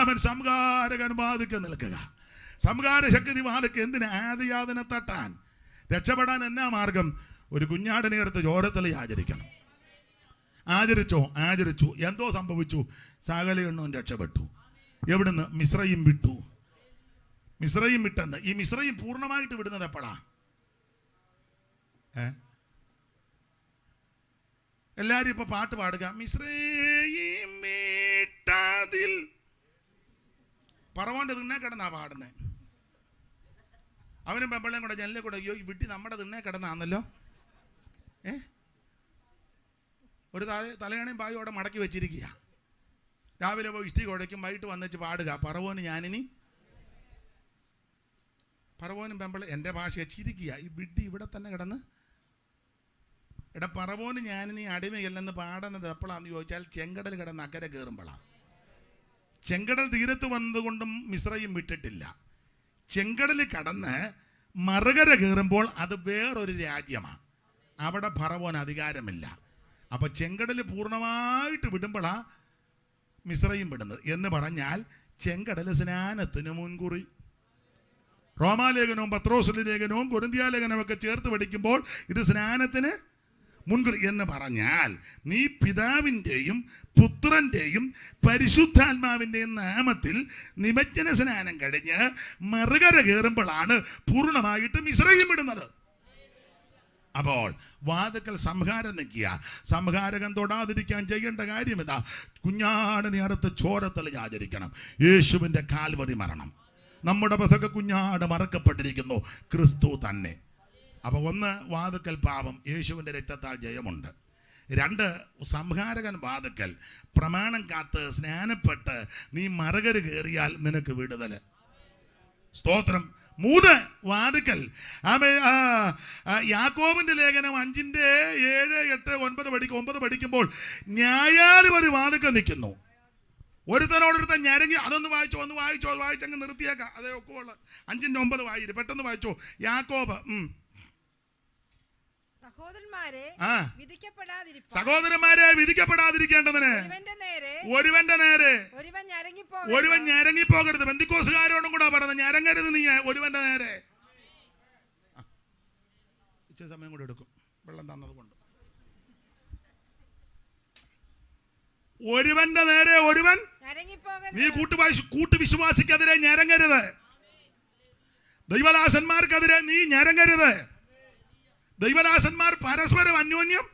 അവൻ സംഹാരകൻ വാതിക്കൽ നിൽക്കുക. സംഹാര ശക്തി വാതിക്ക് എന്തിന്? ആദിയാതനെ തട്ടാൻ. രക്ഷപ്പെടാൻ എന്നാ മാർഗം? ഒരു കുഞ്ഞാടിനെ എടുത്ത് ചോരത്തലി ആചരിച്ചു. എന്തോ സംഭവിച്ചു? സകല എണ്ണവും രക്ഷപ്പെട്ടു. എവിടുന്ന്? മിസ്രയീം വിട്ടു. മിസ്രയീം വിട്ടെന്ന്. ഈ മിസ്രയീം പൂർണ്ണമായിട്ട് വിടുന്നത് എപ്പോഴാ? എല്ലാരും ഇപ്പൊ പാട്ട് പാടുക. മിസ്രയീം വിട്ടതിൽ. പറവോന്റെ തിണ്ണെ കിടന്നാ പാടുന്നേ. അവനും പെമ്പളയും കൂടെ ജനലിൽ കൂടെ, അയ്യോ ഈ വിട്ടി നമ്മുടെ തിണ്ണെ കിടന്നാന്നല്ലോ. ഒരു തലയണയും പായും അവിടെ മടക്കി വെച്ചിരിക്കുക. രാവിലെ പോയി ഇഷ്ടി കുഴയ്ക്കും, വൈകിട്ട് വന്നിച്ച് പാടുക. പറവോന് ഞാനിനി, പറവോനും പെമ്പള എൻ്റെ ഭാഷയെ ചിരിക്കുക. ഈ വിട്ടി ഇവിടെ തന്നെ കിടന്ന്, എടാ പറവോന് ഞാനിനി അടിമയല്ലെന്ന് പാടുന്നത് എപ്പോഴാന്ന് ചോദിച്ചാൽ ചെങ്കടൽ കിടന്ന് അക്കരെ കയറുമ്പോഴാണ്. ചെങ്കടൽ തീരത്ത് വന്നതുകൊണ്ടും മിസ്രയീം വിട്ടിട്ടില്ല. ചെങ്കടൽ കടന്ന് മറുകര കയറുമ്പോൾ അത് വേറൊരു രാജ്യമാണ്. അവിടെ ഫറവോൻ അധികാരമില്ല. അപ്പൊ ചെങ്കടൽ പൂർണ്ണമായിട്ട് വിടുമ്പോഴാ മിസ്രയീം വിടുന്നത്. എന്ന് പറഞ്ഞാൽ ചെങ്കടൽ സ്നാനത്തിന് മുൻകുറി. റോമാലേഖനവും പത്രോസ് ലേഖനവും കൊരിന്ത്യാലേഖനവും ഒക്കെ ചേർത്ത് പഠിക്കുമ്പോൾ ഇത് സ്നാനത്തിന് മുൻകുറി എന്ന് പറഞ്ഞാൽ നീ പിതാവിൻ്റെയും പുത്രൻ്റെയും പരിശുദ്ധാത്മാവിൻ്റെയും നാമത്തിൽ നിമജ്ജന സ്നാനം കഴിഞ്ഞ് മറുകര കയറുമ്പോഴാണ് പൂർണ്ണമായിട്ട് മിസ്രയീം വിടുന്നത്. അപ്പോൾ വാതിക്കൽ സംഹാരം നിൽക്കുക. സംഹാരകൻ തൊടാതിരിക്കാൻ ചെയ്യേണ്ട കാര്യം ഇതാ, കുഞ്ഞാടിനെ അറുത്ത് ചോരത്തലി ആചരിക്കണം. യേശുവിൻ്റെ കാൽവരി മരണം. നമ്മുടെ പസക കുഞ്ഞാട് മറക്കപ്പെട്ടിരിക്കുന്നു, ക്രിസ്തു തന്നെ. അപ്പോൾ ഒന്ന്, വാതിക്കൽ പാപം, യേശുവിൻ്റെ രക്തത്താൽ ജയമുണ്ട്. രണ്ട്, സംഹാരകൻ വാതിക്കൽ, പ്രമാണം കാത്ത് സ്നാനപ്പെട്ട് നീ മറുകര കയറിയാൽ നിനക്ക് വിടുതൽ. സ്തോത്രം. മൂന്ന്, വാതിക്കൽ. യാക്കോബിന്റെ ലേഖനം 5:7, 8, 9 പഠിക്കുമ്പോൾ ന്യായാധിപതി വാതിക്കൽ നിൽക്കുന്നു. ഒരുത്തനോടൊരുത്തൻ ഞരങ്ങി, അതൊന്ന് വായിച്ചങ്ങ് നിർത്തിയേക്കാം, അതേ ഒക്കെയുള്ള. 5:9 വായിര്, പെട്ടെന്ന് വായിച്ചോ. യാക്കോബ്. സഹോദരന്മാരെ വിധിക്കപ്പെടാതിരിക്കേണ്ടതിന് ഒരുവന്റെ നേരെ ഒരുവൻ ഞരങ്ങിപ്പോകരുത്. ബന്ധിക്കോസുകാരോടും കൂടെ പറഞ്ഞത്, ഞരങ്ങരുത് നീ ഒരുവന്റെ നേരെ. ഇച്ചിരി സമയം കൂടെ എടുക്കും, വെള്ളം തന്നത് കൊണ്ട്. ഒരുവന്റെ നേരെ ഒരുവൻ, നീ കൂട്ടുവിശ്വാസിക്കെതിരെ ഞരങ്ങരുത്. ദൈവദാസന്മാർക്കെതിരെ നീ ഞരങ്ങരുത്. ദൈവദാസന്മാർ പരസ്പരം അന്യോന്യം,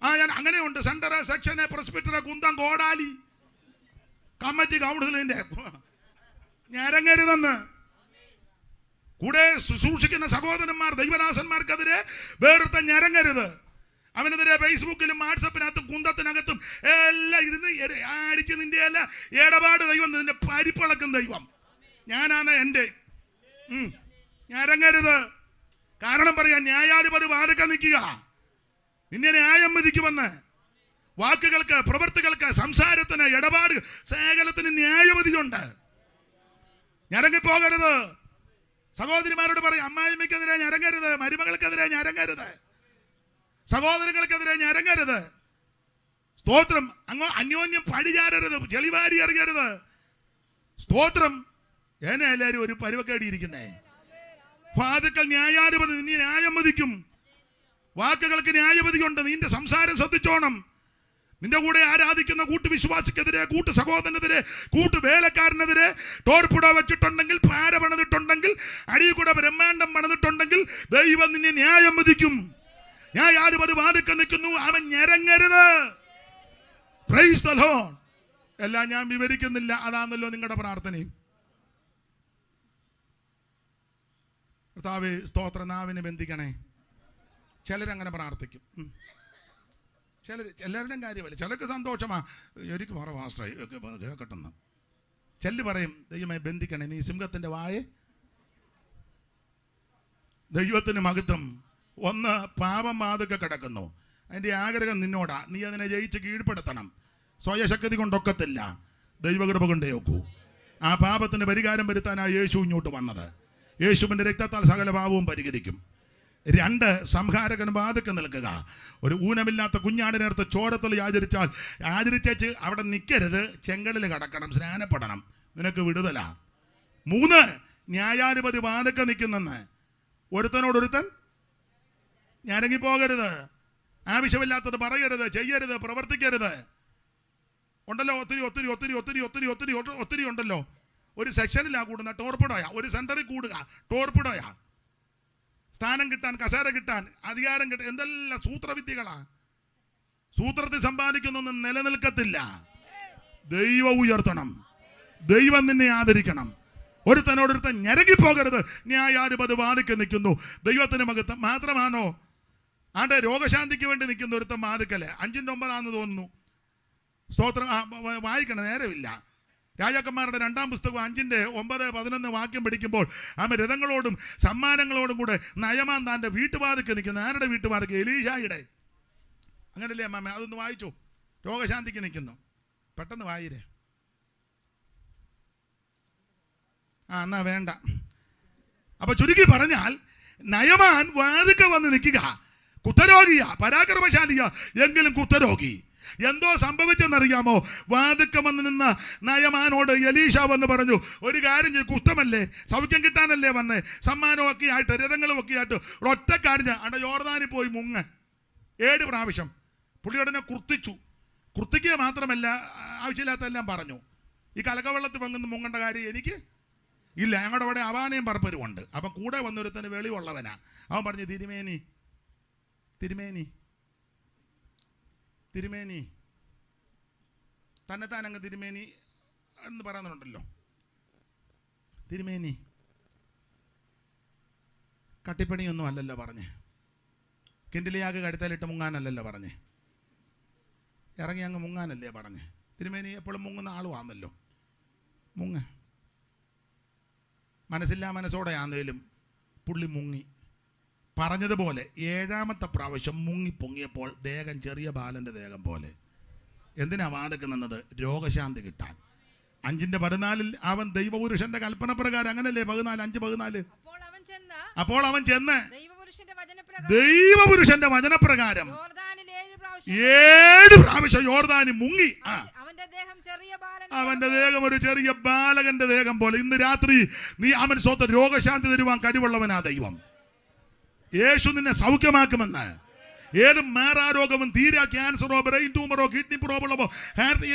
ഞാൻ അങ്ങനെയുണ്ട്. സെന്റർ, സെക്ഷന്, പ്രസ്ബിറ്റർ, കുന്തം, കോടാലി, കമ്മിറ്റി, കൗൺസിലിന്റെ ഞരങ്ങരുതെന്ന്. കൂടെ ശുശ്രൂഷിക്കുന്ന സഹോദരന്മാർ ദൈവദാസന്മാർക്കെതിരെ വേറൊരുത്ത ഞരങ്ങരുത്. അവനെതിരെ ഫേസ്ബുക്കിലും വാട്സപ്പിനകത്തും കുന്തത്തിനകത്തും എല്ലാം ഇരുന്ന് അടിച്ച് നിന്റെ എല്ലാം ഇടപാട് ദൈവം, നിന്റെ പരിപ്പളക്കും ദൈവം. ഞാനാണ് എൻ്റെ ഞരങ്ങരുത്. കാരണം പറയാൻ ന്യായാധിപതി വാദിക്കാൻ നിൽക്കുക. നിന്നെ ന്യായം വിധിക്കുമെന്ന്. വാക്കുകൾക്ക്, പ്രവൃത്തികൾക്ക്, സംസാരത്തിന്, ഇടപാട് സകലത്തിന് ന്യായവിധിയുണ്ട്. ഞരങ്ങിപ്പോകരുത്. സഹോദരിമാരോട് പറയും, അമ്മായിമ്മയ്ക്കെതിരെ ഞരങ്ങരുത്, മരുമകൾക്കെതിരെ ഞരങ്ങരുത്, സഹോദരങ്ങൾക്കെതിരെ ഞരങ്ങരുത്. സ്തോത്രം. അങ്ങ് അന്യോന്യം പഴിചാരരുത്, ചെളിവാരി അറിയരുത്. സ്തോത്രം. എന്നെ എല്ലാവരും ഒരു പരുവക്കേടിയിരിക്കുന്നേ. വാതുക്കൾ ന്യായാധിപതി നിന്നെ ന്യായം വിധിക്കും. വാക്കുകൾക്ക് ന്യായവിധിയുണ്ട്. നിന്റെ സംസാരം ശ്രദ്ധിച്ചോണം. നിന്റെ കൂടെ ആരാധിക്കുന്ന കൂട്ടുവിശ്വാസിക്കെതിരെ, കൂട്ടു സഹോദരനെതിരെ, കൂട്ടുവേലക്കാരനെതിരെ ടോർപ്പിട വെച്ചിട്ടുണ്ടെങ്കിൽ, പാര പണിതിട്ടുണ്ടെങ്കിൽ, അടിയിൽ കൂടെ ബ്രഹ്മാണ്ടം പണിതിട്ടുണ്ടെങ്കിൽ ദൈവം നിന്നെ ന്യായം വിധിക്കും. ന്യായാധിപതി വാദിക്ക നിൽക്കുന്നു, അവൻ ഞരങ്ങരുത്. Price the Lord. എല്ലാം ഞാൻ വിവരിക്കുന്നില്ല, അതാണല്ലോ നിങ്ങളുടെ പ്രാർത്ഥനയും. കർത്താവേ സ്തോത്ര, നാവിനെ ബന്ധിക്കണേ. ചിലരങ്ങനെ പ്രാർത്ഥിക്കും. ചിലർ, എല്ലാവരുടെയും കാര്യമല്ല. ചിലർക്ക് സന്തോഷമാ, എനിക്ക് പറ മാസ്റ്ററായി കേൾക്കട്ടെന്ന്. ചെല്ല് പറയും, ദൈവമേ ബന്ധിക്കണേ, നീ സിംഹത്തിൻ്റെ വായെ. ദൈവത്തിന് മഹത്വം. ഒന്ന്, പാപം വാതുക്കെ കിടക്കുന്നു. അതിൻ്റെ ആഗ്രഹം നിന്നോടാ. നീ അതിനെ ജയിച്ച് കീഴ്പ്പെടുത്തണം. സ്വയശക്തി കൊണ്ടൊക്കത്തില്ല, ദൈവകൃപ കൊണ്ടേ ഒക്കൂ. ആ പാപത്തിന് പരിഹാരം വരുത്താനാണ് യേശു ഇങ്ങോട്ട് വന്നത്. യേശുവിൻ്റെ രക്തത്താൽ സകല പാപവും പരിഹരിക്കും. 2, സംഹാരകൻ വാതുക്കെ നിൽക്കുക. ഒരു ഊനമില്ലാത്ത കുഞ്ഞാടിനടുത്ത് ചോരത്തുള്ളി ആചരിച്ചേച്ച് അവിടെ നിൽക്കരുത്, ചെങ്കലിൽ കടക്കണം, സ്നാനപ്പെടണം, നിനക്ക് വിടുതല. 3, ന്യായാധിപതി വാതുക്കെ നിൽക്കുന്നെന്ന്. ഒരുത്തനോടൊരുത്തൻ ഞരങ്ങിപ്പോകരുത്. ആവശ്യമില്ലാത്തത് പറയരുത്, ചെയ്യരുത്, പ്രവർത്തിക്കരുത്. ഉണ്ടല്ലോ ഒത്തിരി ഒത്തിരി ഒത്തിരി ഒത്തിരി ഒത്തിരി ഒത്തിരി ഒത്തിരി ഉണ്ടല്ലോ. ഒരു സെക്ഷനിലാ കൂടുന്ന ടോർപ്പിടോയാ, ഒരു സെന്ററിൽ കൂടുക ടോർപ്പിടോയാ. സ്ഥാനം കിട്ടാൻ, കസേര കിട്ടാൻ, അധികാരം കിട്ടാൻ എന്തെല്ലാം സൂത്രവിദ്യകളാ. സൂത്രത്തിൽ സമ്പാദിക്കുന്നൊന്നും നിലനിൽക്കത്തില്ല. ദൈവം ഉയർത്തണം, ദൈവം നിന്നെ ആദരിക്കണം. ഒരുത്തനോടൊരുത്തൻ ഞരങ്ങിപ്പോകരുത്. ന്യായാധിപതി വാദിക്ക് നിൽക്കുന്നു. ദൈവത്തിന് മഹത്വം. മാത്രമാണോ ആണ്ടെ രോഗശാന്തിക്ക് വേണ്ടി നിൽക്കുന്ന ഒരുത്തൻ വാദിക്കല് 5:9 തോന്നുന്നു. സ്തോത്രം. വായിക്കണം, നേരമില്ല. രാജാക്കന്മാരുടെ 2-ാം പുസ്തകം 5:9-11 വാക്യം പഠിക്കുമ്പോൾ അവൻ രഥങ്ങളോടും സമ്മാനങ്ങളോടും കൂടെ നയമാൻ താൻ്റെ വീട്ടുവാതിക്ക് നിൽക്കുന്നു. ആരുടെ വീട്ടുവാതിക്ക്? എലീശായുടെ. അങ്ങനല്ലേ അമ്മാമ്മ? അതൊന്ന് വായിച്ചു. രോഗശാന്തിക്ക് നിൽക്കുന്നു. പെട്ടെന്ന് വായിരേ. എന്നാ വേണ്ട. അപ്പൊ ചുരുക്കി പറഞ്ഞാൽ, നയമാൻ വാതിക്ക വന്ന് നിൽക്കുക. കുഷ്ഠരോഗിയാ, പരാക്രമശാലിയാ, എങ്കിലും കുഷ്ഠരോഗി. എന്തോ സംഭവിച്ചെന്നറിയാമോ? വാതിക്ക വന്ന് നിന്ന നയമാനോട് എലീശ വന്ന് പറഞ്ഞു, ഒരു കാര്യം ചെയ്യും, കുഷ്ഠമല്ലേ, സൗഖ്യം കിട്ടാനല്ലേ വന്നേ, സമ്മാനമൊക്കെ ആയിട്ട്, രഥങ്ങളും ഒക്കെ ആയിട്ട് ഒറ്റ കാര്യം, അവിടെ യോർദാനിൽ പോയി മുങ്ങ്. 7 പ്രാവശ്യം പുള്ളിയോടനെ കുർത്തിച്ചു. കുർത്തിക്കുക മാത്രമല്ല, ആവശ്യമില്ലാത്തെല്ലാം പറഞ്ഞു. ഈ കലക്കവെള്ളത്തിൽ പങ്കുന്ന മുങ്ങേണ്ട കാര്യം എനിക്ക് ഇല്ല. ഞങ്ങളുടെ അവിടെ അവാനയും പറപ്പരുമുണ്ട്. അപ്പം കൂടെ വന്നൊരുത്തന് വെളിവുള്ളവനാ. അവൻ പറഞ്ഞു, തിരുമേനി തിരുമേനി തിരുമേനി, തന്നെത്താൻ അങ്ങ് തിരുമേനി എന്ന് പറയുന്നുണ്ടല്ലോ. തിരുമേനി കട്ടിപ്പണിയൊന്നും അല്ലല്ലോ പറഞ്ഞേ, കിണ്ടിലിയാക്ക് കഴുത്തലിട്ട് മുങ്ങാനല്ലല്ലോ പറഞ്ഞേ, ഇറങ്ങി അങ്ങ് മുങ്ങാനല്ലേ പറഞ്ഞേ. തിരുമേനി എപ്പോഴും മുങ്ങുന്ന ആളുമാണല്ലോ. മുങ്ങ മനസ്സില്ലാ മനസ്സോടെ ആണെങ്കിലും പുള്ളി മുങ്ങി. പറഞ്ഞതുപോലെ 7-ാമത്തെ പ്രാവശ്യം മുങ്ങി പൊങ്ങിയപ്പോൾ ദേഹം ചെറിയ ബാലൻ്റെ ദേഹം പോലെ. എന്തിനാ വാതിക്ക് നിന്നത്? രോഗശാന്തി കിട്ടാൻ. 5:14 അവൻ ദൈവപുരുഷന്റെ കൽപ്പന പ്രകാരം, അങ്ങനല്ലേ 14:5-14. അപ്പോൾ അവൻ ചെന്ന് ദൈവപുരുഷന്റെ വചനപ്രകാരം 7 പ്രാവശ്യം യോർദാനിൽ മുങ്ങി. അവന്റെ ദേഹം ഒരു ചെറിയ ബാലകന്റെ ദേഹം പോലെ. ഇന്ന് രാത്രി നീ അവൻ സ്വത്ത് രോഗശാന്തി തരുവാൻ കഴിവുള്ളവനാ ദൈവം. യേശു നിന്നെ സൗഖ്യമാക്കുമെന്ന്. ഏത് മാറാരോഗവും, തീരെ ക്യാൻസറോ, ബ്രെയിൻ ട്യൂമറോ, കിഡ്നി പ്രോബ്ലമോ,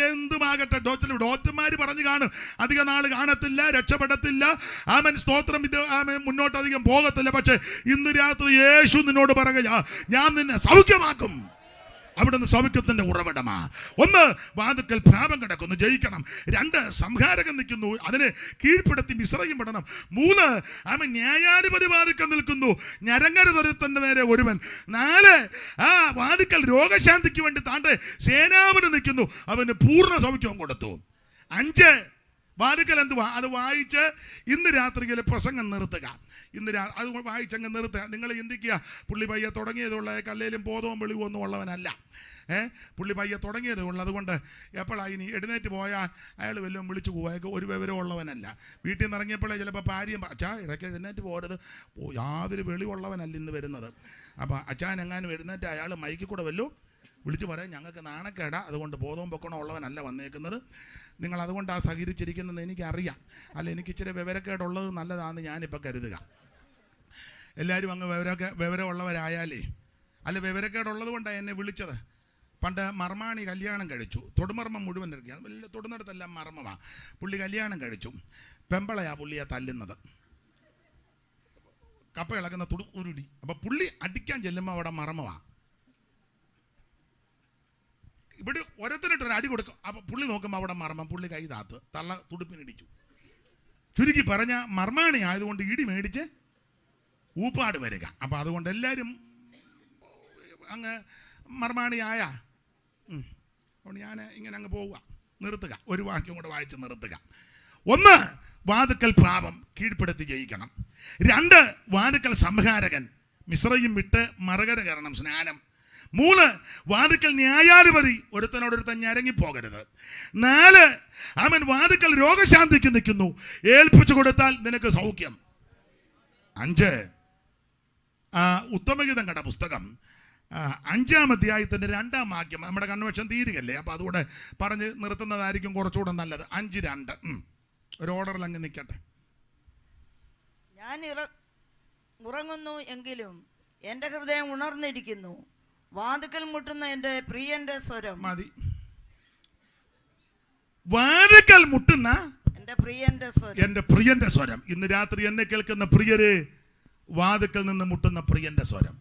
എന്തുമാകട്ടെ, ഡോക്ടർമാർ പറഞ്ഞു കാണും അധിക നാൾ കാണത്തില്ല, രക്ഷപ്പെടത്തില്ല, ആമൻ സ്തോത്രം, ഇത് ആമൻ മുന്നോട്ടധികം പോകത്തില്ല. പക്ഷെ ഇന്ന് രാത്രി യേശു നിന്നോട് പറയുക, ഞാൻ നിന്നെ സൗഖ്യമാക്കും. അവിടുന്ന് സൗഖ്യത്തിന്റെ ഉറവിടമാ. ഒന്ന്, വാതിക്കൽ പാപം കിടക്കുന്നു, ജയിക്കണം. രണ്ട്, സംഹാരകൻ നിൽക്കുന്നു, അതിനെ കീഴ്പ്പെടുത്തി മിശ്രയും വിടണം. മൂന്ന്, അവൻ ന്യായാധിപതി വാതിക്കൽ നിൽക്കുന്നു, ഞരങ്ങരുതൊരുത്തന്റെ നേരെ ഒരുവൻ. നാല്, ആ വാതിക്കൽ രോഗശാന്തിക്ക് വേണ്ടി താണ്ട് സേനാപതി നിൽക്കുന്നു, അവന് പൂർണ്ണ സൗഖ്യവും കൊടുത്തു. അഞ്ച്, വാതിക്കൽ എന്തുവാ? അത് വായിച്ച് ഇന്ന് രാത്രിയിൽ പ്രസംഗം നിർത്തുക. അത് വായിച്ചങ്ങ് നിർത്തുക. നിങ്ങൾ ചിന്തിക്കുക, പുള്ളി പയ്യെ തുടങ്ങിയതുള്ള കല്ലേലും ബോധവും വെളിവും ഒന്നും ഉള്ളവനല്ല. പുള്ളി പയ്യെ തുടങ്ങിയതേ ഉള്ളൂ. അതുകൊണ്ട് എപ്പോഴാണ് ഇനി എഴുന്നേറ്റ് പോയാൽ അയാൾ വല്ലതും വിളിച്ചു പോവുക, ഒരു വിവരമുള്ളവനല്ല. വീട്ടിൽ നിന്ന് ഇറങ്ങിയപ്പോഴേ ചിലപ്പോൾ ഭാര്യയും അച്ഛാ ഇടയ്ക്ക് എഴുന്നേറ്റ് പോകരുത്, യാതൊരു വെളിവുള്ളവനല്ല ഇന്ന് വരുന്നത്. അപ്പോൾ അച്ഛാൻ എങ്ങാനും എഴുന്നേറ്റ് അയാൾ മൈക്കിൽ കൂടെ വല്ലോ വിളിച്ചു പറയാം, ഞങ്ങൾക്ക് നാണക്കേടാ, അതുകൊണ്ട് ബോധവും പൊക്കണോ ഉള്ളവനല്ല വന്നേക്കുന്നത്. നിങ്ങൾ അതുകൊണ്ട് ആ സഹകരിച്ചിരിക്കുന്നതെന്ന് എനിക്കറിയാം. അല്ല, എനിക്ക് ഇച്ചിരി വിവരക്കേടുള്ളത് നല്ലതാണെന്ന് ഞാനിപ്പോൾ കരുതുക. എല്ലാവരും അങ്ങ് വിവരമുള്ളവരായാലേ. അല്ല, വിവരക്കേടുള്ളത് കൊണ്ടാണ് എന്നെ വിളിച്ചത്. പണ്ട് മർമാണി കല്യാണം കഴിച്ചു, തൊടുമർമ്മം മുഴുവൻ ഇറക്കി, അത് വലിയ തൊടുന്നിടത്തെല്ലാം മർമ്മമാണ്. പുള്ളി കല്യാണം കഴിച്ചു, പെമ്പളയാ പുള്ളിയെ തല്ലുന്നത്, കപ്പ ഇളകുന്ന ഉരുടി. അപ്പം പുള്ളി അടിക്കാൻ ചെല്ലുമ്പോൾ അവിടെ മർമ്മമാണ്. ഇവിടെ ഓരോരുത്തരായിട്ടൊരു അടി കൊടുക്കും. അപ്പം പുള്ളി നോക്കുമ്പോൾ അവിടെ മർമ്മം, പുള്ളി കൈ താത്ത് തള്ള തുടുപ്പിനിടിച്ചു. ചുരുക്കി പറഞ്ഞ മർമാണി ആയതുകൊണ്ട് ഇടി മേടിച്ച് ഊപ്പാട് വരിക. അപ്പം അതുകൊണ്ട് എല്ലാവരും അങ്ങ് മർമാണിയായ അതുകൊണ്ട് ഞാൻ ഇങ്ങനെ അങ്ങ് പോവുക, നിർത്തുക. ഒരു വാക്യം കൂടെ വായിച്ച് നിർത്തുക. ഒന്ന്, വാതിക്കൽ പാപം കീഴ്പ്പെടുത്തി ജയിക്കണം. രണ്ട്, വാതിക്കൽ സംഹാരകൻ മിശ്രയും വിട്ട് മറുകര കയറണം, സ്നാനം. മൂന്ന്, വാതിക്കൽ ന്യായാധിപതി ഒരുത്തനോടൊരുത്തൻ ഞരങ്ങിപ്പോകരുത്. നാല്, അവൻ വാതിക്കൽ രോഗശാന്തിക്ക് നിൽക്കുന്നു, ഏൽപ്പിച്ചു കൊടുത്താൽ നിനക്ക് സൗഖ്യം. അഞ്ച്, ഉത്തമഗീതം കണ്ട പുസ്തകം 5-ാം അധ്യായത്തിൻ്റെ 2-ാം വാക്യം. നമ്മുടെ കൺവെൻഷൻ തീരുകയല്ലേ, അപ്പോൾ അതുകൂടെ പറഞ്ഞ് നിർത്തുന്നതായിരിക്കും കുറച്ചുകൂടെ നല്ലത്. 5:2 ഒരു ഓർഡറിൽ അങ്ങ് നിൽക്കട്ടെ. ഞാൻ ഉറങ്ങുന്നു എങ്കിലും എൻ്റെ ഹൃദയം ഉണർന്നിരിക്കുന്നു, വാതിക്കൽ മുട്ടുന്ന എൻ്റെ പ്രിയന്റെ സ്വരം. മതി. വാതിക്കൽ മുട്ടുന്ന എൻ്റെ പ്രിയന്റെ സ്വരം. ഇന്ന് രാത്രി എന്നെ കേൾക്കുന്ന പ്രിയരെ, വാതിക്കൽ നിന്ന് മുട്ടുന്ന പ്രിയന്റെ സ്വരം.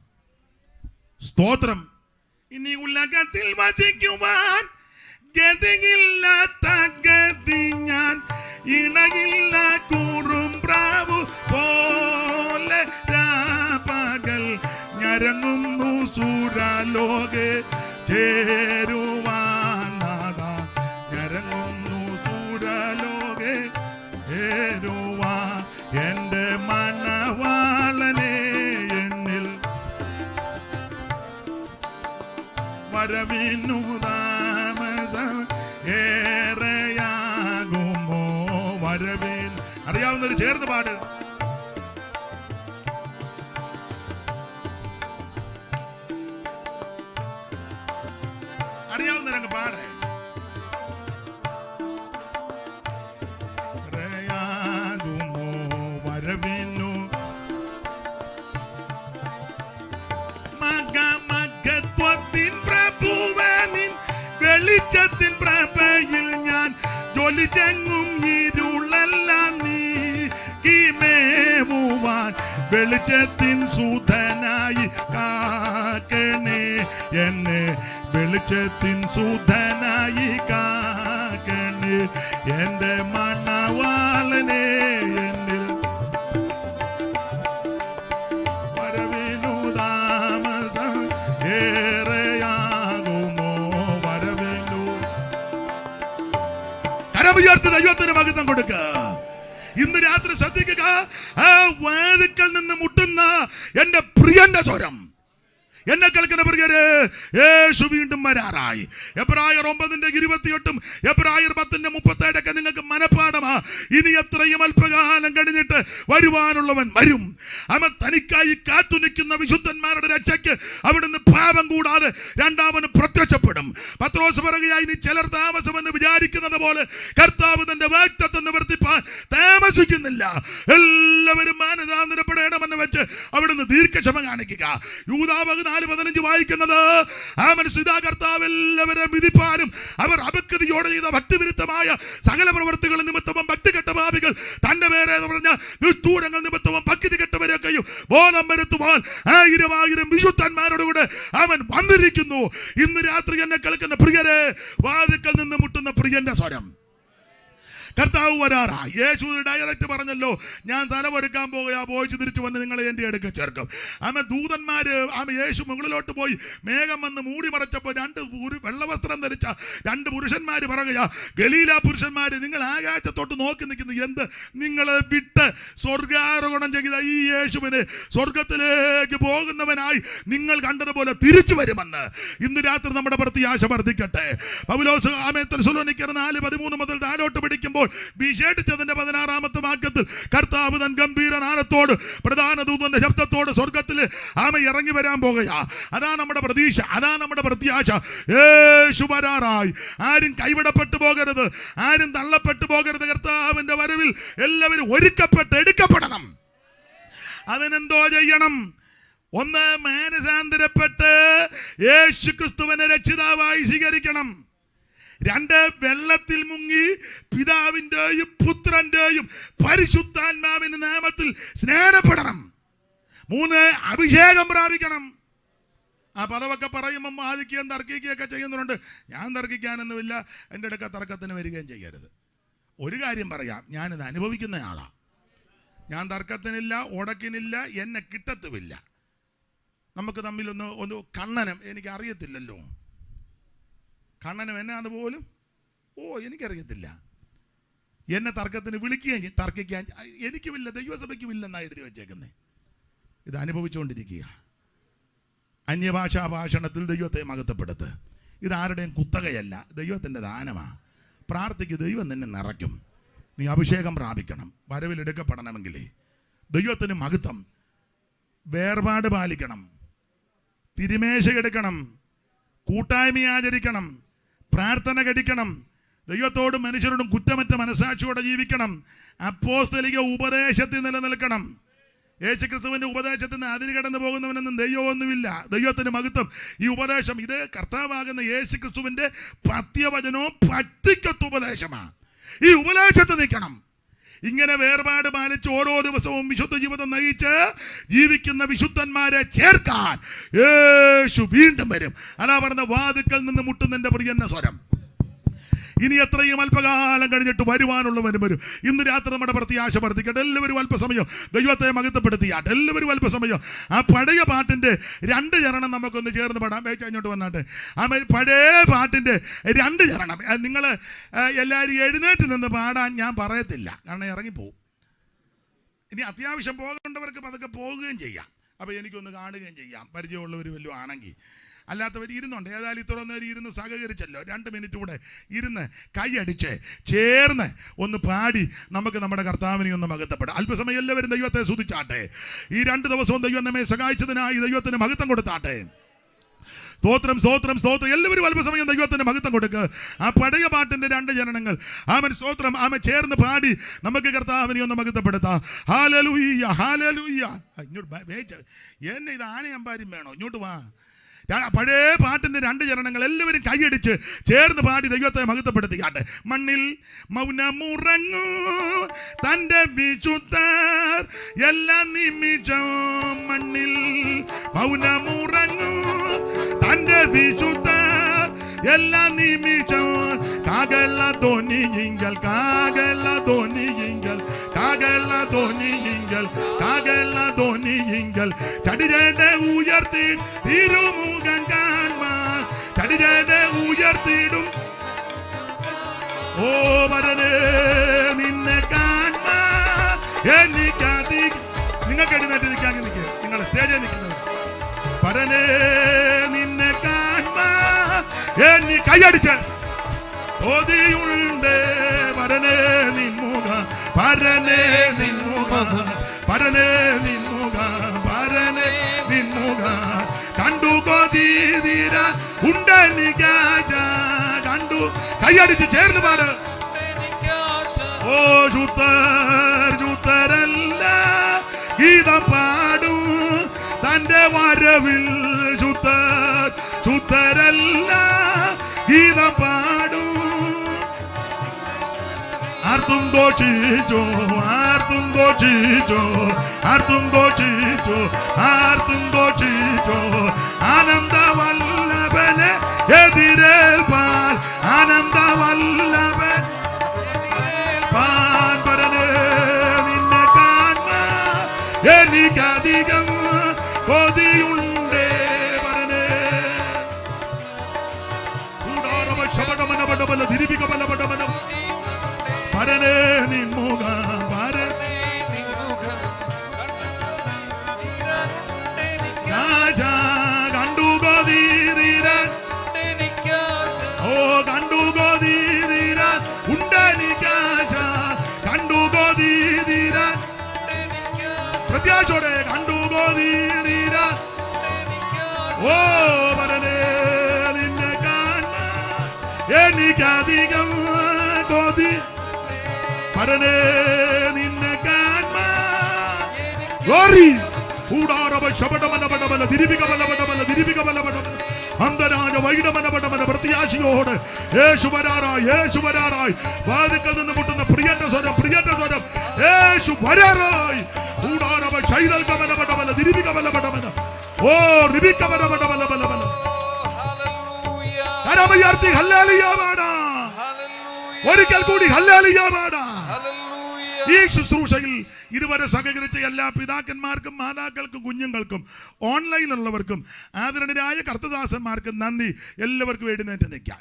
സ്തോത്രം. ഇനി ഉലകത്തിൽ വസിക്കുവാൻ ഗതിയില്ലാത്ത ഗതി ഞാൻ, ഇണയില്ല കൂറും പ്രാവു പോലെ രാപകൽ ഞരങ്ങുന്നു സൂര്യലോകെ ചേരുവാൻ. ഞരങ്ങുന്നു സൂര്യലോകെ ചേരുവാൻ. എൻ്റെ മണവാളനെ എന്നിൽ വരവിനു താമസം ഏറെയാകുമോ? വരവിൻ അറിയാവുന്നൊരു ചേർന്ന് പാട്. അറിയാവുന്നവരങ്ങ് പാടേ. യാകുമോ വരവിനു മകത്വത്തിൻ പ്രഭുവനിൻ വെളിച്ചത്തിൻ പ്രഭയിൽ ഞാൻ ജോലിച്ചെങ്ങും ഇരുളെല്ലാം നീക്കിമേവുവാൻ വെളിച്ചത്തിൻ സൂതനായി കാക്കണേ എന്നെ. വെളിച്ചത്തിൻ സൂതനായി കാക്കണേ എൻ്റെ മണവാളനെ എന്നിൽ വരവിനു താമസം ഏറെയാകുമോ? വരവിനു കരമുയർത്തി ദൈവത്തിന് മഹത്വം കൊടുക്കുക. ഇന്ന് രാത്രി ശ്രദ്ധിക്കുക, ആ വാതിക്കൽ നിന്ന് മുട്ടുന്ന എൻ്റെ പ്രിയന്റെ സ്വരം. എന്നെ കേൾക്കുന്ന പ്രിയരെ, യേശു വീണ്ടും വരാറായി. എബ്രായർ 9:28 എബ്രായർ 10:37 നിങ്ങൾക്ക് മനപ്പാടമാ. ഇനി എത്രയും അല്പകാലം കഴിഞ്ഞിട്ട് വരുവാനുള്ളവൻ വരും. അവൻ തനിക്കായി കാത്തു നിൽക്കുന്ന വിശുദ്ധന്മാരുടെ രക്ഷയ്ക്ക് അവിടുന്ന് പാപം കൂടാതെ രണ്ടാമന് പ്രത്യക്ഷപ്പെടും. പത്രോസ് പറയുകയായി, ഇനി ചിലർ താമസമെന്ന് വിചാരിക്കുന്നത് പോലെ കർത്താവ് തന്റെ വാഗ്ദത്തം നിവർത്തിപ്പാൻ താമസിക്കുന്നില്ല. എല്ലാവരും മാനസാന്തരപ്പെടണമെന്ന് വെച്ച് അവിടുന്ന് ദീർഘക്ഷമ കാണിക്കുക. യൂദാ 4:15 വായിക്കുന്നത്, അവൻ സീതാ കർത്താവ് എല്ലാവരെയും വിധിപ്പാനും അവർ അപക്തിയോടെ ചെയ്ത ഭക്തിവിരുദ്ധമായ സകല പ്രവൃത്തികൾ നിമിത്തവും ഭക്തികെട്ട പാപികൾ തന്റെ പേരെ പറഞ്ഞ നിഷ്ഠൂരങ്ങൾ നിമിത്തവും ഭക്തി കെട്ടവരെയൊക്കെയും ബോധം വരുത്തുവാൻ 1000 വിശുദ്ധന്മാരോടുകൂടെ അവൻ വന്നിരിക്കുന്നു. ഇന്ന് രാത്രി എന്നെ കേൾക്കുന്ന പ്രിയരെ, വാതിക്കൽ നിന്ന് മുട്ടുന്ന പ്രിയന്റെ സ്വരം കർത്താവ് വരാറാ. യേശു ഡയറക്റ്റ് പറഞ്ഞല്ലോ, ഞാൻ തലവെടുക്കാൻ പോകുക, പോയിച്ച് തിരിച്ചു വന്ന് നിങ്ങളെ എൻ്റെ അടുക്ക ചേർക്കും. ദൂതന്മാര് യേശു മുകളിലോട്ട് പോയി മേഘം വന്ന് മൂടി മറച്ചപ്പോൾ 2 വെള്ളവസ്ത്രം ധരിച്ച 2 പുരുഷന്മാര് പറയുക, ഗലീല പുരുഷന്മാര്, നിങ്ങൾ ആകാശത്തോട്ട് നോക്കി നിൽക്കുന്നു എന്ത്? നിങ്ങളെ വിട്ട് സ്വർഗാരോഹണം ചെയ്ത ഈ യേശുവിന് സ്വർഗത്തിലേക്ക് പോകുന്നവനായി നിങ്ങൾ കണ്ടതുപോലെ തിരിച്ചു വരുമെന്ന് ഇന്ന് രാത്രി നമ്മുടെ പ്രത്യാശ വർദ്ധിക്കട്ടെ. പൗലോസ് തെസ്സലോനിക്കർ 4:13 മുതൽ താഴോട്ട് പിടിക്കുമ്പോൾ വിശേഷിച്ചതിന്റെ 16-ാമത്തെ വാക്യത്തിൽ കർത്താവ് തൻ ഗംഭീര നാദത്തോട് പ്രധാന ദൂതന്റെ ശബ്ദത്തോട് സ്വർഗത്തിൽ ഇറങ്ങി വരാൻ പോകുകയാ. അതാ നമ്മുടെ പ്രതീക്ഷ, അതാ നമ്മുടെ പ്രത്യാശ. യേശു വരാറായി. ആരും കൈവിടപ്പെട്ടു പോകരുത്, ആരും തള്ളപ്പെട്ടു പോകരുത്. കർത്താവിന്റെ വരവിൽ എല്ലാവരും ഒരുക്കപ്പെട്ട് എടുക്കപ്പെടണം. അതിനെന്തോ ചെയ്യണം? 1, മാനസാന്തരപ്പെട്ട് യേശു ക്രിസ്തുവിനെ രക്ഷിതാവായി സ്വീകരിക്കണം. 2, വെള്ളത്തിൽ മുങ്ങി പിതാവിന്റെയും പുത്രന്റെയും പരിശുദ്ധാത്മാവിന്റെ നാമത്തിൽ സ്നാനപ്പെടണം. 3, അഭിഷേകം പ്രാപിക്കണം. ആ പദവൊക്കെ പറയുമ്പോൾ ആദിക്കുകയും തർക്കിക്കുകയൊക്കെ ചെയ്യുന്നുണ്ട്. ഞാൻ തർക്കിക്കാനൊന്നുമില്ല, എൻ്റെ അടുക്ക തർക്കത്തിന് വരികയും ചെയ്യരുത്. ഒരു കാര്യം പറയാം, ഞാനിത് അനുഭവിക്കുന്നയാളാണ്. ഞാൻ തർക്കത്തിനില്ല, ഉടക്കിനില്ല, എന്നെ കിട്ടത്തുമില്ല. നമുക്ക് തമ്മിലൊന്ന് കണ്ണനം എനിക്ക് അറിയത്തില്ലല്ലോ. കണ്ണനും എന്നാണ് പോലും എനിക്കറിയത്തില്ല. എന്നെ തർക്കത്തിന് വിളിക്കുകയും തർക്കിക്കാൻ എനിക്കുമില്ല, ദൈവസഭയ്ക്കുമില്ലെന്നാണ് എഴുതി വെച്ചേക്കുന്നത്. ഇത് അനുഭവിച്ചുകൊണ്ടിരിക്കുക. അന്യഭാഷാ ഭാഷണത്തിൽ ദൈവത്തെ മഹത്വപ്പെടുത്ത്. ഇതാരുടെയും കുത്തകയല്ല, ദൈവത്തിൻ്റെ ദാനമാണ്. പ്രാർത്ഥിക്ക്, ദൈവം നിന്നെ നിറയ്ക്കും. നീ അഭിഷേകം പ്രാപിക്കണം. വരവിലെടുക്കപ്പെടണമെങ്കിൽ ദൈവത്തിന് മഹത്വം. വേർപാട് പാലിക്കണം, തിരുമേശ എടുക്കണം, കൂട്ടായ്മ ആചരിക്കണം, പ്രാർത്ഥന കഴിക്കണം, ദൈവത്തോടും മനുഷ്യരോടും കുറ്റമറ്റ മനസാക്ഷിയോടെ ജീവിക്കണം, അപ്പോസ്തലിക ഉപദേശത്തിൽ നിലനിൽക്കണം. യേശുക്രിസ്തുവിന്റെ ഉപദേശത്തിന് അതിര് കടന്നു പോകുന്നവനൊന്നും ദൈവമൊന്നുമില്ല. ദൈവത്തിന് മഹത്വം. ഈ ഉപദേശം ഇത് കർത്താവാകുന്ന യേശുക്രിസ്തുവിന്റെ പത്യവചനവും ഭക്തിക്കൊത്ത ഉപദേശമാണ്. ഈ ഉപദേശത്ത് നിൽക്കണം. ഇങ്ങനെ വേർപാട് പാലിച്ച് ഓരോ ദിവസവും വിശുദ്ധ ജീവിതം നയിച്ച് ജീവിക്കുന്ന വിശുദ്ധന്മാരെ ചേർക്കാൻ യേശു വീണ്ടും വരും. അതാ പറഞ്ഞ, വാതിക്കൽ നിന്ന് മുട്ടുന്നതിന്റെ പ്രിയന്റെ സ്വരം. ഇനി എത്രയും അല്പകാലം കഴിഞ്ഞിട്ട് വരുവാനുള്ളവരും വരും. ഇന്ന് രാത്രി നമ്മുടെ പ്രത്യാശ വർദ്ധിക്കട്ടെ. എല്ലാവരും അല്പസമയം ദൈവത്തെ മഹത്വപ്പെടുത്തിയാട്ടെ. എല്ലാവരും അല്പസമയം ആ പഴയ പാട്ടിന്റെ 2 ചരണം നമുക്കൊന്ന് ചേർന്ന് പാടാം. അങ്ങോട്ട് വന്നാട്ടെ. ആ പഴയ പാട്ടിന്റെ 2 ചരണം നിങ്ങൾ എല്ലാവരും എഴുന്നേറ്റ് നിന്ന് പാടാൻ ഞാൻ പറയത്തില്ല, കാരണം ഇറങ്ങിപ്പോവും. ഇനി അത്യാവശ്യം പോകേണ്ടവർക്ക് പതുക്കെ പോകുകയും ചെയ്യാം. അപ്പോൾ എനിക്കൊന്ന് കാണുകയും ചെയ്യാം, പരിചയമുള്ളവർ വല്ലതും ആണെങ്കിൽ. അല്ലാത്തവർ ഇരുന്നുണ്ട്. ഏതായാലും ഇത്ര നേരം ഇരുന്ന് സഹകരിച്ചല്ലോ, 2 മിനിറ്റ് കൂടെ ഇരുന്ന് കൈയടിച്ച് ചേർന്ന് ഒന്ന് പാടി നമുക്ക് നമ്മുടെ കർത്താവിനെ ഒന്ന് മഹത്വപ്പെടാം. അല്പസമയം എല്ലാവരും ദൈവത്തെ സ്തുതിച്ചാട്ടെ. ഈ 2 ദിവസവും ദൈവം നമ്മെ സഹായിച്ചതിനായി ദൈവത്തിന് മഹത്വം കൊടുത്താട്ടെ. സ്തോത്രം, സ്തോത്രം, സ്തോത്രം. എല്ലാവരും അല്പസമയം ദൈവത്തിന് മഹത്വം കൊടുക്കുക. ആ പഴയ പാട്ടിന്റെ 2 ചരണങ്ങൾ സ്തോത്രം ചേർന്ന് പാടി നമുക്ക് കർത്താവിനെ ഒന്ന് മഹത്വപ്പെടുത്താം. Hallelujah, hallelujah. ഇങ്ങോട്ട് എന്നെ ഇത് ആനയമ്പാരും വേണോ? ഇങ്ങോട്ട് വാ. പഴയ പാട്ടിന്റെ 2 ചരണങ്ങൾ എല്ലാവരും കൈയടിച്ച് ചേർന്ന് പാടി ദൈവത്തെ മഹത്വപ്പെടുത്തിക്കാട്ടെ. മണ്ണിൽ മൗനമുറങ്ങൂ തന്റെ വിശുദ്ധർ എല്ലാ നിമിഷവും. മണ്ണിൽ മൗനമുറങ്ങൂ തന്റെ വിശുദ്ധർ എല്ലാ നിമിഷവും. കാകല ധ്വനിയിങ്കൽ, കാകല ധ്വനിയിങ്കൽ, കാകല ധ്വനിയിങ്കൽ, കാകല ധ്വനിയിങ്കൽ. ചടിചേടെ ഉയർത്തി തിരുമുഖം കാൺമാൻ, ചടിചേടെ ഉയർത്തിയിടും. ഓ വരനേ നിന്നെ കാൺമാൻ എനിക്കതി. നിങ്ങൾക്ക് എഴുന്നേറ്റ് നിൽക്കാൻ നിൽക്കുക, നിങ്ങൾ സ്റ്റേജിൽ നിൽക്കുന്നവർ. വരനേ നിന്നെ കാൺമാൻ എനി കൈയടിച്ച് ഓതിയുണ്ട്. വരനേ നിൻമുഖ, വരനേ നിൻമുഖ, വരനേ നിൻമുഖ, വരനേ നിൻമുഖ. കണ്ടു കൊതിര ഉണ്ടെനിക്കാശ, കണ്ടു. കൈയടിച്ച് ചേർന്ന് പാട്. ഓ ശുദ്ധർ ശുദ്ധരല്ല ഗീതം പാടും തന്റെ വരവിൽ. ഗീതം പാടും ആർത്തും ഘോഷിച്ചോ ആർത്തും ഘോഷിച്ചോ ആർത്തും ഘോഷിച്ചോ ആർത്തും ഘോഷിച്ചോ ആനന്ദ വല്ലഭനെ എതിരേൽപ്പാൻ ആനന്ദ വല്ലഭൻ പാൻ പരനെ നിന്നെ കാണാൻ എനിക്കധികം കൊതിയുണ്ടേ പരനെ ശബടമനപടമല ധിരിപികമലപടമനം പരനെ നിൻമുഖം പരനെ ആശ കണ്ടുകൊതിരീരൻ ഓ കണ്ടുകൊതിരീരൻ ഉണ്ടെനിക്കാശ കണ്ടുകൊതിരീരൻ പ്രത്യാശയോടെ കണ്ടുകൊതിരീരൻ ഓ പരനെ നിന്നെ കാണാൻ എനിക്കധികം കൊതി പരനെ നിന്നെ കാണാൻ ഗ്ലോറി കൂടാരവ ശബടമനപടമല ദിരിപികമലപടമല ദിരിപികമലപടമല അന്തരാജ വൈഡമനപടമല പ്രത്യാശയോട് യേശു വരാറായി വാതിക്കൽ നിന്ന് മുട്ടുന്ന പ്രിയന്റെ സ്വരം യേശു വരാറായി കൂടാരവ ശൈതൽകമനപടമല ദിരിപികമലപടമല ഓ റിബികമനപടമലപലപല കരമയർത്തി ഹല്ലേലൂയ പാടാ ഒരിക്കൽ കൂടി ഹല്ലേലൂയ പാടാ ഈ ശുശ്രൂഷയിൽ ഇതുവരെ സഹകരിച്ച എല്ലാ പിതാക്കന്മാർക്കും മാതാക്കൾക്കും കുഞ്ഞുങ്ങൾക്കും ഓൺലൈനിലുള്ളവർക്കും ആദരണീയരായ കർത്തദാസന്മാർക്കും നന്ദി. എല്ലാവർക്കും എഴുന്നേറ്റ് നിൽക്കാം.